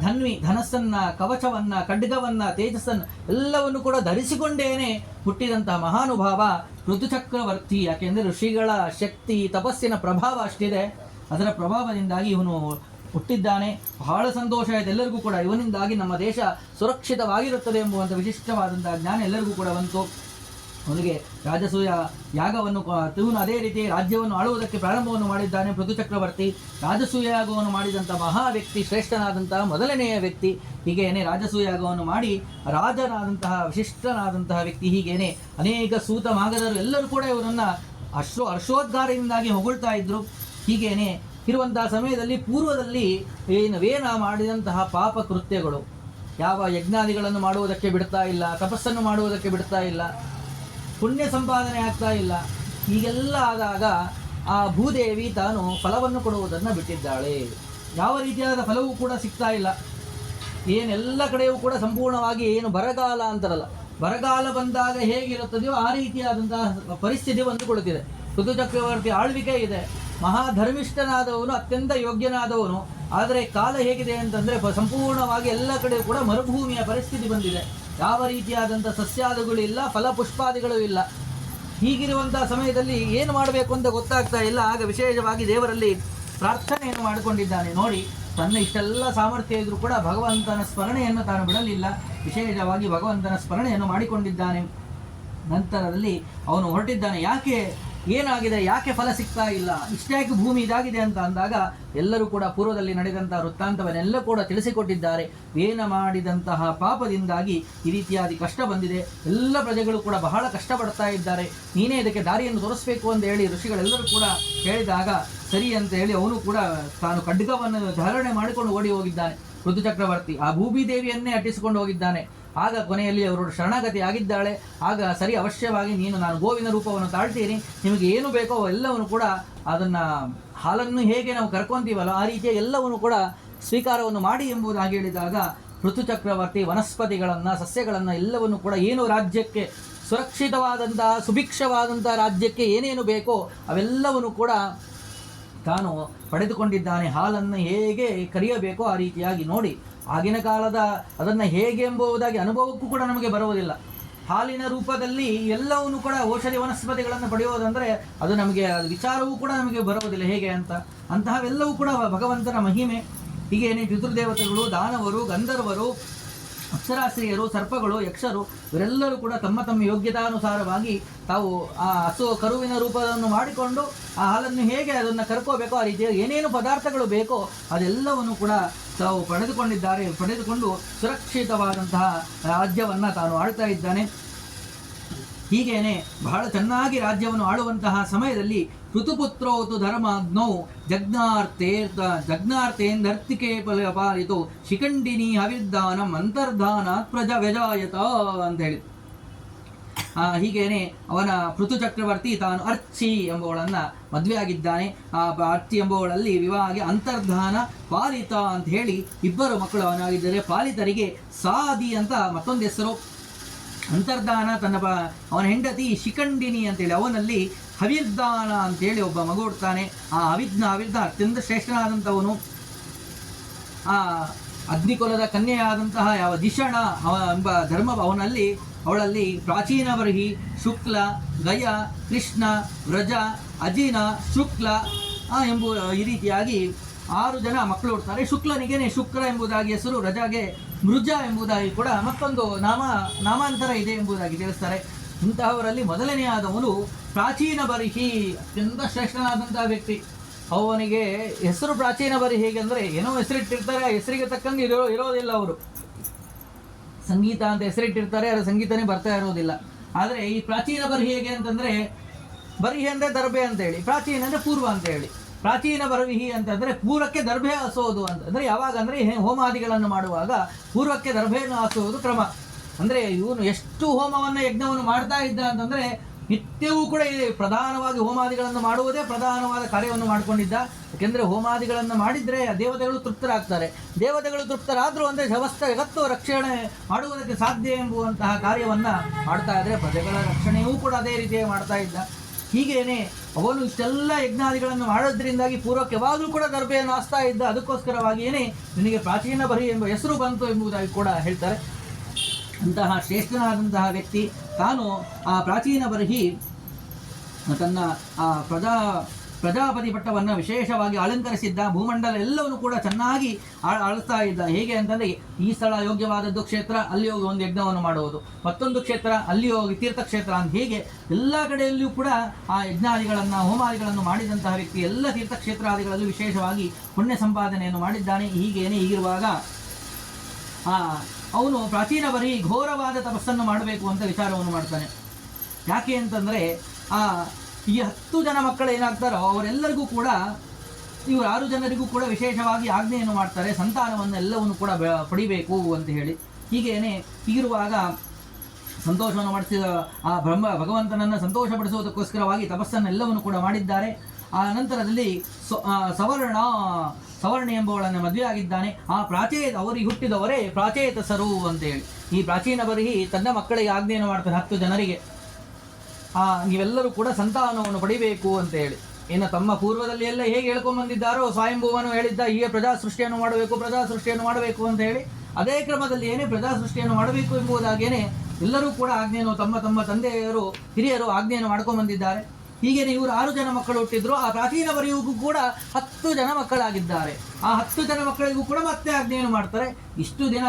ಧನಸ್ಸನ್ನ, ಕವಚವನ್ನ, ಖಡ್ಗವನ್ನ, ತೇಜಸ್ಸನ್ನು ಎಲ್ಲವನ್ನು ಕೂಡ ಧರಿಸಿಕೊಂಡೇನೆ ಹುಟ್ಟಿದಂತಹ ಮಹಾನುಭಾವ ಋತುಚಕ್ರವರ್ತಿ. ಯಾಕೆಂದರೆ ಋಷಿಗಳ ಶಕ್ತಿ, ತಪಸ್ಸಿನ ಪ್ರಭಾವ ಅಷ್ಟಿದೆ. ಅದರ ಪ್ರಭಾವದಿಂದಾಗಿ ಇವನು ಹುಟ್ಟಿದ್ದಾನೆ. ಬಹಳ ಸಂತೋಷ ಆಯಿತು ಎಲ್ಲರಿಗೂ ಕೂಡ. ಇವನಿಂದಾಗಿ ನಮ್ಮ ದೇಶ ಸುರಕ್ಷಿತವಾಗಿರುತ್ತದೆ ಎಂಬುವಂಥ ವಿಶಿಷ್ಟವಾದಂತಹ ಜ್ಞಾನ ಎಲ್ಲರಿಗೂ ಕೂಡ ಬಂತು. ಅವನಿಗೆ ರಾಜಸೂಯ ಯಾಗವನ್ನು, ಇವನು ಅದೇ ರೀತಿ ರಾಜ್ಯವನ್ನು ಆಳುವುದಕ್ಕೆ ಪ್ರಾರಂಭವನ್ನು ಮಾಡಿದ್ದಾನೆ. ಪೃಥು ಚಕ್ರವರ್ತಿ ರಾಜಸೂಯ ಯಾಗವನ್ನು ಮಾಡಿದಂಥ ಮಹಾ ವ್ಯಕ್ತಿ, ಶ್ರೇಷ್ಠನಾದಂತಹ ಮೊದಲನೆಯ ವ್ಯಕ್ತಿ. ಹೀಗೇನೆ ರಾಜಸೂಯ ಯಾಗವನ್ನು ಮಾಡಿ ರಾಜನಾದಂತಹ ವಿಶಿಷ್ಟನಾದಂತಹ ವ್ಯಕ್ತಿ. ಹೀಗೇನೆ ಅನೇಕ ಸೂತ ಮಾಗಧರು ಎಲ್ಲರೂ ಕೂಡ ಇವರನ್ನು ಹರ್ಷೋದ್ಗಾರದಿಂದಾಗಿ ಹೊಗಳ್ತಾ ಇದ್ರು. ಹೀಗೇನೆ ಇರುವಂತಹ ಸಮಯದಲ್ಲಿ ಪೂರ್ವದಲ್ಲಿ ವೇನ ಮಾಡಿದಂತಹ ಪಾಪ ಕೃತ್ಯಗಳು, ಯಾವ ಯಜ್ಞಾದಿಗಳನ್ನು ಮಾಡುವುದಕ್ಕೆ ಬಿಡ್ತಾ ಇಲ್ಲ, ತಪಸ್ಸನ್ನು ಮಾಡುವುದಕ್ಕೆ ಬಿಡ್ತಾ ಇಲ್ಲ, ಪುಣ್ಯ ಸಂಪಾದನೆ ಆಗ್ತಾ ಇಲ್ಲ, ಹೀಗೆಲ್ಲ ಆದಾಗ ಆ ಭೂದೇವಿ ತಾನು ಫಲವನ್ನು ಕೊಡುವುದನ್ನು ಬಿಟ್ಟಿದ್ದಾಳೆ. ಯಾವ ರೀತಿಯಾದ ಫಲವೂ ಕೂಡ ಸಿಗ್ತಾ ಇಲ್ಲ. ಏನೆಲ್ಲ ಕಡೆಯೂ ಕೂಡ ಸಂಪೂರ್ಣವಾಗಿ ಏನು ಬರಗಾಲ ಅಂತಾರಲ್ಲ, ಬರಗಾಲ ಬಂದಾಗ ಹೇಗಿರುತ್ತದೆಯೋ ಆ ರೀತಿಯಾದಂತಹ ಪರಿಸ್ಥಿತಿ ಬಂದುಕೊಳ್ಳುತ್ತಿದೆ. ಋತುಚಕ್ರವರ್ತಿ ಆಳ್ವಿಕೆ ಇದೆ, ಮಹಾಧರ್ಮಿಷ್ಠನಾದವನು, ಅತ್ಯಂತ ಯೋಗ್ಯನಾದವನು. ಆದರೆ ಕಾಲ ಹೇಗಿದೆ ಅಂತಂದರೆ ಸಂಪೂರ್ಣವಾಗಿ ಎಲ್ಲ ಕಡೆ ಕೂಡ ಮರುಭೂಮಿಯ ಪರಿಸ್ಥಿತಿ ಬಂದಿದೆ. ಯಾವ ರೀತಿಯಾದಂಥ ಸಸ್ಯಾದಿಗಳಿಲ್ಲ, ಫಲಪುಷ್ಪಾದಿಗಳು ಇಲ್ಲ. ಹೀಗಿರುವಂತಹ ಸಮಯದಲ್ಲಿ ಏನು ಮಾಡಬೇಕು ಅಂತ ಗೊತ್ತಾಗ್ತಾ ಇಲ್ಲ. ಆಗ ವಿಶೇಷವಾಗಿ ದೇವರಲ್ಲಿ ಪ್ರಾರ್ಥನೆಯನ್ನು ಮಾಡಿಕೊಂಡಿದ್ದಾನೆ. ನೋಡಿ, ತನ್ನ ಇಷ್ಟೆಲ್ಲ ಸಾಮರ್ಥ್ಯ ಇದ್ರೂ ಕೂಡ ಭಗವಂತನ ಸ್ಮರಣೆಯನ್ನು ತಾನು ಬಿಡಲಿಲ್ಲ. ವಿಶೇಷವಾಗಿ ಭಗವಂತನ ಸ್ಮರಣೆಯನ್ನು ಮಾಡಿಕೊಂಡಿದ್ದಾನೆ. ನಂತರದಲ್ಲಿ ಅವನು ಹೊರಟಿದ್ದಾನೆ. ಯಾಕೆ, ಏನಾಗಿದೆ, ಯಾಕೆ ಫಲ ಸಿಗ್ತಾ ಇಲ್ಲ, ಇಷ್ಟ್ಯಾಕೆ ಭೂಮಿ ಇದಾಗಿದೆ ಅಂತ ಅಂದಾಗ ಎಲ್ಲರೂ ಕೂಡ ಪೂರ್ವದಲ್ಲಿ ನಡೆದಂತಹ ವೃತ್ತಾಂತವನ್ನೆಲ್ಲ ಕೂಡ ತಿಳಿಸಿಕೊಟ್ಟಿದ್ದಾರೆ. ವೇನ ಮಾಡಿದಂತಹ ಪಾಪದಿಂದಾಗಿ ಈ ರೀತಿಯಾದಿ ಕಷ್ಟ ಬಂದಿದೆ, ಎಲ್ಲ ಪ್ರಜೆಗಳು ಕೂಡ ಬಹಳ ಕಷ್ಟಪಡ್ತಾ ಇದ್ದಾರೆ, ನೀನೇ ಇದಕ್ಕೆ ದಾರಿಯನ್ನು ತೋರಿಸಬೇಕು ಅಂತ ಹೇಳಿ ಋಷಿಗಳೆಲ್ಲರೂ ಕೂಡ ಹೇಳಿದಾಗ ಸರಿ ಅಂತ ಹೇಳಿ ಅವನು ಕೂಡ ತಾನು ಖಡ್ಗವನ್ನು ಧಾರಣೆ ಮಾಡಿಕೊಂಡು ಓಡಿ ಹೋಗಿದ್ದಾನೆ. ಋತುಚಕ್ರವರ್ತಿ ಆ ಭೂಮಿ ದೇವಿಯನ್ನೇ ಅಟ್ಟಿಸಿಕೊಂಡು ಹೋಗಿದ್ದಾನೆ. ಆಗ ಕೊನೆಯಲ್ಲಿ ಅವರು ಶರಣಾಗತಿ ಆಗಿದ್ದಾಳೆ. ಆಗ ಸರಿ, ಅವಶ್ಯವಾಗಿ ನಾನು ಗೋವಿನ ರೂಪವನ್ನು ತಾಳ್ತೀನಿ, ನಿಮಗೆ ಏನು ಬೇಕೋ ಎಲ್ಲವನ್ನು ಕೂಡ, ಅದನ್ನು ಹಾಲನ್ನು ಹೇಗೆ ನಾವು ಕರ್ಕೊಂತೀವಲ್ಲ ಆ ರೀತಿಯ ಎಲ್ಲವನ್ನು ಕೂಡ ಸ್ವೀಕಾರವನ್ನು ಮಾಡಿ ಎಂಬುದಾಗಿ ಹೇಳಿದಾಗ ಋತುಚಕ್ರವರ್ತಿ ವನಸ್ಪತಿಗಳನ್ನು, ಸಸ್ಯಗಳನ್ನು ಎಲ್ಲವನ್ನು ಕೂಡ ಏನು ರಾಜ್ಯಕ್ಕೆ ಸುರಕ್ಷಿತವಾದಂತಹ ಸುಭಿಕ್ಷವಾದಂತಹ ರಾಜ್ಯಕ್ಕೆ ಏನೇನು ಬೇಕೋ ಅವೆಲ್ಲವನ್ನು ಕೂಡ ತಾನು ಪಡೆದುಕೊಂಡಿದ್ದಾನೆ. ಹಾಲನ್ನು ಹೇಗೆ ಕರೆಯಬೇಕೋ ಆ ರೀತಿಯಾಗಿ. ನೋಡಿ, ಆಗಿನ ಕಾಲದ ಅದನ್ನು ಹೇಗೆ ಎಂಬುದಾಗಿ ಅನುಭವಕ್ಕೂ ಕೂಡ ನಮಗೆ ಬರುವುದಿಲ್ಲ. ಹಾಲಿನ ರೂಪದಲ್ಲಿ ಎಲ್ಲವನ್ನೂ ಕೂಡ ಔಷಧಿ ವನಸ್ಪತಿಗಳನ್ನು ಪಡೆಯುವುದಂದರೆ ಅದು ನಮಗೆ ವಿಚಾರವೂ ಕೂಡ ನಮಗೆ ಬರುವುದಿಲ್ಲ ಹೇಗೆ ಅಂತ. ಅಂತಹವೆಲ್ಲವೂ ಕೂಡ ಭಗವಂತನ ಮಹಿಮೆ. ಹೀಗೇನೆ ಪಿತೃದೇವತೆಗಳು, ದಾನವರು, ಗಂಧರ್ವರು, ಅಪ್ಸರಾಸ್ತ್ರೀಯರು, ಸರ್ಪಗಳು, ಯಕ್ಷರು ಇವರೆಲ್ಲರೂ ಕೂಡ ತಮ್ಮ ತಮ್ಮ ಯೋಗ್ಯತಾನುಸಾರವಾಗಿ ತಾವು ಆ ಕರುವಿನ ರೂಪವನ್ನು ಮಾಡಿಕೊಂಡು ಆ ಹಾಲನ್ನು ಹೇಗೆ ಅದನ್ನು ಕರ್ಕೋಬೇಕೋ ಆ ರೀತಿಯ ಏನೇನು ಪದಾರ್ಥಗಳು ಬೇಕೋ ಅದೆಲ್ಲವನ್ನು ಕೂಡ ತಾವು ಪಡೆದುಕೊಂಡು ಸುರಕ್ಷಿತವಾದಂತಹ ರಾಜ್ಯವನ್ನು ತಾನು ಆಳ್ತಾ ಇದ್ದಾನೆ. ಹೀಗೇನೆ ಬಹಳ ಚೆನ್ನಾಗಿ ರಾಜ್ಯವನ್ನು ಆಳುವಂತಹ ಸಮಯದಲ್ಲಿ ಋತುಪುತ್ರೋತು ಧರ್ಮಾಗ್ನೌ ಜಗ್ನಾರ್ಥೇಂದರ್ತಿಕೆ ಪಾಲಿತು ಶಿಖಂಡಿನಿ ಹವಿರ್ದಾನಂ ಅಂತರ್ಧಾನಾತ್ ಪ್ರಜಾ ವ್ಯಜಾಯತ ಅಂತ ಹೇಳಿ. ಹೀಗೇನೆ ಅವನ ಪೃಥುಚಕ್ರವರ್ತಿ ತಾನು ಅರ್ಚಿ ಎಂಬುವಳನ್ನು ಮದುವೆ ಆಗಿದ್ದಾನೆ. ಆ ಅರ್ಚಿ ಎಂಬುವಳಲ್ಲಿ ವಿವಾಹವಾಗಿ ಅಂತರ್ಧಾನ, ಪಾಲಿತ ಅಂತ ಹೇಳಿ ಇಬ್ಬರು ಮಕ್ಕಳು ಅವನಾಗಿದ್ದರೆ, ಪಾಲಿತರಿಗೆ ಸಾದಿ ಅಂತ ಮತ್ತೊಂದು ಹೆಸರು. ಅಂತರ್ಧಾನ ಅವನ ಹೆಂಡತಿ ಶಿಖಂಡಿನಿ ಅಂತೇಳಿ, ಅವನಲ್ಲಿ ಹವಿರ್ದಾನ ಅಂತೇಳಿ ಒಬ್ಬ ಮಗು ಹುಡ್ತಾನೆ. ಆ ಹವಿರ್ದಾನ ಅತ್ಯಂತ ಶ್ರೇಷ್ಠನಾದಂಥವನು. ಆ ಅಗ್ನಿಕುಲದ ಕನ್ಯೆಯಾದಂತಹ ಯಾವ ದಿಷಣ ಎಂಬ ಧರ್ಮ ಅವಳಲ್ಲಿ ಪ್ರಾಚೀನ ಬರ್ಹಿ, ಶುಕ್ಲ, ಗಯ, ಕೃಷ್ಣ, ವ್ರಜ, ಅಜಿನ, ಶುಕ್ಲ ಈ ರೀತಿಯಾಗಿ 6 ಜನ ಮಕ್ಕಳು ಹುಡ್ತಾರೆ. ಶುಕ್ಲನಿಗೆ ಶುಕ್ರ ಎಂಬುದಾಗಿ ಹೆಸರು, ರಜಾಗೆ ಮೃಜ ಎಂಬುದಾಗಿ ಕೂಡ ಮತ್ತೊಂದು ನಾಮಾಂತರ ಇದೆ ಎಂಬುದಾಗಿ ತಿಳಿಸ್ತಾರೆ. ಇಂತಹವರಲ್ಲಿ ಮೊದಲನೆಯಾದವನು ಪ್ರಾಚೀನ ಬರ್ಹಿ, ಅತ್ಯಂತ ಶ್ರೇಷ್ಠನಾದಂತಹ ವ್ಯಕ್ತಿ. ಅವನಿಗೆ ಹೆಸರು ಪ್ರಾಚೀನ ಬರ್ಹಿ. ಹೇಗೆಂದರೆ ಏನೋ ಹೆಸರಿಟ್ಟಿರ್ತಾರೆ, ಆ ಹೆಸರಿಗೆ ತಕ್ಕಂಗೆ ಇರೋದಿಲ್ಲ. ಅವರು ಸಂಗೀತ ಅಂತ ಹೆಸರಿಟ್ಟಿರ್ತಾರೆ, ಅದರ ಸಂಗೀತನೇ ಬರ್ತಾ ಇರೋದಿಲ್ಲ. ಆದರೆ ಈ ಪ್ರಾಚೀನ ಬರ್ಹಿ ಹೇಗೆ ಅಂತಂದರೆ, ಬರ್ಹಿ ಅಂದರೆ ದರ್ಬೆ ಅಂತೇಳಿ, ಪ್ರಾಚೀನ ಅಂದರೆ ಪೂರ್ವ ಅಂತ ಹೇಳಿ. ಪ್ರಾಚೀನ ಬರ್ಹಿ ಅಂತಂದರೆ ಪೂರ್ವಕ್ಕೆ ದರ್ಭೆ ಹಾಸೋದು ಅಂತಂದರೆ ಯಾವಾಗ ಅಂದರೆ ಹೋಮಾದಿಗಳನ್ನು ಮಾಡುವಾಗ ಪೂರ್ವಕ್ಕೆ ದರ್ಭೆಯನ್ನು ಹಾಸುವುದು ಕ್ರಮ. ಅಂದರೆ ಇವನು ಎಷ್ಟು ಹೋಮವನ್ನು ಯಜ್ಞವನ್ನು ಮಾಡ್ತಾ ಇದ್ದ ಅಂತಂದರೆ ನಿತ್ಯವೂ ಕೂಡ ಪ್ರಧಾನವಾಗಿ ಹೋಮಾದಿಗಳನ್ನು ಮಾಡುವುದೇ ಪ್ರಧಾನವಾದ ಕಾರ್ಯವನ್ನು ಮಾಡಿಕೊಂಡಿದ್ದ. ಯಾಕೆಂದರೆ ಹೋಮಾದಿಗಳನ್ನು ಮಾಡಿದರೆ ದೇವತೆಗಳು ತೃಪ್ತರಾಗ್ತಾರೆ. ದೇವತೆಗಳು ತೃಪ್ತರಾದರು ಅಂದರೆ ಸಮಸ್ತ ಜಗತ್ತು ರಕ್ಷಣೆ ಮಾಡುವುದಕ್ಕೆ ಸಾಧ್ಯ ಎಂಬುವಂತಹ ಕಾರ್ಯವನ್ನು ಮಾಡ್ತಾ ಇದ್ದರೆ ಪ್ರಜೆಗಳ ರಕ್ಷಣೆಯೂ ಕೂಡ ಅದೇ ರೀತಿಯಾಗಿ ಮಾಡ್ತಾ ಇದ್ದ. ಹೀಗೇನೆ ಅವನು ಇಷ್ಟೆಲ್ಲ ಯಜ್ಞಾದಿಗಳನ್ನು ಮಾಡೋದ್ರಿಂದಾಗಿ ಪೂರ್ವಕ್ಕೆ ಯಾವಾಗಲೂ ಕೂಡ ದರ್ಭೆಯನ್ನು ಹಾಸ್ತಾ ಇದ್ದ. ಅದಕ್ಕೋಸ್ಕರವಾಗಿಯೇ ನಿನಗೆ ಪ್ರಾಚೀನ ಬರ್ಹಿ ಎಂಬ ಹೆಸರು ಬಂತು ಎಂಬುದಾಗಿ ಕೂಡ ಹೇಳ್ತಾರೆ. ಅಂತಹ ಶ್ರೇಷ್ಠನಾದಂತಹ ವ್ಯಕ್ತಿ ತಾನು ಆ ಪ್ರಾಚೀನ ಬರ್ಹಿ ತನ್ನ ಆ ಪ್ರಜಾಪತಿ ಪಟ್ಟವನ್ನು ವಿಶೇಷವಾಗಿ ಅಲಂಕರಿಸಿದ್ದ. ಭೂಮಂಡಲ ಎಲ್ಲವನ್ನು ಕೂಡ ಚೆನ್ನಾಗಿ ಆಳಿಸ್ತಾ ಇದ್ದ. ಹೇಗೆ ಅಂತಂದರೆ ಈ ಸ್ಥಳ ಯೋಗ್ಯವಾದದ್ದು ಕ್ಷೇತ್ರ, ಅಲ್ಲಿ ಹೋಗಿ ಒಂದು ಯಜ್ಞವನ್ನು ಮಾಡುವುದು, ಮತ್ತೊಂದು ಕ್ಷೇತ್ರ ಅಲ್ಲಿ ಹೋಗಿ ತೀರ್ಥಕ್ಷೇತ್ರ ಅಂತ ಹೀಗೆ ಎಲ್ಲ ಕಡೆಯಲ್ಲಿಯೂ ಕೂಡ ಆ ಯಜ್ಞಾದಿಗಳನ್ನು ಹೋಮಾದಿಗಳನ್ನು ಮಾಡಿದಂತಹ ವ್ಯಕ್ತಿ. ಎಲ್ಲ ತೀರ್ಥಕ್ಷೇತ್ರಾದಿಗಳಲ್ಲೂ ವಿಶೇಷವಾಗಿ ಪುಣ್ಯ ಸಂಪಾದನೆಯನ್ನು ಮಾಡಿದ್ದಾನೆ. ಹೀಗಿರುವಾಗ ಅವನು ಪ್ರಾಚೀನ ಬರ್ಹಿ ಘೋರವಾದ ತಪಸ್ಸನ್ನು ಮಾಡಬೇಕು ಅಂತ ವಿಚಾರವನ್ನು ಮಾಡ್ತಾನೆ. ಯಾಕೆ ಅಂತಂದರೆ ಈ 10 ಜನ ಮಕ್ಕಳು ಏನಾಗ್ತಾರೋ ಅವರೆಲ್ಲರಿಗೂ ಕೂಡ ಇವರು 6 ಜನರಿಗೂ ಕೂಡ ವಿಶೇಷವಾಗಿ ಆಜ್ಞೆಯನ್ನು ಮಾಡ್ತಾರೆ, ಸಂತಾನವನ್ನು ಎಲ್ಲವನ್ನು ಕೂಡ ಪಡಿಬೇಕು ಅಂತ ಹೇಳಿ. ಹೀಗೇನೆ ಹೀಗಿರುವಾಗ ಸಂತೋಷವನ್ನು ಮಾಡಿಸಿದ ಆ ಭಗವಂತನನ್ನು ಸಂತೋಷಪಡಿಸುವುದಕ್ಕೋಸ್ಕರವಾಗಿ ತಪಸ್ಸನ್ನೆಲ್ಲವನ್ನು ಕೂಡ ಮಾಡಿದ್ದಾರೆ. ಆ ನಂತರದಲ್ಲಿ ಸವರ್ಣ ಎಂಬುವಳನ್ನು ಮದುವೆ ಆಗಿದ್ದಾನೆ. ಆ ಅವರಿಗೆ ಹುಟ್ಟಿದವರೇ ಪ್ರಾಚೇತಸರು ಅಂತೇಳಿ. ಈ ಪ್ರಾಚೀನ ಬರಿಹಿ ತನ್ನ ಮಕ್ಕಳಿಗೆ ಆಜ್ಞೆಯನ್ನು ಮಾಡ್ತಾನೆ 10 ಜನರಿಗೆ, ನೀವೆಲ್ಲರೂ ಕೂಡ ಸಂತಾನವನ್ನು ಪಡಿಬೇಕು ಅಂತ ಹೇಳಿ. ಇನ್ನು ತಮ್ಮ ಪೂರ್ವದಲ್ಲಿ ಎಲ್ಲ ಹೇಗೆ ಹೇಳ್ಕೊಂಡ್ಬಂದಿದ್ದಾರೋ, ಸ್ವಯಂಭೂವನು ಹೇಳಿದ್ದ ಹೀಗೆ ಪ್ರಜಾ ಸೃಷ್ಟಿಯನ್ನು ಮಾಡಬೇಕು ಅಂತ ಹೇಳಿ, ಅದೇ ಕ್ರಮದಲ್ಲಿ ಪ್ರಜಾ ಸೃಷ್ಟಿಯನ್ನು ಮಾಡಬೇಕು ಎಂಬುದಾಗೇನೆ ಎಲ್ಲರೂ ಕೂಡ ಆಜ್ಞೆಯನ್ನು ತಮ್ಮ ತಂದೆಯರು ಹಿರಿಯರು ಆಜ್ಞೆಯನ್ನು ಮಾಡ್ಕೊಂಡ್ಬಂದಿದ್ದಾರೆ. ಹೀಗೇನೆ ಇವರು 6 ಜನ ಮಕ್ಕಳು ಹುಟ್ಟಿದ್ರು. ಆ ಪ್ರಾಚೀನ ಬರಿಗೂ ಕೂಡ 10 ಜನ ಮಕ್ಕಳಾಗಿದ್ದಾರೆ. ಆ 10 ಜನ ಮಕ್ಕಳಿಗೂ ಕೂಡ ಮತ್ತೆ ಆಜ್ಞೆಯನ್ನು ಮಾಡ್ತಾರೆ. ಇಷ್ಟು ದಿನ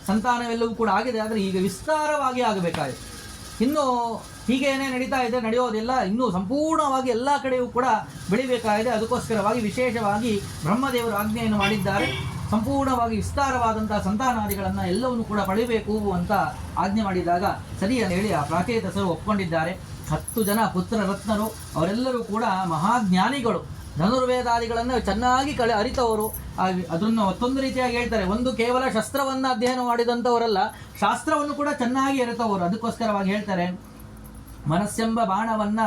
ಸಂತಾನವೆಲ್ಲವೂ ಕೂಡ ಆಗಿದೆ, ಆದರೆ ಈಗ ವಿಸ್ತಾರವಾಗಿ ಆಗಬೇಕಾಗಿದೆ. ಇನ್ನು ಹೀಗೇನೆ ನಡೀತಾ ಇದೆ, ನಡೆಯೋದಿಲ್ಲ, ಇನ್ನೂ ಸಂಪೂರ್ಣವಾಗಿ ಎಲ್ಲ ಕಡೆಯೂ ಕೂಡ ಬೆಳಿಬೇಕಾಗಿದೆ. ಅದಕ್ಕೋಸ್ಕರವಾಗಿ ವಿಶೇಷವಾಗಿ ಬ್ರಹ್ಮದೇವರು ಆಜ್ಞೆಯನ್ನು ಮಾಡಿದ್ದಾರೆ. ಸಂಪೂರ್ಣವಾಗಿ ವಿಸ್ತಾರವಾದಂತಹ ಸಂತಾನಾದಿಗಳನ್ನು ಎಲ್ಲವನ್ನು ಕೂಡ ಪಡೆಯಬೇಕು ಅಂತ ಆಜ್ಞೆ ಮಾಡಿದಾಗ ಸರಿ ಅಂತ ಹೇಳಿ ಆ ಪ್ರಾಚೇತಸರು ಒಪ್ಕೊಂಡಿದ್ದಾರೆ. 10 ಜನ ಪುತ್ರ ರತ್ನರು, ಅವರೆಲ್ಲರೂ ಕೂಡ ಮಹಾಜ್ಞಾನಿಗಳು, ಧನುರ್ವೇದಾದಿಗಳನ್ನು ಚೆನ್ನಾಗಿ ಅರಿತವರು. ಅದನ್ನು ಮತ್ತೊಂದು ರೀತಿಯಾಗಿ ಹೇಳ್ತಾರೆ, ಒಂದು ಕೇವಲ ಶಸ್ತ್ರವನ್ನು ಅಧ್ಯಯನ ಮಾಡಿದಂಥವರಲ್ಲ, ಶಾಸ್ತ್ರವನ್ನು ಕೂಡ ಚೆನ್ನಾಗಿ ಅರಿತವರು. ಅದಕ್ಕೋಸ್ಕರವಾಗಿ ಹೇಳ್ತಾರೆ, ಮನಸ್ಸೆಂಬ ಬಾಣವನ್ನ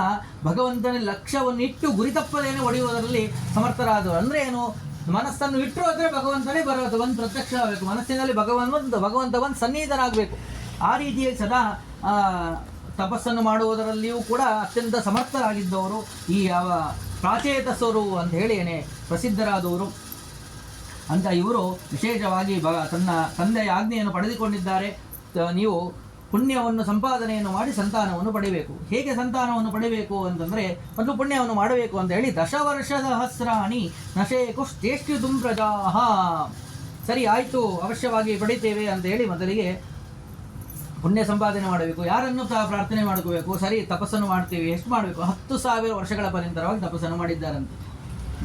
ಭಗವಂತನ ಲಕ್ಷ್ಯವನ್ನು ಇಟ್ಟು ಗುರಿ ತಪ್ಪದೇನೆ ಹೊಡೆಯುವುದರಲ್ಲಿ ಸಮರ್ಥರಾದವರು. ಅಂದ್ರೆ ಏನು? ಮನಸ್ಸನ್ನು ಇಟ್ಟರು ಆದರೆ ಭಗವಂತನೇ ಬರೋದು, ಒಂದು ಪ್ರತ್ಯಕ್ಷ ಆಗಬೇಕು, ಮನಸ್ಸಿನಲ್ಲಿ ಭಗವಂತ ಒಂದು ಸನ್ನಿಹಿತರಾಗಬೇಕು. ಆ ರೀತಿಯಾಗಿ ಸದಾ ತಪಸ್ಸನ್ನು ಮಾಡುವುದರಲ್ಲಿಯೂ ಕೂಡ ಅತ್ಯಂತ ಸಮರ್ಥರಾಗಿದ್ದವರು ಈ ಯಾವ ಪ್ರಾಚೇತಸರು ಅಂತ ಹೇಳಿ ಪ್ರಸಿದ್ಧರಾದವರು ಅಂತ. ಇವರು ವಿಶೇಷವಾಗಿ ತನ್ನ ತಂದೆಯ ಆಜ್ಞೆಯನ್ನು ಪಡೆದುಕೊಂಡಿದ್ದಾರೆ. ನೀವು ಪುಣ್ಯವನ್ನು ಸಂಪಾದನೆಯನ್ನು ಮಾಡಿ ಸಂತಾನವನ್ನು ಪಡೆಯಬೇಕು. ಹೇಗೆ ಸಂತಾನವನ್ನು ಪಡೆಯಬೇಕು ಅಂತಂದರೆ, ಮೊದಲು ಪುಣ್ಯವನ್ನು ಮಾಡಬೇಕು ಅಂತ ಹೇಳಿ 10 ವರ್ಷ ಸಹಸ್ರಾಣಿ ನಶೇಕುಷ್ಟೇಷ್ಟಿತುಂ ಪ್ರಜಾಹ. ಸರಿ ಆಯಿತು, ಅವಶ್ಯವಾಗಿ ಪಡಿತೇವೆ ಅಂತ ಹೇಳಿ ಮೊದಲಿಗೆ ಪುಣ್ಯ ಸಂಪಾದನೆ ಮಾಡಬೇಕು. ಯಾರನ್ನು ಪ್ರಾರ್ಥನೆ ಮಾಡ್ಕೋಬೇಕು? ಸರಿ, ತಪಸ್ಸನ್ನು ಮಾಡ್ತೀವಿ. ಎಷ್ಟು ಮಾಡಬೇಕು? 10,000 ವರ್ಷಗಳ ಪರ್ಯಂತರವಾಗಿ ತಪಸ್ಸನ್ನು ಮಾಡಿದ್ದಾರಂತೆ.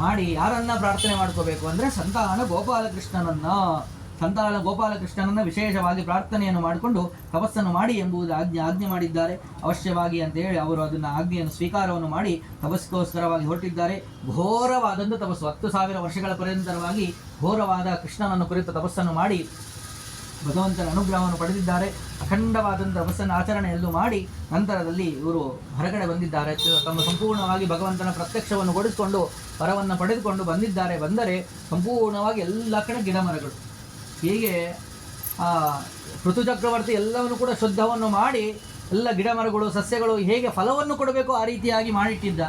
ಮಾಡಿ ಯಾರನ್ನ ಪ್ರಾರ್ಥನೆ ಮಾಡ್ಕೋಬೇಕು ಅಂದರೆ ಸಂತಾನ ಗೋಪಾಲಕೃಷ್ಣನನ್ನ ವಿಶೇಷವಾಗಿ ಪ್ರಾರ್ಥನೆಯನ್ನು ಮಾಡಿಕೊಂಡು ತಪಸ್ಸನ್ನು ಮಾಡಿ ಎಂಬುದು ಆಜ್ಞೆ ಮಾಡಿದ್ದಾರೆ ಅವಶ್ಯವಾಗಿ ಅಂತ ಹೇಳಿ. ಅವರು ಅದನ್ನು ಆಜ್ಞೆಯನ್ನು ಸ್ವೀಕಾರವನ್ನು ಮಾಡಿ ತಪಸ್ಸಿಗೋಸ್ಕರವಾಗಿ ಹೊರಟಿದ್ದಾರೆ. ಘೋರವಾದಂಥ ತಪಸ್ಸು, 10,000 ವರ್ಷಗಳ ಪರ್ಯಂತರವಾಗಿ ಘೋರವಾದ ಕೃಷ್ಣನನ್ನು ಕುರಿತು ತಪಸ್ಸನ್ನು ಮಾಡಿ ಭಗವಂತನ ಅನುಗ್ರಹವನ್ನು ಪಡೆದಿದ್ದಾರೆ. ಅಖಂಡವಾದಂಥ ತಪಸ್ಸನ್ನು ಆಚರಣೆಯಲ್ಲೂ ಮಾಡಿ ನಂತರದಲ್ಲಿ ಇವರು ಹೊರಗಡೆ ಬಂದಿದ್ದಾರೆ. ತಮ್ಮ ಸಂಪೂರ್ಣವಾಗಿ ಭಗವಂತನ ಪ್ರತ್ಯಕ್ಷವನ್ನು ಗೊಡಿಸಿಕೊಂಡು ವರವನ್ನು ಪಡೆದುಕೊಂಡು ಬಂದಿದ್ದಾರೆ. ಬಂದರೆ ಸಂಪೂರ್ಣವಾಗಿ ಎಲ್ಲ ಕಡೆ ಗಿಡ ಮರಗಳು, ಹೀಗೆ ಋತುಚಕ್ರವರ್ತಿ ಎಲ್ಲವನ್ನು ಕೂಡ ಶುದ್ಧವನ್ನು ಮಾಡಿ ಎಲ್ಲ ಗಿಡ ಮರಗಳು ಸಸ್ಯಗಳು ಹೇಗೆ ಫಲವನ್ನು ಕೊಡಬೇಕು ಆ ರೀತಿಯಾಗಿ ಮಾಡಿಟ್ಟಿದ್ದ.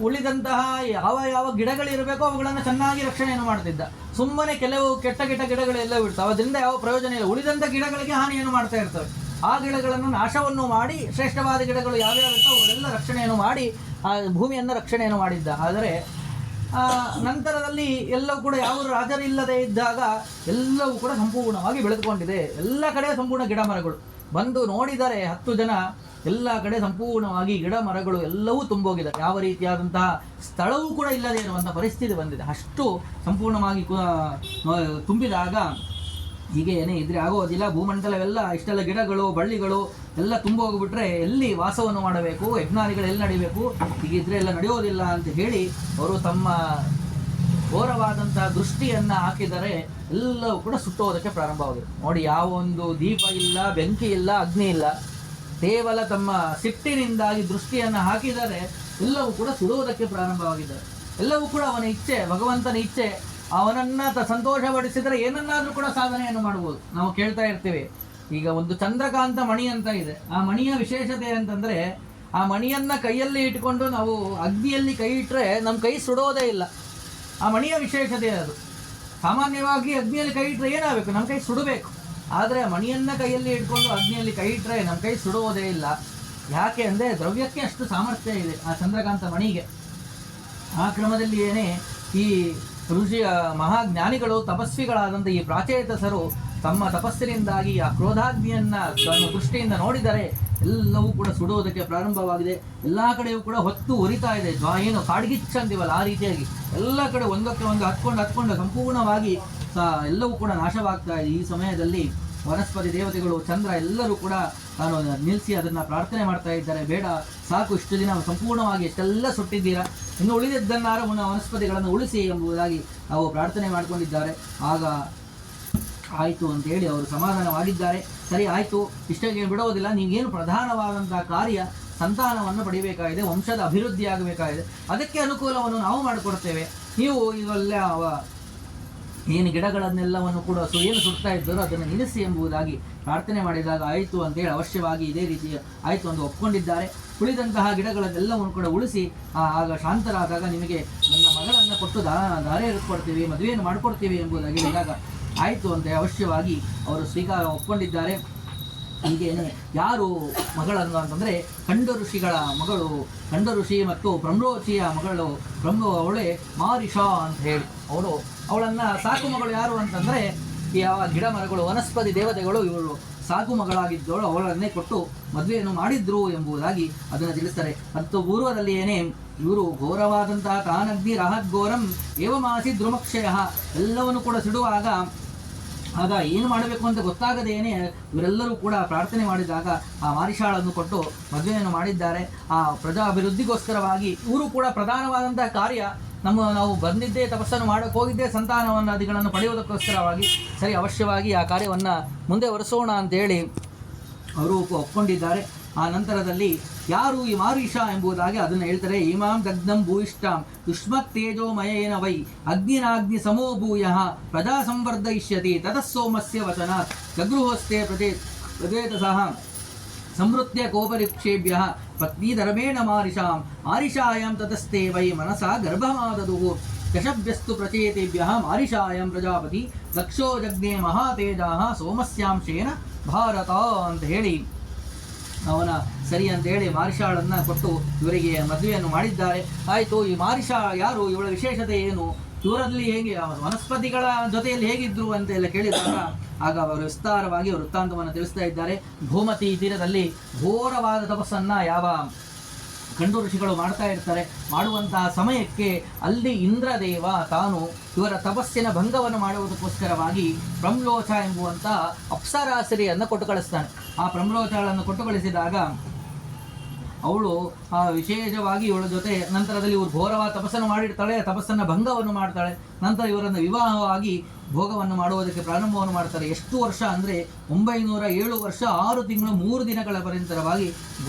ಉಳಿದಂತಹ ಯಾವ ಗಿಡಗಳಿರಬೇಕೋ ಅವುಗಳನ್ನು ಚೆನ್ನಾಗಿ ರಕ್ಷಣೆಯನ್ನು ಮಾಡ್ತಿದ್ದ. ಸುಮ್ಮನೆ ಕೆಲವು ಕೆಟ್ಟ ಗಿಡಗಳೆಲ್ಲ ಬಿಡ್ತಾವೆ, ಅದರಿಂದ ಯಾವ ಪ್ರಯೋಜನ ಇಲ್ಲ. ಉಳಿದಂಥ ಗಿಡಗಳಿಗೆ ಹಾನಿಯನ್ನು ಮಾಡ್ತಾ ಇರ್ತವೆ. ಆ ಗಿಡಗಳನ್ನು ನಾಶವನ್ನು ಮಾಡಿ ಶ್ರೇಷ್ಠವಾದ ಗಿಡಗಳು ಯಾವ್ಯಾವ ಇರ್ತವೆ ಅವುಗಳೆಲ್ಲ ರಕ್ಷಣೆಯನ್ನು ಮಾಡಿ ಆ ಭೂಮಿಯನ್ನು ರಕ್ಷಣೆಯನ್ನು ಮಾಡಿದ್ದ. ಆದರೆ ನಂತರದಲ್ಲಿ ಎಲ್ಲವೂ ಕೂಡ ಯಾವ ರಾಜರಿಲ್ಲದೆ ಇದ್ದಾಗ ಎಲ್ಲವೂ ಕೂಡ ಸಂಪೂರ್ಣವಾಗಿ ಬೆಳೆದುಕೊಂಡಿದೆ. ಎಲ್ಲ ಕಡೆ ಸಂಪೂರ್ಣ ಗಿಡ ಮರಗಳು. ಬಂದು ನೋಡಿದರೆ 10 ಜನ ಎಲ್ಲ ಕಡೆ ಸಂಪೂರ್ಣವಾಗಿ ಗಿಡ ಮರಗಳು ಎಲ್ಲವೂ ತುಂಬೋಗಿದೆ. ಯಾವ ರೀತಿಯಾದಂತಹ ಸ್ಥಳವೂ ಕೂಡ ಇಲ್ಲದೆ ಇರುವಂಥ ಪರಿಸ್ಥಿತಿ ಬಂದಿದೆ. ಅಷ್ಟು ಸಂಪೂರ್ಣವಾಗಿ ತುಂಬಿದಾಗ ಹೀಗೆ ಇದ್ರೆ ಆಗೋದಿಲ್ಲ. ಭೂಮಂಡಲವೆಲ್ಲ ಇಷ್ಟೆಲ್ಲ ಗಿಡಗಳು ಬಳ್ಳಿಗಳು ಎಲ್ಲ ತುಂಬೋಗ್ಬಿಟ್ರೆ ಎಲ್ಲಿ ವಾಸವನ್ನು ಮಾಡಬೇಕು, ಯಜ್ಞಾದಿಗಳು ಎಲ್ಲಿ ನಡಿಬೇಕು, ಹೀಗಿದ್ರೆ ಎಲ್ಲ ನಡೆಯೋದಿಲ್ಲ ಅಂತ ಹೇಳಿ ಅವರು ತಮ್ಮ ಘೋರವಾದಂತಹ ದೃಷ್ಟಿಯನ್ನು ಹಾಕಿದರೆ ಎಲ್ಲವೂ ಕೂಡ ಸುಟ್ಟೋದಕ್ಕೆ ಪ್ರಾರಂಭವಾಗಿದೆ. ನೋಡಿ, ಯಾವ ಒಂದು ದೀಪ ಇಲ್ಲ, ಬೆಂಕಿ ಇಲ್ಲ, ಅಗ್ನಿ ಇಲ್ಲ, ಕೇವಲ ತಮ್ಮ ಸಿಟ್ಟಿನಿಂದಾಗಿ ದೃಷ್ಟಿಯನ್ನು ಹಾಕಿದರೆ ಎಲ್ಲವೂ ಕೂಡ ಸುಡುವುದಕ್ಕೆ ಪ್ರಾರಂಭವಾಗಿದ್ದಾರೆ. ಎಲ್ಲವೂ ಕೂಡ ಅವನ ಇಚ್ಛೆ, ಭಗವಂತನ ಇಚ್ಛೆ. ಅವನನ್ನು ಸಂತೋಷಪಡಿಸಿದರೆ ಏನನ್ನಾದರೂ ಕೂಡ ಸಾಧನೆಯನ್ನು ಮಾಡ್ಬೋದು. ನಾವು ಕೇಳ್ತಾ ಇರ್ತೀವಿ, ಈಗ ಒಂದು ಚಂದ್ರಕಾಂತ ಮಣಿ ಅಂತ ಇದೆ. ಆ ಮಣಿಯ ವಿಶೇಷತೆ ಅಂತಂದರೆ, ಆ ಮಣಿಯನ್ನು ಕೈಯಲ್ಲಿ ಇಟ್ಕೊಂಡು ನಾವು ಅಗ್ನಿಯಲ್ಲಿ ಕೈ ಇಟ್ಟರೆ ನಮ್ಮ ಕೈ ಸುಡೋದೇ ಇಲ್ಲ. ಆ ಮಣಿಯ ವಿಶೇಷತೆ ಅದು. ಸಾಮಾನ್ಯವಾಗಿ ಅಗ್ನಿಯಲ್ಲಿ ಕೈ ಇಟ್ಟರೆ ಏನಾಗಬೇಕು? ನಮ್ಮ ಕೈ ಸುಡಬೇಕು. ಆದರೆ ಮಣಿಯನ್ನು ಕೈಯಲ್ಲಿ ಇಟ್ಕೊಂಡು ಅಗ್ನಿಯಲ್ಲಿ ಕೈ ಇಟ್ಟರೆ ನಮ್ಮ ಕೈ ಸುಡುವುದೇ ಇಲ್ಲ. ಯಾಕೆ ಅಂದರೆ ದ್ರವ್ಯಕ್ಕೆ ಅಷ್ಟು ಸಾಮರ್ಥ್ಯ ಇದೆ ಆ ಚಂದ್ರಕಾಂತ ಮಣಿಗೆ. ಆ ಕ್ರಮದಲ್ಲಿ ಈ ಋಷಿಯ ಮಹಾಜ್ಞಾನಿಗಳು ತಪಸ್ವಿಗಳಾದಂಥ ಈ ಪ್ರಾಚೇತಸರು ತಮ್ಮ ತಪಸ್ಸಿನಿಂದಾಗಿ ಆ ಕ್ರೋಧಾಗ್ನಿಯನ್ನು ತನ್ನ ದೃಷ್ಟಿಯಿಂದ ನೋಡಿದರೆ ಎಲ್ಲವೂ ಕೂಡ ಸುಡುವುದಕ್ಕೆ ಪ್ರಾರಂಭವಾಗಿದೆ. ಎಲ್ಲ ಕಡೆಯೂ ಕೂಡ ಹೊತ್ತು ಉರಿತಾ ಇದೆ. ಏನು ಕಾಡ್ಗಿಚ್ಚಂತೀವಲ್ಲ ಆ ರೀತಿಯಾಗಿ ಎಲ್ಲ ಕಡೆ ಒಂದಕ್ಕೆ ಒಂದು ಹತ್ಕೊಂಡು ಸಂಪೂರ್ಣವಾಗಿ ಎಲ್ಲವೂ ಕೂಡ ನಾಶವಾಗ್ತಾ ಇದೆ. ಈ ಸಮಯದಲ್ಲಿ ವನಸ್ಪತಿ ದೇವತೆಗಳು, ಚಂದ್ರ ಎಲ್ಲರೂ ಕೂಡ ನಾನು ನಿಲ್ಲಿಸಿ ಅದನ್ನು ಪ್ರಾರ್ಥನೆ ಮಾಡ್ತಾ ಇದ್ದಾರೆ. ಬೇಡ, ಸಾಕು, ಇಷ್ಟು ದಿನ ಸಂಪೂರ್ಣವಾಗಿ ಎಷ್ಟೆಲ್ಲ ಸುಟ್ಟಿದ್ದೀರಾ, ಇನ್ನು ಉಳಿದಿದ್ದನ್ನಾರು ವನಸ್ಪತಿಗಳನ್ನು ಉಳಿಸಿ ಎಂಬುದಾಗಿ ನಾವು ಪ್ರಾರ್ಥನೆ ಮಾಡಿಕೊಂಡಿದ್ದಾರೆ. ಆಗ ಆಯಿತು ಅಂತೇಳಿ ಅವರು ಸಮಾಧಾನವಾಗಿದ್ದಾರೆ. ಸರಿ ಆಯಿತು, ಇಷ್ಟಕ್ಕೆ ಬಿಡೋದಿಲ್ಲ, ನೀವೇನು ಪ್ರಧಾನವಾದಂಥ ಕಾರ್ಯ ಸಂತಾನವನ್ನು ಪಡಿಬೇಕಾಗಿದೆ, ವಂಶದ ಅಭಿವೃದ್ಧಿ ಆಗಬೇಕಾಗಿದೆ, ಅದಕ್ಕೆ ಅನುಕೂಲವನ್ನು ನಾವು ಮಾಡಿಕೊಡ್ತೇವೆ. ನೀವು ಇವೆಲ್ಲ ಏನು ಗಿಡಗಳನ್ನೆಲ್ಲವನ್ನು ಕೂಡ ಏನು ಸುಡ್ತಾ ಇದ್ದಾರೋ ಅದನ್ನು ನಿಲ್ಲಿಸಿ ಎಂಬುದಾಗಿ ಪ್ರಾರ್ಥನೆ ಮಾಡಿದಾಗ ಆಯಿತು ಅಂತೇಳಿ ಅವಶ್ಯವಾಗಿ ಇದೇ ರೀತಿ ಆಯಿತು ಅಂತ ಒಪ್ಕೊಂಡಿದ್ದಾರೆ. ಉಳಿದಂತಹ ಗಿಡಗಳನ್ನೆಲ್ಲವನ್ನು ಕೂಡ ಉಳಿಸಿ ಆಗ ಶಾಂತರಾದಾಗ ನಿಮಗೆ ನನ್ನ ಮಗಳನ್ನು ಕೊಟ್ಟು ದಾರೆ ಎರೆದುಕೊಡ್ತೀವಿ, ಮದುವೆಯನ್ನು ಮಾಡಿಕೊಡ್ತೀವಿ ಎಂಬುದಾಗಿ ಹೇಳಿದಾಗ ಆಯಿತು ಅಂತ ಅವಶ್ಯವಾಗಿ ಅವರು ಸ್ವೀಕಾರ ಒಪ್ಕೊಂಡಿದ್ದಾರೆ. ಹೀಗೇನೆ ಯಾರು ಮಗಳನ್ನು ಅಂತಂದರೆ ಕಂಡ ಋಷಿಗಳ ಮಗಳು, ಕಂಡ ಋಷಿ ಮತ್ತು ಬ್ರಹ್ಮೋಚಿಯ ಮಗಳು, ಅವಳೇ ಮಾರಿಷಾ ಅಂತ ಹೇಳಿ ಅವಳನ್ನು ಸಾಕು ಮಗಳು ಯಾರು ಅಂತಂದರೆ ಯಾವ ಗಿಡ ಮರಗಳು ವನಸ್ಪತಿ ದೇವತೆಗಳು ಇವಳು ಸಾಕು ಮಗಳಾಗಿದ್ದವಳು, ಅವಳನ್ನೇ ಕೊಟ್ಟು ಮದುವೆಯನ್ನು ಮಾಡಿದ್ರು ಎಂಬುದಾಗಿ ಅದನ್ನು ತಿಳಿಸ್ತಾರೆ. ಮತ್ತು ಪೂರ್ವದಲ್ಲಿ ಏನೇ ಇವರು ಘೋರವಾದಂತಹ ತಾನಗ್ನಿ ರಹದ್ಘೋರಂ ಏವಮಾಸಿ ಧ್ರುಮಕ್ಷಯ ಎಲ್ಲವನ್ನು ಕೂಡ ಸಿಡುವಾಗ ಆಗ ಏನು ಮಾಡಬೇಕು ಅಂತ ಗೊತ್ತಾಗದೇನೆ ಇವರೆಲ್ಲರೂ ಕೂಡ ಪ್ರಾರ್ಥನೆ ಮಾಡಿದಾಗ ಆ ಮಾರಿಷಾಳನ್ನು ಕೊಟ್ಟು ಮದುವೆಯನ್ನು ಮಾಡಿದ್ದಾರೆ. ಆ ಪ್ರಜಾಭಿವೃದ್ಧಿಗೋಸ್ಕರವಾಗಿ ಇವರು ಕೂಡ ಪ್ರಧಾನವಾದಂತಹ ಕಾರ್ಯ ನಾವು ಬಂದಿದ್ದೇ ತಪಸ್ಸನ್ನು ಮಾಡೋಕ್ಕೆ ಹೋಗಿದ್ದೇ ಸಂತಾನವನ್ನು ಅದಿಗಳನ್ನು ಪಡೆಯುವುದಕ್ಕೋಸ್ಕರವಾಗಿ. ಸರಿ ಅವಶ್ಯವಾಗಿ ಆ ಕಾರ್ಯವನ್ನು ಮುಂದೆ ಒರೆಸೋಣ ಅಂತೇಳಿ ಅವರು ಒಪ್ಕೊಂಡಿದ್ದಾರೆ. ಆ ನಂತರದಲ್ಲಿ ಯಾರು ಈ ಮಾರೀಷಾ ಎಂಬುದಾಗಿ ಅದನ್ನು ಹೇಳ್ತಾರೆ. ಇಮಾಂ ದಗ್ಧಂ ಭೂಯಿಷ್ಟಾಂ ಯುಷ್ಮತ್ ತೇಜೋಮಯೇನ ವೈ ಅಗ್ನಿನಾಗ್ನಿ ಸಮೋ ಭೂಯಃ ಪ್ರಜಾ ಸಂವರ್ಧಯಿಷ್ಯತಿ ತತಃ ಸೋಮಸ್ಯ ವಚನಾತ್ ಜಗೃಹಸ್ತೆ ಪ್ರಜೇತಸಃ ಸಂವೃತ್ಯ ಕೋಪರಿಕ್ಷೇಭ್ಯ ಪತ್ನಿ ಧರ್ಮೇಣ ಮಾರಿಷಾಯಾಂ ತತಸ್ತೆ ವೈ ಮನಸಾ ಗರ್ಭಮಾದದುಃ ದಶಭ್ಯಸ್ತು ಪ್ರಚೇತೇಭ್ಯಃ ಮಾರಿಷಾಯಾಂ ಪ್ರಜಾಪತಿ ದಕ್ಷೋ ಜಗ್ನೇ ಮಹಾತೇಜಾಃ ಸೋಮಸ್ಯಾಂಶೇನ ಭಾರತ ಅಂತ ಹೇಳಿ ಅವನ ಸರಿ ಅಂತೇಳಿ ಮಾರಿಷಾಳನ್ನು ಕೊಟ್ಟು ಇವರಿಗೆ ಮದುವೆಯನ್ನು ಮಾಡಿದ್ದಾರೆ. ಆಯಿತು, ಈ ಮಾರಿಷಾ ಯಾರು, ಇವಳ ವಿಶೇಷತೆ ಏನು, ಇವರಲ್ಲಿ ಹೇಗೆ ವನಸ್ಪತಿಗಳ ಜೊತೆಯಲ್ಲಿ ಹೇಗಿದ್ರು ಅಂತೆಲ್ಲ ಕೇಳಿದಾಗ ಆಗ ಅವರು ವಿಸ್ತಾರವಾಗಿ ವೃತ್ತಾಂತವನ್ನು ತಿಳಿಸ್ತಾ ಇದ್ದಾರೆ. ಭೂಮತಿ ತೀರದಲ್ಲಿ ಘೋರವಾದ ತಪಸ್ಸನ್ನು ಯಾವ ಕಂಡು ಋಷಿಗಳು ಮಾಡ್ತಾ ಇರ್ತಾರೆ, ಮಾಡುವಂತಹ ಸಮಯಕ್ಕೆ ಅಲ್ಲಿ ಇಂದ್ರದೇವ ತಾನು ಇವರ ತಪಸ್ಸಿನ ಭಂಗವನ್ನು ಮಾಡುವುದಕ್ಕೋಸ್ಕರವಾಗಿ ಬ್ರಹ್ಮಲೋಚ ಎಂಬುವಂಥ ಅಪ್ಸರಾಸರಿಯನ್ನು ಕೊಟ್ಟು ಕಳಿಸ್ತಾನೆ. ಆ ಬ್ರಹ್ಮಲೋಚಗಳನ್ನು ಕೊಟ್ಟು ಕಳಿಸಿದಾಗ ಅವಳು ವಿಶೇಷವಾಗಿ ಇವಳ ಜೊತೆ ನಂತರದಲ್ಲಿ ಇವರು ಘೋರವಾದ ತಪಸ್ಸನ್ನು ಮಾಡಿರ್ತಾಳೆ, ತಪಸ್ಸನ್ನು ಭಂಗವನ್ನು ಮಾಡ್ತಾಳೆ. ನಂತರ ಇವರನ್ನು ವಿವಾಹವಾಗಿ ಭೋಗವನ್ನು ಮಾಡುವುದಕ್ಕೆ ಪ್ರಾರಂಭವನ್ನು ಮಾಡ್ತಾರೆ. ಎಷ್ಟು ವರ್ಷ ಅಂದರೆ 907 ವರ್ಷ 6 ತಿಂಗಳು 3 ದಿನಗಳ ಪರ್ಯಂತರವಾಗಿ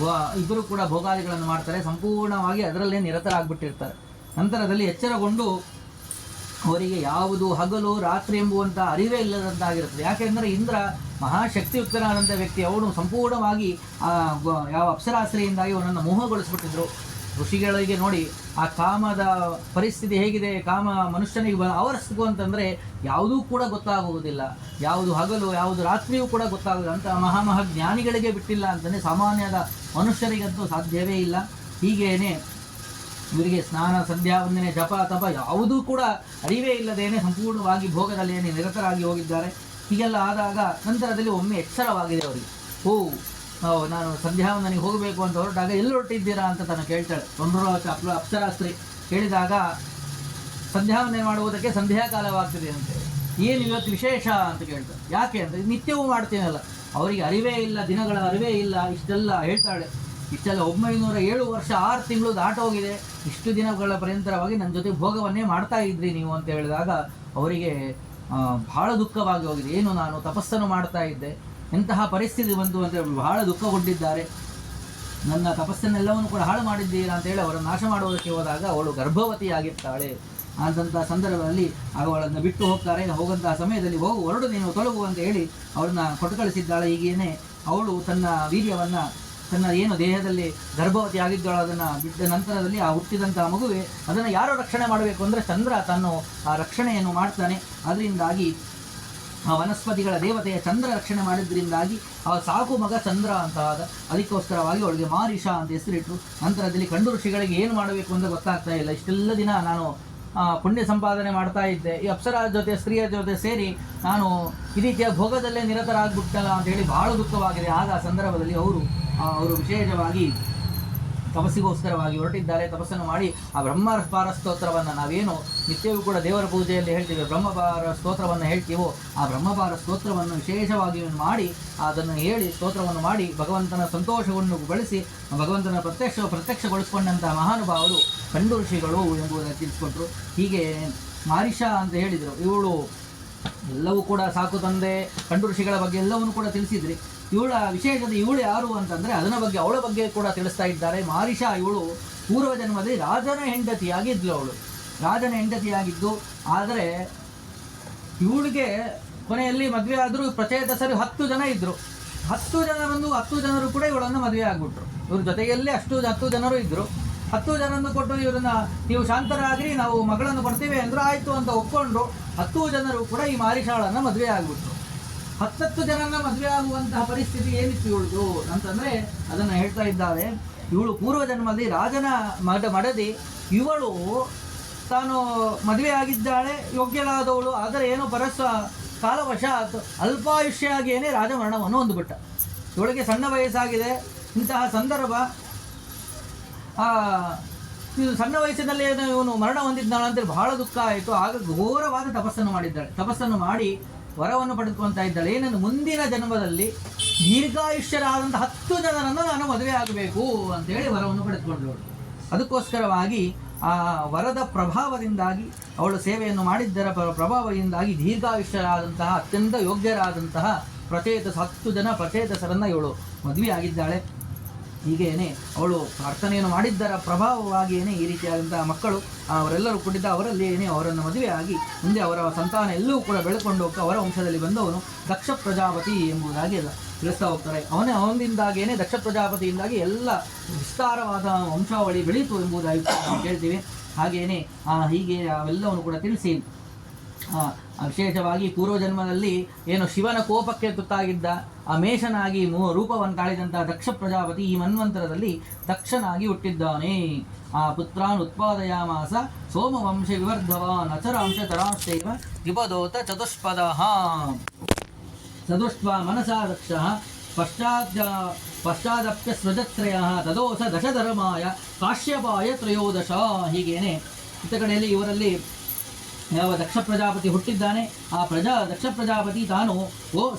ಇಬ್ಬರು ಕೂಡ ಭೋಗಾದಿಗಳನ್ನು ಮಾಡ್ತಾರೆ. ಸಂಪೂರ್ಣವಾಗಿ ಅದರಲ್ಲೇ ನಿರತರಾಗ್ಬಿಟ್ಟಿರ್ತಾರೆ. ನಂತರದಲ್ಲಿ ಎಚ್ಚರಗೊಂಡು ಅವರಿಗೆ ಯಾವುದು ಹಗಲು ರಾತ್ರಿ ಎಂಬುವಂಥ ಅರಿವೇ ಇಲ್ಲದಂತಾಗಿರುತ್ತದೆ. ಯಾಕೆಂದರೆ ಇಂದ್ರ ಮಹಾಶಕ್ತಿಯುಕ್ತನಾದಂಥ ವ್ಯಕ್ತಿ, ಅವನು ಸಂಪೂರ್ಣವಾಗಿ ಯಾವ ಅಪ್ಸರಾಶ್ರಯಿಂದಾಗಿ ಅವನನ್ನು ಮೋಹಗೊಳಿಸ್ಬಿಟ್ಟಿದ್ರು. ಋಷಿಗಳಿಗೆ ನೋಡಿ ಆ ಕಾಮದ ಪರಿಸ್ಥಿತಿ ಹೇಗಿದೆ, ಕಾಮ ಮನುಷ್ಯನಿಗೆ ಆವರಿಸ್ತು ಅಂತಂದರೆ ಯಾವುದೂ ಕೂಡ ಗೊತ್ತಾಗುವುದಿಲ್ಲ, ಯಾವುದು ಹಗಲು ಯಾವುದು ರಾತ್ರಿಯೂ ಕೂಡ ಗೊತ್ತಾಗುವುದಿಲ್ಲ. ಅಂತ ಜ್ಞಾನಿಗಳಿಗೆ ಬಿಟ್ಟಿಲ್ಲ ಅಂತಲೇ ಸಾಮಾನ್ಯದ ಮನುಷ್ಯರಿಗಂತೂ ಸಾಧ್ಯವೇ ಇಲ್ಲ. ಹೀಗೇನೆ ಇವರಿಗೆ ಸ್ನಾನ ಸಂಧ್ಯಾ ವಂದನೆ ಜಪ ತಪ ಯಾವುದೂ ಕೂಡ ಅರಿವೇ ಇಲ್ಲದೇನೆ ಸಂಪೂರ್ಣವಾಗಿ ಭೋಗದಲ್ಲಿ ನಿರತರಾಗಿ ಹೋಗಿದ್ದಾರೆ. ಹೀಗೆಲ್ಲ ಆದಾಗ ನಂತರದಲ್ಲಿ ಒಮ್ಮೆ ಎಚ್ಚರವಾಗಿದೆ ಅವರಿಗೆ. ನಾನು ಸಂಧ್ಯಾ ವಂದನೆಗೆ ಹೋಗಬೇಕು ಅಂತ ಹೊರಟಾಗ ಎಲ್ಲಿ ಹೊರಟಿದ್ದೀರಾ ಅಂತ ತಾನು ಕೇಳ್ತಾಳೆ. ಅಪ್ಸರಾಸ್ತ್ರಿ ಕೇಳಿದಾಗ ಸಂಧ್ಯಾ ವಂದನೆ ಮಾಡುವುದಕ್ಕೆ ಸಂಧ್ಯಾಕಾಲವಾಗ್ತದೆ ಅಂತೇಳಿ. ಏನು ಇವತ್ತು ವಿಶೇಷ ಅಂತ ಕೇಳ್ತಾರೆ. ಯಾಕೆ ಅಂತ, ನಿತ್ಯವೂ ಮಾಡ್ತೀನಲ್ಲ. ಅವರಿಗೆ ಅರಿವೇ ಇಲ್ಲ, ದಿನಗಳ ಅರಿವೇ ಇಲ್ಲ. ಇಷ್ಟೆಲ್ಲ ಹೇಳ್ತಾಳೆ. ಇಷ್ಟೆಲ್ಲ 907 ವರ್ಷ 6 ತಿಂಗಳು ದಾಟೋಗಿದೆ, ಇಷ್ಟು ದಿನಗಳ ಪರ್ಯಂತರವಾಗಿ ನನ್ನ ಜೊತೆ ಭೋಗವನ್ನೇ ಮಾಡ್ತಾ ಇದ್ರಿ ನೀವು ಅಂತ ಹೇಳಿದಾಗ ಅವರಿಗೆ ಬಹಳ ದುಃಖವಾಗಿ ಹೋಗಿದೆ. ಏನು ನಾನು ತಪಸ್ಸನ್ನು ಮಾಡ್ತಾ ಇದ್ದೆ, ಎಂತಹ ಪರಿಸ್ಥಿತಿ ಬಂತು ಅಂತ ಹೇಳಿ ಬಹಳ ದುಃಖಗೊಂಡಿದ್ದಾರೆ. ನನ್ನ ತಪಸ್ಸನ್ನೆಲ್ಲವನ್ನು ಕೂಡ ಹಾಳು ಮಾಡಿದ್ದೀರಾ ಅಂತೇಳಿ ಅವರನ್ನು ನಾಶ ಮಾಡುವುದಕ್ಕೆ ಹೋದಾಗ ಅವಳು ಗರ್ಭವತಿಯಾಗಿರ್ತಾಳೆ. ಅಂಥ ಸಂದರ್ಭದಲ್ಲಿ ಅವಳನ್ನು ಬಿಟ್ಟು ಹೋಗ್ತಾರೆ. ಹೋಗುವಂತಹ ಸಮಯದಲ್ಲಿ ಹೊರಡು ನೀನು ತೊಲಗು ಅಂತ ಹೇಳಿ ಅವ್ರನ್ನ ಕೊಟ್ಟು ಕಳಿಸಿದ್ದಾಳೆ. ಹೀಗೇನೆ ಅವಳು ತನ್ನ ವೀರ್ಯವನ್ನು ತನ್ನ ಏನು ದೇಹದಲ್ಲಿ ಗರ್ಭವತಿ ಆಗಿದ್ದಳು ಅದನ್ನು ಬಿಟ್ಟ ನಂತರದಲ್ಲಿ ಆ ಹುಟ್ಟಿದಂತಹ ಮಗುವೆ ಅದನ್ನು ಯಾರು ರಕ್ಷಣೆ ಮಾಡಬೇಕು ಅಂದರೆ ಚಂದ್ರ ತಾನು ಆ ರಕ್ಷಣೆಯನ್ನು ಮಾಡ್ತಾನೆ. ಅದರಿಂದಾಗಿ ಆ ವನಸ್ಪತಿಗಳ ದೇವತೆಯ ಚಂದ್ರ ರಕ್ಷಣೆ ಮಾಡಿದ್ರಿಂದಾಗಿ ಆ ಸಾಕು ಮಗ ಚಂದ್ರ ಅಂತ ಆದ. ಅದಕ್ಕೋಸ್ಕರವಾಗಿ ಅವಳಿಗೆ ಮಾರಿಷಾ ಅಂತ ಹೆಸರಿಟ್ಟರು. ನಂತರದಲ್ಲಿ ಕಂಡು ಋಷಿಗಳಿಗೆ ಏನು ಮಾಡಬೇಕು ಅಂತ ಗೊತ್ತಾಗ್ತಾ ಇಲ್ಲ. ಇಷ್ಟೆಲ್ಲ ದಿನ ನಾನು ಪುಣ್ಯ ಸಂಪಾದನೆ ಮಾಡ್ತಾ ಇದ್ದೆ, ಈ ಅಪ್ಸರ ಜೊತೆ ಸ್ತ್ರೀಯ ಜೊತೆ ಸೇರಿ ನಾನು ಈ ರೀತಿಯ ಭೋಗದಲ್ಲೇ ನಿರತರಾಗ್ಬಿಟ್ಟಲ್ಲ ಅಂತ ಹೇಳಿ ಬಹಳ ದುಃಖವಾಗಿದೆ. ಆಗ ಆ ಸಂದರ್ಭದಲ್ಲಿ ಅವರು ವಿಶೇಷವಾಗಿ ತಪಸ್ಸಿಗೋಸ್ಕರವಾಗಿ ಹೊರಟಿದ್ದಾರೆ. ತಪಸ್ಸನ್ನು ಮಾಡಿ ಆ ಬ್ರಹ್ಮಪಾರ ಸ್ತೋತ್ರವನ್ನು ನಾವೇನು ನಿತ್ಯವೂ ಕೂಡ ದೇವರ ಪೂಜೆಯಲ್ಲಿ ಹೇಳ್ತೀವಿ, ಬ್ರಹ್ಮಪಾರ ಸ್ತೋತ್ರವನ್ನು ಹೇಳ್ತೀವೋ ಆ ಬ್ರಹ್ಮಪಾರ ಸ್ತೋತ್ರವನ್ನು ವಿಶೇಷವಾಗಿ ಮಾಡಿ ಅದನ್ನು ಹೇಳಿ ಸ್ತೋತ್ರವನ್ನು ಮಾಡಿ ಭಗವಂತನ ಸಂತೋಷವನ್ನು ಬಳಸಿ ಭಗವಂತನ ಪ್ರತ್ಯಕ್ಷಗೊಳಿಸಿಕೊಂಡಂತಹ ಮಹಾನುಭಾವರು ಕಂಡು ಋಷಿಗಳು ಎಂಬುದನ್ನು ತಿಳಿಸ್ಕೊಟ್ರು. ಹೀಗೆ ಮಾರಿಷಾ ಅಂತ ಹೇಳಿದರು. ಇವಳು ಎಲ್ಲವೂ ಕೂಡ ಸಾಕು ತಂದೆ ಕಂಡು ಋಷಿಗಳ ಬಗ್ಗೆ ಎಲ್ಲವನ್ನು ಕೂಡ ತಿಳಿಸಿದ್ರಿ. ಇವಳ ವಿಶೇಷತೆ, ಇವಳು ಯಾರು ಅಂತಂದರೆ ಅದರ ಬಗ್ಗೆ, ಅವಳ ಬಗ್ಗೆ ಕೂಡ ತಿಳಿಸ್ತಾ ಇದ್ದಾರೆ. ಮಾರಿಷಾ ಇವಳು ಪೂರ್ವ ಜನ್ಮದಲ್ಲಿ ರಾಜನ ಹೆಂಡತಿಯಾಗಿದ್ಲು. ಅವಳು ರಾಜನ ಹೆಂಡತಿಯಾಗಿದ್ದು, ಆದರೆ ಇವಳಿಗೆ ಕೊನೆಯಲ್ಲಿ ಮದುವೆ ಆದರೂ ಪ್ರಚೇತಸರು 10 ಜನ ಇದ್ದರು. 10 ಜನರು ಕೂಡ ಇವಳನ್ನು ಮದುವೆ ಆಗಿಬಿಟ್ರು. ಇವ್ರ ಜೊತೆಯಲ್ಲಿ 10 ಜನರು ಇದ್ದರು. 10 ಜನರನ್ನು ಕೊಟ್ಟು ಇವರನ್ನ ನೀವು ಶಾಂತರಾಗ್ರಿ, ನಾವು ಮಗಳನ್ನು ಕೊಡ್ತೀವಿ ಅಂದರು. ಆಯಿತು ಅಂತ ಒಪ್ಕೊಂಡ್ರು. 10 ಜನರು ಕೂಡ ಈ ಮಾರಿಷಾಳನ್ನು ಮದುವೆ ಆಗಿಬಿಟ್ರು. 10 ಜನರನ್ನ ಮದುವೆ ಆಗುವಂತಹ ಪರಿಸ್ಥಿತಿ ಏನಿತ್ತು ಇವಳದು ಅಂತಂದರೆ ಅದನ್ನು ಹೇಳ್ತಾ ಇದ್ದಾರೆ. ಇವಳು ಪೂರ್ವ ಜನ್ಮದಲ್ಲಿ ರಾಜನ ಮಡದಿ. ಇವಳು ತಾನು ಮದುವೆ ಆಗಿದ್ದಾಳೆ, ಯೋಗ್ಯಳಾದವಳು. ಆದರೆ ಏನೋ ಕಾಲವಶಾತ್ ಅಲ್ಪಾಯುಷ್ಯಾಗಿಯೇ ರಾಜಮರಣವನ್ನು ಹೊಂದಿಬಿಟ್ಟ. ಇವಳಿಗೆ ಸಣ್ಣ ವಯಸ್ಸಾಗಿದೆ. ಇಂತಹ ಸಂದರ್ಭ, ಸಣ್ಣ ವಯಸ್ಸಿನಲ್ಲಿ ಇವನು ಮರಣ ಹೊಂದಿದ್ದಾಳೆ ಅಂತೇಳಿ ಬಹಳ ದುಃಖ ಆಯಿತು. ಆಗ ಘೋರವಾದ ತಪಸ್ಸನ್ನು ಮಾಡಿದ್ದಾಳೆ. ತಪಸ್ಸನ್ನು ಮಾಡಿ ವರವನ್ನು ಪಡೆದುಕೊಳ್ತಾ ಇದ್ದಾಳೆ. ಏನೆಂದು ಮುಂದಿನ ಜನ್ಮದಲ್ಲಿ ದೀರ್ಘಾಯುಷ್ಯರಾದಂಥ 10 ಜನರನ್ನು ನಾನು ಮದುವೆ ಆಗಬೇಕು ಅಂತೇಳಿ ವರವನ್ನು ಪಡೆದುಕೊಂಡಳು. ಅದಕ್ಕೋಸ್ಕರವಾಗಿ ಆ ವರದ ಪ್ರಭಾವದಿಂದಾಗಿ, ಅವಳು ಸೇವೆಯನ್ನು ಮಾಡಿದ್ದರ ಪ್ರಭಾವದಿಂದಾಗಿ ದೀರ್ಘಾಯುಷ್ಯರಾದಂತಹ ಅತ್ಯಂತ ಯೋಗ್ಯರಾದಂತಹ 10 ಜನ ಪ್ರಚೇತಸರನ್ನು ಇವಳು ಮದುವೆ ಆಗಿದ್ದಾಳೆ. ಹೀಗೇನೆ ಅವಳು ಪ್ರಾರ್ಥನೆಯನ್ನು ಮಾಡಿದ್ದರ ಪ್ರಭಾವವಾಗಿಯೇ ಈ ರೀತಿಯಾದಂತಹ ಮಕ್ಕಳು ಅವರೆಲ್ಲರೂ ಕೂಡಿದ್ದ ಅವರಲ್ಲಿ ಅವರನ್ನು ಮದುವೆಯಾಗಿ ಮುಂದೆ ಅವರ ಸಂತಾನ ಎಲ್ಲವೂ ಕೂಡ ಬೆಳೆದುಕೊಂಡು ಹೋಗ್ತಾ ಅವರ ವಂಶದಲ್ಲಿ ಬಂದವನು ದಕ್ಷ ಪ್ರಜಾಪತಿ ಎಂಬುದಾಗಿ ಎಲ್ಲ ತಿಳಿಸ್ತಾ ಹೋಗ್ತಾರೆ. ಅವನಿಂದಾಗಿಯೇ ದಕ್ಷ ಪ್ರಜಾಪತಿಯಿಂದಾಗಿ ಎಲ್ಲ ವಿಸ್ತಾರವಾದ ವಂಶಾವಳಿ ಬೆಳೀತು ಎಂಬುದಾಗಿ ನಾವು ಕೇಳ್ತೀವಿ. ಹಾಗೆಯೇ ಹೀಗೆ ಅವೆಲ್ಲವನ್ನು ಕೂಡ ತಿಳಿಸಿ, ವಿಶೇಷವಾಗಿ ಪೂರ್ವಜನ್ಮದಲ್ಲಿ ಏನು ಶಿವನ ಕೋಪಕ್ಕೆ ತುತ್ತಾಗಿದ್ದ ಆ ಮೇಷನಾಗಿ ರೂಪವನ್ನು ತಾಳಿದಂಥ ದಕ್ಷ ಪ್ರಜಾಪತಿ ಈ ಮನ್ವಂತರದಲ್ಲಿ ದಕ್ಷನಾಗಿ ಹುಟ್ಟಿದ್ದಾನೆ. ಆ ಪುತ್ರಾನ್ ಉತ್ಪಾದಯಾಮಾಸ ಸೋಮವಂಶ ವಿವರ್ಧವಾನ್ ಅಚರಾಂಶ ತರಾಂಶೈವ ವಿಪದೋತ ಚತುಷ್ಪ ಮನಸಾ ದಕ್ಷ ಪಶ್ಚಾದಪ್ಯ ಸ್ರಜತ್ರಯ ತದೋಸ ದಶಧರ್ಮಾಯ ಕಾಶ್ಯಪಾಯ ತ್ರಯೋದಶ. ಹೀಗೇನೆ ಇತ್ತ ಕಡೆಯಲ್ಲಿ ಇವರಲ್ಲಿ ಯಾವ ದಕ್ಷ ಪ್ರಜಾಪತಿ ಹುಟ್ಟಿದ್ದಾನೆ, ಆ ದಕ್ಷ ಪ್ರಜಾಪತಿ ತಾನು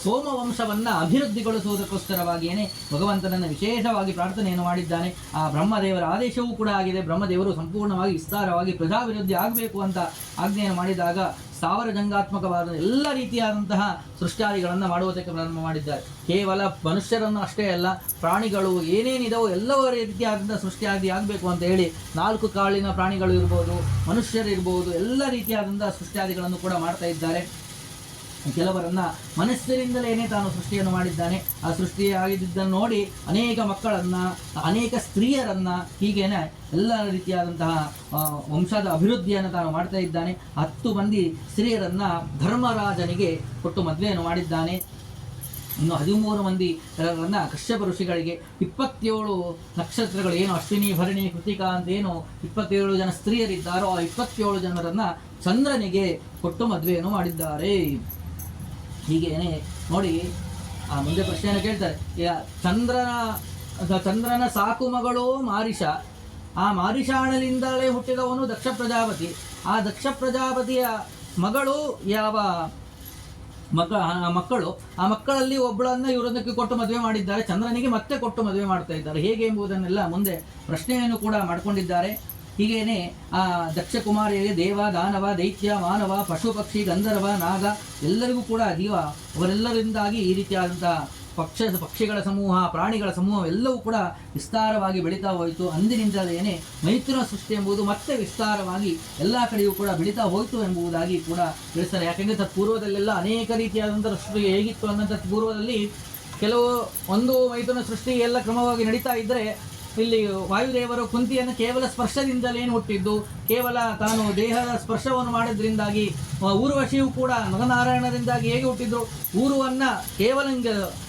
ಸೋಮವಂಶವನ್ನು ಅಭಿವೃದ್ಧಿಗೊಳಿಸುವುದಕ್ಕೋಸ್ಕರವಾಗಿಯೇ ಭಗವಂತನನ್ನು ವಿಶೇಷವಾಗಿ ಪ್ರಾರ್ಥನೆಯನ್ನು ಮಾಡಿದ್ದಾನೆ. ಆ ಬ್ರಹ್ಮದೇವರ ಆದೇಶವೂ ಕೂಡ ಆಗಿದೆ. ಬ್ರಹ್ಮದೇವರು ಸಂಪೂರ್ಣವಾಗಿ ವಿಸ್ತಾರವಾಗಿ ಪ್ರಜಾಭಿವೃದ್ಧಿ ಆಗಬೇಕು ಅಂತ ಆಜ್ಞೆಯನ್ನು ಮಾಡಿದಾಗ ಸ್ಥಾವರ ಜಂಗಾತ್ಮಕವಾದ ಎಲ್ಲ ರೀತಿಯಾದಂತಹ ಸೃಷ್ಟ್ಯಾದಿಗಳನ್ನು ಮಾಡುವುದಕ್ಕೆ ಪ್ರಾರಂಭ ಮಾಡಿದ್ದಾರೆ. ಕೇವಲ ಮನುಷ್ಯರನ್ನು ಅಷ್ಟೇ ಅಲ್ಲ, ಪ್ರಾಣಿಗಳು ಏನೇನಿದವೋ ಎಲ್ಲವೂ ರೀತಿಯಾದಂಥ ಸೃಷ್ಟಿಯಾದಿ ಆಗಬೇಕು ಅಂತ ಹೇಳಿ 4 ಕಾಲಿನ ಪ್ರಾಣಿಗಳು ಇರ್ಬೋದು, ಮನುಷ್ಯರಿರ್ಬೋದು, ಎಲ್ಲ ರೀತಿಯಾದಂಥ ಸೃಷ್ಟ್ಯಾದಿಗಳನ್ನು ಕೂಡ ಮಾಡ್ತಾ ಇದ್ದಾರೆ. ಕೆಲವರನ್ನ ಮನಸ್ಸಿನಿಂದಲೇ ತಾನು ಸೃಷ್ಟಿಯನ್ನು ಮಾಡಿದ್ದಾನೆ. ಆ ಸೃಷ್ಟಿಯಾಗಿದ್ದನ್ನು ನೋಡಿ ಅನೇಕ ಮಕ್ಕಳನ್ನು, ಅನೇಕ ಸ್ತ್ರೀಯರನ್ನು, ಹೀಗೇನೆ ಎಲ್ಲ ರೀತಿಯಾದಂತಹ ವಂಶದ ಅಭಿವೃದ್ಧಿಯನ್ನು ತಾನು ಮಾಡ್ತಾ ಇದ್ದಾನೆ. 10 ಮಂದಿ ಸ್ತ್ರೀಯರನ್ನು ಧರ್ಮರಾಜನಿಗೆ ಕೊಟ್ಟು ಮದುವೆಯನ್ನು ಮಾಡಿದ್ದಾನೆ. ಇನ್ನು 13 ಮಂದಿರನ್ನು ಕಶ್ಯಪ ಋಷಿಗಳಿಗೆ, 27 ನಕ್ಷತ್ರಗಳು ಏನು ಅಶ್ವಿನಿ ಭರಣಿ ಕೃತಿಕಾ ಅಂತ ಏನು 27 ಜನ ಸ್ತ್ರೀಯರಿದ್ದಾರೋ ಆ 27 ಜನರನ್ನು ಚಂದ್ರನಿಗೆ ಕೊಟ್ಟು ಮದುವೆಯನ್ನು ಮಾಡಿದ್ದಾರೆ. ಹೀಗೇನೆ ನೋಡಿ ಮುಂದೆ ಪ್ರಶ್ನೆಯನ್ನು ಕೇಳ್ತಾರೆ. ಚಂದ್ರನ ಸಾಕು ಮಗಳು ಮಾರಿಷ, ಆ ಮಾರಿಷಾಣಲಿಂದಲೇ ಹುಟ್ಟಿದವನು ದಕ್ಷ ಪ್ರಜಾಪತಿ. ಆ ದಕ್ಷ ಪ್ರಜಾಪತಿಯ ಮಗಳು ಯಾವ ಮಕ್ಕಳು, ಆ ಮಕ್ಕಳಲ್ಲಿ ಒಬ್ಬಳನ್ನು ಇವರೊಂದಕ್ಕೆ ಕೊಟ್ಟು ಮದುವೆ ಮಾಡಿದ್ದಾರೆ. ಚಂದ್ರನಿಗೆ ಮತ್ತೆ ಕೊಟ್ಟು ಮದುವೆ ಮಾಡ್ತಾ ಇದ್ದಾರೆ. ಹೇಗೆ ಎಂಬುದನ್ನೆಲ್ಲ ಮುಂದೆ ಪ್ರಶ್ನೆಯನ್ನು ಕೂಡ ಮಾಡಿಕೊಂಡಿದ್ದಾರೆ. ಹೀಗೇನೆ ಆ ದಕ್ಷ ಕುಮಾರಿಯರಿಗೆ ದೇವ, ದಾನವ, ದೈತ್ಯ, ಮಾನವ, ಪಶು, ಪಕ್ಷಿ, ಗಂಧರ್ವ, ನಾಗ ಎಲ್ಲರಿಗೂ ಕೂಡ ಅವರೆಲ್ಲರಿಂದಾಗಿ ಈ ರೀತಿಯಾದಂಥ ಪಕ್ಷಿಗಳ ಸಮೂಹ, ಪ್ರಾಣಿಗಳ ಸಮೂಹ ಎಲ್ಲವೂ ಕೂಡ ವಿಸ್ತಾರವಾಗಿ ಬೆಳೀತಾ ಹೋಯಿತು. ಅಂದಿನಿಂದಲೇ ಮೈಥುನ ಸೃಷ್ಟಿ ಎಂಬುದು ಮತ್ತೆ ವಿಸ್ತಾರವಾಗಿ ಎಲ್ಲ ಕಡೆಯೂ ಕೂಡ ಬೆಳೀತಾ ಹೋಯಿತು ಎಂಬುದಾಗಿ ಕೂಡ ತಿಳಿಸ್ತಾರೆ. ಯಾಕೆಂದರೆ ತತ್ಪೂರ್ವದಲ್ಲೆಲ್ಲ ಅನೇಕ ರೀತಿಯಾದಂಥ ಸೃಷ್ಟಿ ಹೇಗಿತ್ತು ಅನ್ನೋಂಥ ಪೂರ್ವದಲ್ಲಿ ಒಂದು ಮೈಥುನ ಸೃಷ್ಟಿ ಎಲ್ಲ ಕ್ರಮವಾಗಿ ನಡೀತಾ ಇದ್ದರೆ, ಇಲ್ಲಿ ವಾಯುದೇವರು ಕುಂತಿಯನ್ನು ಕೇವಲ ಸ್ಪರ್ಶದಿಂದಲೇನು ಹುಟ್ಟಿದ್ದು, ಕೇವಲ ತಾನು ದೇಹದ ಸ್ಪರ್ಶವನ್ನು ಮಾಡೋದ್ರಿಂದಾಗಿ ಊರ್ವಶಿಯು ಕೂಡ ನರನಾರಾಯಣರಿಂದಾಗಿ ಹೇಗೆ ಹುಟ್ಟಿದ್ರು, ಊರುವನ್ನು ಕೇವಲ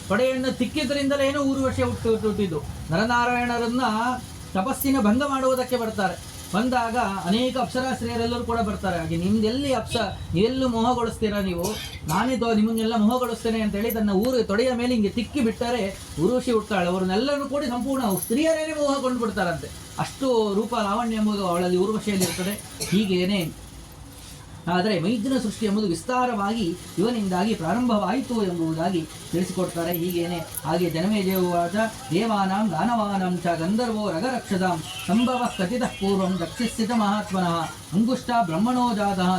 ತೊಡೆಯನ್ನು ತಿಕ್ಕಿದ್ರಿಂದಲೇನು ಊರ್ವಶಿ ಹುಟ್ಟಿದ್ದು. ನರನಾರಾಯಣರನ್ನ ತಪಸ್ಸಿನ ಭಂಗ ಮಾಡುವುದಕ್ಕೆ ಬರ್ತಾರೆ. ಬಂದಾಗ ಅನೇಕ ಅಪ್ಸರಾಶ್ರೀಯರೆಲ್ಲರೂ ಕೂಡ ಬರ್ತಾರೆ. ಹಾಗೆ ನಿಮ್ದೆಲ್ಲಿ ನೀವೆಲ್ಲೂ ಮೋಹಗೊಳಿಸ್ತೀರಾ ನೀವು, ನಾನೇ ನಿಮ್ಮನ್ನೆಲ್ಲ ಮೋಹಗೊಳಿಸ್ತೇನೆ ಅಂತೇಳಿ ತನ್ನ ತೊಡೆಯ ಮೇಲೆ ಹಿಂಗೆ ತಿಕ್ಕಿ ಬಿಟ್ಟರೆ ಊರ್ವಶಿ ಹುಡ್ತಾಳೆ. ಅವರನ್ನೆಲ್ಲರೂ ಕೂಡ ಸಂಪೂರ್ಣ ಸ್ತ್ರೀಯರೇನೇ ಮೋಹಗೊಂಡು ಬಿಡ್ತಾರಂತೆ. ಅಷ್ಟು ರೂಪ ಲಾವಣ್ಯ ಎಂಬುದು ಅವಳಲ್ಲಿ ಊರ್ವಶಿಯಲ್ಲಿರ್ತದೆ. ಹೀಗೇನೆ ಆದರೆ ಮೈಥುನ ಸೃಷ್ಟಿ ಎಂಬುದು ವಿಸ್ತಾರವಾಗಿ ಇವನಿಂದಾಗಿ ಪ್ರಾರಂಭವಾಯಿತು ಎಂಬುದಾಗಿ ತಿಳಿಸಿಕೊಡ್ತಾರೆ. ಹೀಗೇನೆ ಹಾಗೆ ಜನಮೇಜಯವಾಚ ದೇವಾನಾಂ ದಾನವಾನಾಂ ಚ ಗಂಧರ್ವೋ ರಗರಕ್ಷದಾಂ ಸಂಭವ ಕಥಿತಃ ಪೂರ್ವಂ ದಕ್ಷಸ್ಥಿತ ಮಹಾತ್ಮನಃ ಅಂಗುಷ್ಟ ಬ್ರಹ್ಮಣೋ ಜಾತಃ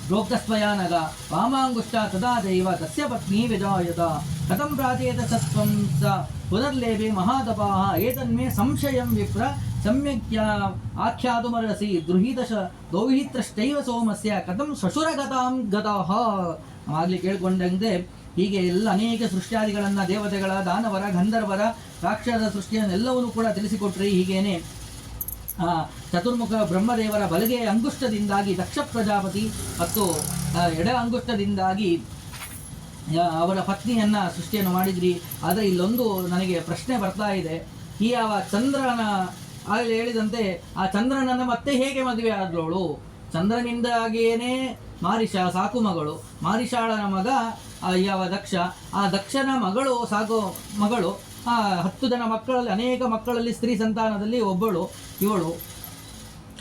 ಪ್ರೋಕ್ತಸ್ತ್ವಯಾ ನಗ ವಾಮಾಂಗುಷ್ಟ ತದಾ ದೈವ ತಸ್ಯ ಪತ್ನಿ ವಿಜಾಯತ ಕಥಂ ಪ್ರಾಚೇತ ಸತ್ವಂ ಸ ಪುನರ್ಲೇಪೆ ಮಹಾತಪಾಃ ಏತನ್ಮೇ ಸಂಶಯಂ ವಿಪ್ರ ಸಮ್ಯಕ್ಯ ಆಖ್ಯಾತುಮರ್ಹಸಿ ದೌಹಿತ್ರಷ್ಟೈವ ಸೋಮಸ್ಯ ಕಥಂ ಶ್ವಶುರಗತಾಂ ಗತಃ. ಆಗಲಿ ಕೇಳಿಕೊಂಡಂತೆ ಹೀಗೆ ಎಲ್ಲ ಅನೇಕ ಸೃಷ್ಟ್ಯಾದಿಗಳನ್ನು ದೇವತೆಗಳ, ದಾನವರ, ಗಂಧರ್ವರ, ರಾಕ್ಷಸ ಸೃಷ್ಟಿಯನ್ನೆಲ್ಲವನ್ನೂ ಕೂಡ ತಿಳಿಸಿಕೊಟ್ರಿ. ಹೀಗೇನೆ ಚತುರ್ಮುಖ ಬ್ರಹ್ಮದೇವರ ಬಲಗೆ ಅಂಗುಷ್ಟದಿಂದಾಗಿ ದಕ್ಷ ಪ್ರಜಾಪತಿ ಮತ್ತು ಎಡ ಅಂಗುಷ್ಟದಿಂದಾಗಿ ಅವರ ಪತ್ನಿಯನ್ನ ಸೃಷ್ಟಿಯನ್ನು ಮಾಡಿದ್ರಿ. ಆದರೆ ಇಲ್ಲೊಂದು ನನಗೆ ಪ್ರಶ್ನೆ ಬರ್ತಾ ಇದೆ. ಈ ಚಂದ್ರನ ಆಗಲೇ ಹೇಳಿದಂತೆ ಆ ಚಂದ್ರನನ್ನು ಮತ್ತೆ ಹೇಗೆ ಮದುವೆ ಆದವಳು? ಚಂದ್ರನಿಂದಾಗಿಯೇನೇ ಮಾರಿಷ ಸಾಕು ಮಗಳು, ಮಾರಿಷಾಳನ ಮಗ ದಕ್ಷ, ಆ ದಕ್ಷನ ಮಗಳು ಸಾಕು ಮಗಳು. 10 ಜನ ಮಕ್ಕಳಲ್ಲಿ, ಅನೇಕ ಮಕ್ಕಳಲ್ಲಿ ಸ್ತ್ರೀ ಸಂತಾನದಲ್ಲಿ ಒಬ್ಬಳು ಇವಳು.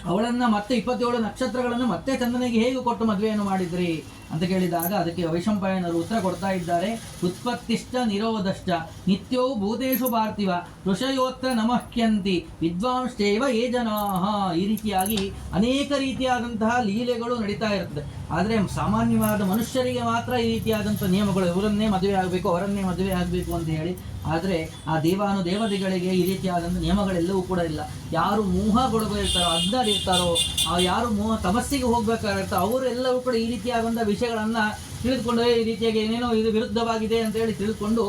ಅವಳನ್ನು ಮತ್ತೆ 27 ನಕ್ಷತ್ರಗಳನ್ನು ಮತ್ತೆ ಚಂದ್ರನಿಗೆ ಹೇಗೆ ಕೊಟ್ಟು ಮದುವೆಯನ್ನು ಮಾಡಿದ್ರಿ ಅಂತ ಕೇಳಿದಾಗ ಅದಕ್ಕೆ ವೈಶಂಪಾಯನರು ಉತ್ತರ ಕೊಡ್ತಾ ಇದ್ದಾರೆ. ಉತ್ಪತ್ತಿಷ್ಟ ನಿರೋಧಶ್ಚ ನಿತ್ಯೋ ಭೂತೇಶು ಪಾರ್ಥಿವ ಋಷಯೋತ್ರ ನಮಹ್ಯಂತಿ ವಿದ್ವಾಂಶ್ಚೈವ ಯೇ ಜನಾಃ. ಈ ರೀತಿಯಾಗಿ ಅನೇಕ ರೀತಿಯಾದಂತಹ ಲೀಲೆಗಳು ನಡೀತಾ ಇರ್ತದೆ. ಆದರೆ ಸಾಮಾನ್ಯವಾದ ಮನುಷ್ಯರಿಗೆ ಮಾತ್ರ ಈ ರೀತಿಯಾದಂಥ ನಿಯಮಗಳು, ಇವರನ್ನೇ ಮದುವೆ ಆಗಬೇಕು, ಅವರನ್ನೇ ಮದುವೆ ಆಗಬೇಕು ಅಂತ ಹೇಳಿ. ಆದರೆ ಆ ದೇವಾನುದೇವತೆಗಳಿಗೆ ಈ ರೀತಿಯಾದಂಥ ನಿಯಮಗಳೆಲ್ಲವೂ ಕೂಡ ಇಲ್ಲ. ಯಾರು ಮೋಹಗೊಳಗಿರ್ತಾರೋ, ಅಜ್ಞರಿರ್ತಾರೋ, ಯಾರು ತಮಸ್ಸಿಗೆ ಹೋಗ್ಬೇಕಾಗಿರ್ತಾರೋ ಅವರೆಲ್ಲವೂ ಕೂಡ ಈ ರೀತಿಯಾದಂಥ ವಿಷಯಗಳನ್ನು ತಿಳಿದುಕೊಂಡು ಈ ರೀತಿಯಾಗಿ ಏನೇನೋ ಇದು ವಿರುದ್ಧವಾಗಿದೆ ಅಂತ ಹೇಳಿ ತಿಳಿದುಕೊಂಡು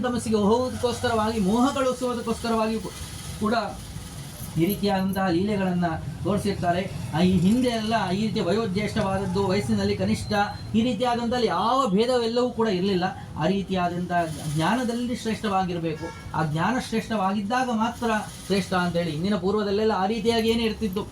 ತಮಸ್ಸಿಗೆ ಹೋಗೋದಕ್ಕೋಸ್ಕರವಾಗಿ, ಮೋಹಗೊಳಿಸುವುದಕ್ಕೋಸ್ಕರವಾಗಿ ಕೂಡ ಈ ರೀತಿಯಾದಂತಹ ಲೀಲೆಗಳನ್ನು ತೋರಿಸಿರ್ತಾರೆ. ಈ ಹಿಂದೆ ಎಲ್ಲ ಈ ರೀತಿ ವಯೋಜ್ಯೇಷ್ಠವಾದದ್ದು, ವಯಸ್ಸಿನಲ್ಲಿ ಕನಿಷ್ಠ, ಈ ರೀತಿಯಾದಂಥ ಯಾವ ಭೇದವೆಲ್ಲವೂ ಕೂಡ ಇರಲಿಲ್ಲ. ಆ ರೀತಿಯಾದಂಥ ಜ್ಞಾನದಲ್ಲಿ ಶ್ರೇಷ್ಠವಾಗಿರಬೇಕು. ಆ ಜ್ಞಾನ ಶ್ರೇಷ್ಠವಾಗಿದ್ದಾಗ ಮಾತ್ರ ಶ್ರೇಷ್ಠ ಅಂತೇಳಿ ಇಂದಿನ ಪೂರ್ವದಲ್ಲೆಲ್ಲ ಆ ರೀತಿಯಾಗಿ ಏನೇ ಇರ್ತಿತ್ತು.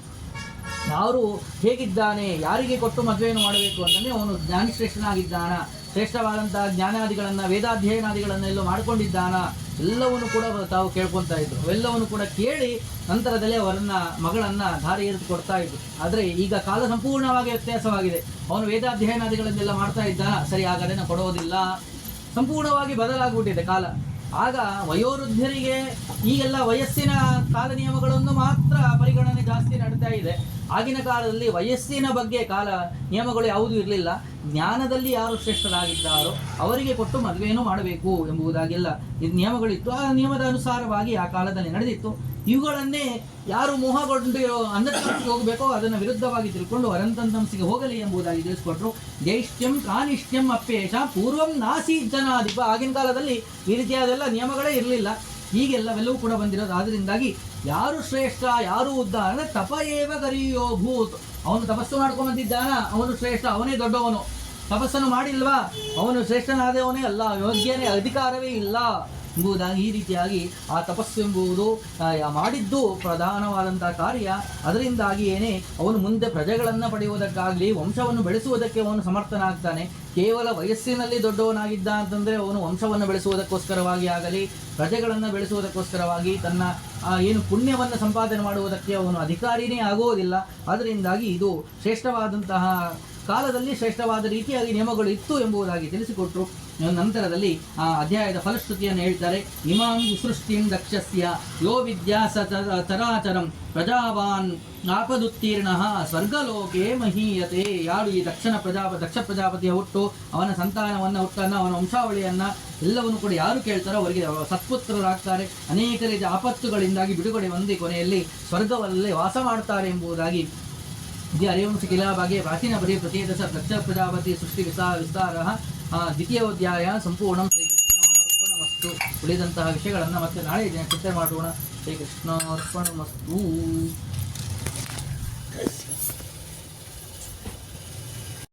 ಯಾರು ಹೇಗಿದ್ದಾನೆ, ಯಾರಿಗೆ ಕೊಟ್ಟು ಮದುವೆಯನ್ನು ಮಾಡಬೇಕು ಅಂತಂದರೆ ಅವನು ಜ್ಞಾನಿಶ್ರೇಷ್ಠನಾಗಿದ್ದಾನ, ಶ್ರೇಷ್ಠವಾದಂತಹ ಜ್ಞಾನಾದಿಗಳನ್ನು, ವೇದಾಧ್ಯಯನಾದಿಗಳನ್ನೆಲ್ಲೋ ಮಾಡಿಕೊಂಡಿದ್ದಾನ, ಎಲ್ಲವನ್ನು ಕೂಡ ತಾವು ಕೇಳ್ಕೊತಾ ಇದ್ರು. ಅವೆಲ್ಲವನ್ನು ಕೂಡ ಕೇಳಿ ನಂತರದಲ್ಲೇ ಅವರನ್ನ ಮಗಳನ್ನು ಧಾರೆ ಎರೆದು ಕೊಡ್ತಾ ಇದ್ರು. ಆದರೆ ಈಗ ಕಾಲ ಸಂಪೂರ್ಣವಾಗಿ ವ್ಯತ್ಯಾಸವಾಗಿದೆ. ಅವನು ವೇದಾಧ್ಯಯನಾದಿಗಳನ್ನೆಲ್ಲ ಮಾಡ್ತಾ ಇದ್ದಾನ, ಸರಿ ಹಾಗಾದ್ರೆ ನಾವು ಕೊಡೋದಿಲ್ಲ, ಸಂಪೂರ್ಣವಾಗಿ ಬದಲಾಗ್ಬಿಟ್ಟಿದೆ ಕಾಲ. ಆಗ ವಯೋವೃದ್ಧರಿಗೆ ಈಗೆಲ್ಲ ವಯಸ್ಸಿನ ಕಾಲ ನಿಯಮಗಳನ್ನು ಮಾತ್ರ ಪರಿಗಣನೆ ಜಾಸ್ತಿ ನಡೀತಾ ಇದೆ. ಆಗಿನ ಕಾಲದಲ್ಲಿ ವಯಸ್ಸಿನ ಬಗ್ಗೆ ಕಾಲ ನಿಯಮಗಳು ಯಾವುದೂ ಇರಲಿಲ್ಲ. ಜ್ಞಾನದಲ್ಲಿ ಯಾರು ಶ್ರೇಷ್ಠರಾಗಿದ್ದಾರೋ ಅವರಿಗೆ ಕೊಟ್ಟು ಮದುವೆಯನ್ನು ಮಾಡಬೇಕು ಎಂಬುದಾಗೆಲ್ಲ ಇದು ನಿಯಮಗಳಿತ್ತು. ಆ ನಿಯಮದ ಅನುಸಾರವಾಗಿ ಆ ಕಾಲದಲ್ಲಿ ನಡೆದಿತ್ತು. ಇವುಗಳನ್ನೇ ಯಾರು ಮೋಹಗೊಂಡಿರೋ ಅಂಧತಮಸ್ಸಿಗೆ ಹೋಗಬೇಕೋ ಅದನ್ನು ವಿರುದ್ಧವಾಗಿ ತಿಳ್ಕೊಂಡು ಅರಂತಂತಮಸ್ಸಿಗೆ ಹೋಗಲಿ ಎಂಬುದಾಗಿ ತಿಳಿಸ್ಕೊಟ್ರು. ಜೈಷ್ಟ್ಯಂ ಕಾನಿಷ್ಟ್ಯಂ ಅಪ್ಯೇಷ ಪೂರ್ವಂ ನಾಸಿ ಜನಾಧಿಪ. ಆಗಿನ ಕಾಲದಲ್ಲಿ ಈ ರೀತಿಯಾದೆಲ್ಲ ನಿಯಮಗಳೇ ಇರಲಿಲ್ಲ. ಹೀಗೆಲ್ಲವೆಲ್ಲವೂ ಕೂಡ ಬಂದಿರೋದು. ಆದ್ದರಿಂದಾಗಿ ಯಾರು ಶ್ರೇಷ್ಠ, ಯಾರು ಉದ್ದ ಅಂದರೆ ತಪ ಏವ ಗರಿಯೋ ಭೂತ್. ಅವನು ತಪಸ್ಸು ಮಾಡ್ಕೊಂಬಂದಿದ್ದಾನ, ಅವನು ಶ್ರೇಷ್ಠ, ಅವನೇ ದೊಡ್ಡವನು. ತಪಸ್ಸನ್ನು ಮಾಡಿಲ್ವಾ, ಅವನು ಶ್ರೇಷ್ಠನಾದವನೇ ಅಲ್ಲ, ಯೋಗ್ಯನೇ, ಅಧಿಕಾರವೇ ಇಲ್ಲ ಎಂಬುದಾಗಿ ಈ ರೀತಿಯಾಗಿ ಆ ತಪಸ್ಸು ಎಂಬುದು ಮಾಡಿದ್ದು ಪ್ರಧಾನವಾದಂಥ ಕಾರ್ಯ. ಅದರಿಂದಾಗಿ ಏನೇ ಅವನು ಮುಂದೆ ಪ್ರಜೆಗಳನ್ನು ಪಡೆಯುವುದಕ್ಕಾಗಲಿ, ವಂಶವನ್ನು ಬೆಳೆಸುವುದಕ್ಕೆ ಅವನು ಸಮರ್ಥನಾಗ್ತಾನೆ. ಕೇವಲ ವಯಸ್ಸಿನಲ್ಲಿ ದೊಡ್ಡವನಾಗಿದ್ದ ಅಂತಂದರೆ ಅವನು ವಂಶವನ್ನು ಬೆಳೆಸುವುದಕ್ಕೋಸ್ಕರವಾಗಿ ಆಗಲಿ, ಪ್ರಜೆಗಳನ್ನು ಬೆಳೆಸುವುದಕ್ಕೋಸ್ಕರವಾಗಿ, ತನ್ನ ಏನು ಪುಣ್ಯವನ್ನು ಸಂಪಾದನೆ ಮಾಡುವುದಕ್ಕೆ ಅವನು ಅಧಿಕಾರಿನೇ ಆಗುವುದಿಲ್ಲ. ಅದರಿಂದಾಗಿ ಇದು ಶ್ರೇಷ್ಠವಾದಂತಹ ಕಾಲದಲ್ಲಿ ಶ್ರೇಷ್ಠವಾದ ರೀತಿಯಾಗಿ ನಿಯಮಗಳು ಇತ್ತು ಎಂಬುದಾಗಿ ತಿಳಿಸಿಕೊಟ್ರು. ನಂತರದಲ್ಲಿ ಆ ಅಧ್ಯಾಯದ ಫಲಶ್ರುತಿಯನ್ನು ಹೇಳ್ತಾರೆ. ಇಮಾಂ ವಿಸೃಷ್ಟಿಂ ದಕ್ಷಸ್ಯ ಯೋ ವಿದ್ಯಾ ಸ ಚರಾಚರಂ ಪ್ರಜಾವಾನ್ ಆಪದುತ್ತೀರ್ಣ ಸ್ವರ್ಗಲೋಕೆ ಮಹೀಯತೆ. ಯಾರು ಈ ದಕ್ಷ ಪ್ರಜಾಪತಿಯ ಹುಟ್ಟು, ಅವನ ಸಂತಾನವನ್ನು ಹುಟ್ಟನ್ನು, ಅವನ ವಂಶಾವಳಿಯನ್ನು ಎಲ್ಲವನ್ನು ಕೂಡ ಯಾರು ಕೇಳ್ತಾರೋ ಅವರಿಗೆ ಸತ್ಪುತ್ರರಾಗ್ತಾರೆ. ಅನೇಕ ರೀತಿಯ ಆಪತ್ತುಗಳಿಂದಾಗಿ ಬಿಡುಗಡೆ ಹೊಂದಿ ಕೊನೆಯಲ್ಲಿ ಸ್ವರ್ಗವಲ್ಲೇ ವಾಸ ಮಾಡ್ತಾರೆ ಎಂಬುದಾಗಿ ಇದು ಹರಿವಂಶ ಕಿಲಾಭಾಗೆ ಪ್ರಾಚೀನ ಪರಿ ಪ್ರತೀತಸ ದಕ್ಷ ಪ್ರಜಾಪತಿ ಸೃಷ್ಟಿ ವಿಸ್ತಾರ ದ್ವಿತೀಯೋಧ್ಯಾಯ ಸಂಪೂರ್ಣ. ಶ್ರೀಕೃಷ್ಣಾರ್ಪಣಮಸ್ತು. ಉಳಿದಂತಹ ವಿಷಯಗಳನ್ನು ಮತ್ತೆ ನಾಳೆ ಚಿಂತನೆ ಮಾಡೋಣ. ಶ್ರೀಕೃಷ್ಣಾರ್ಪಣಮಸ್ತು.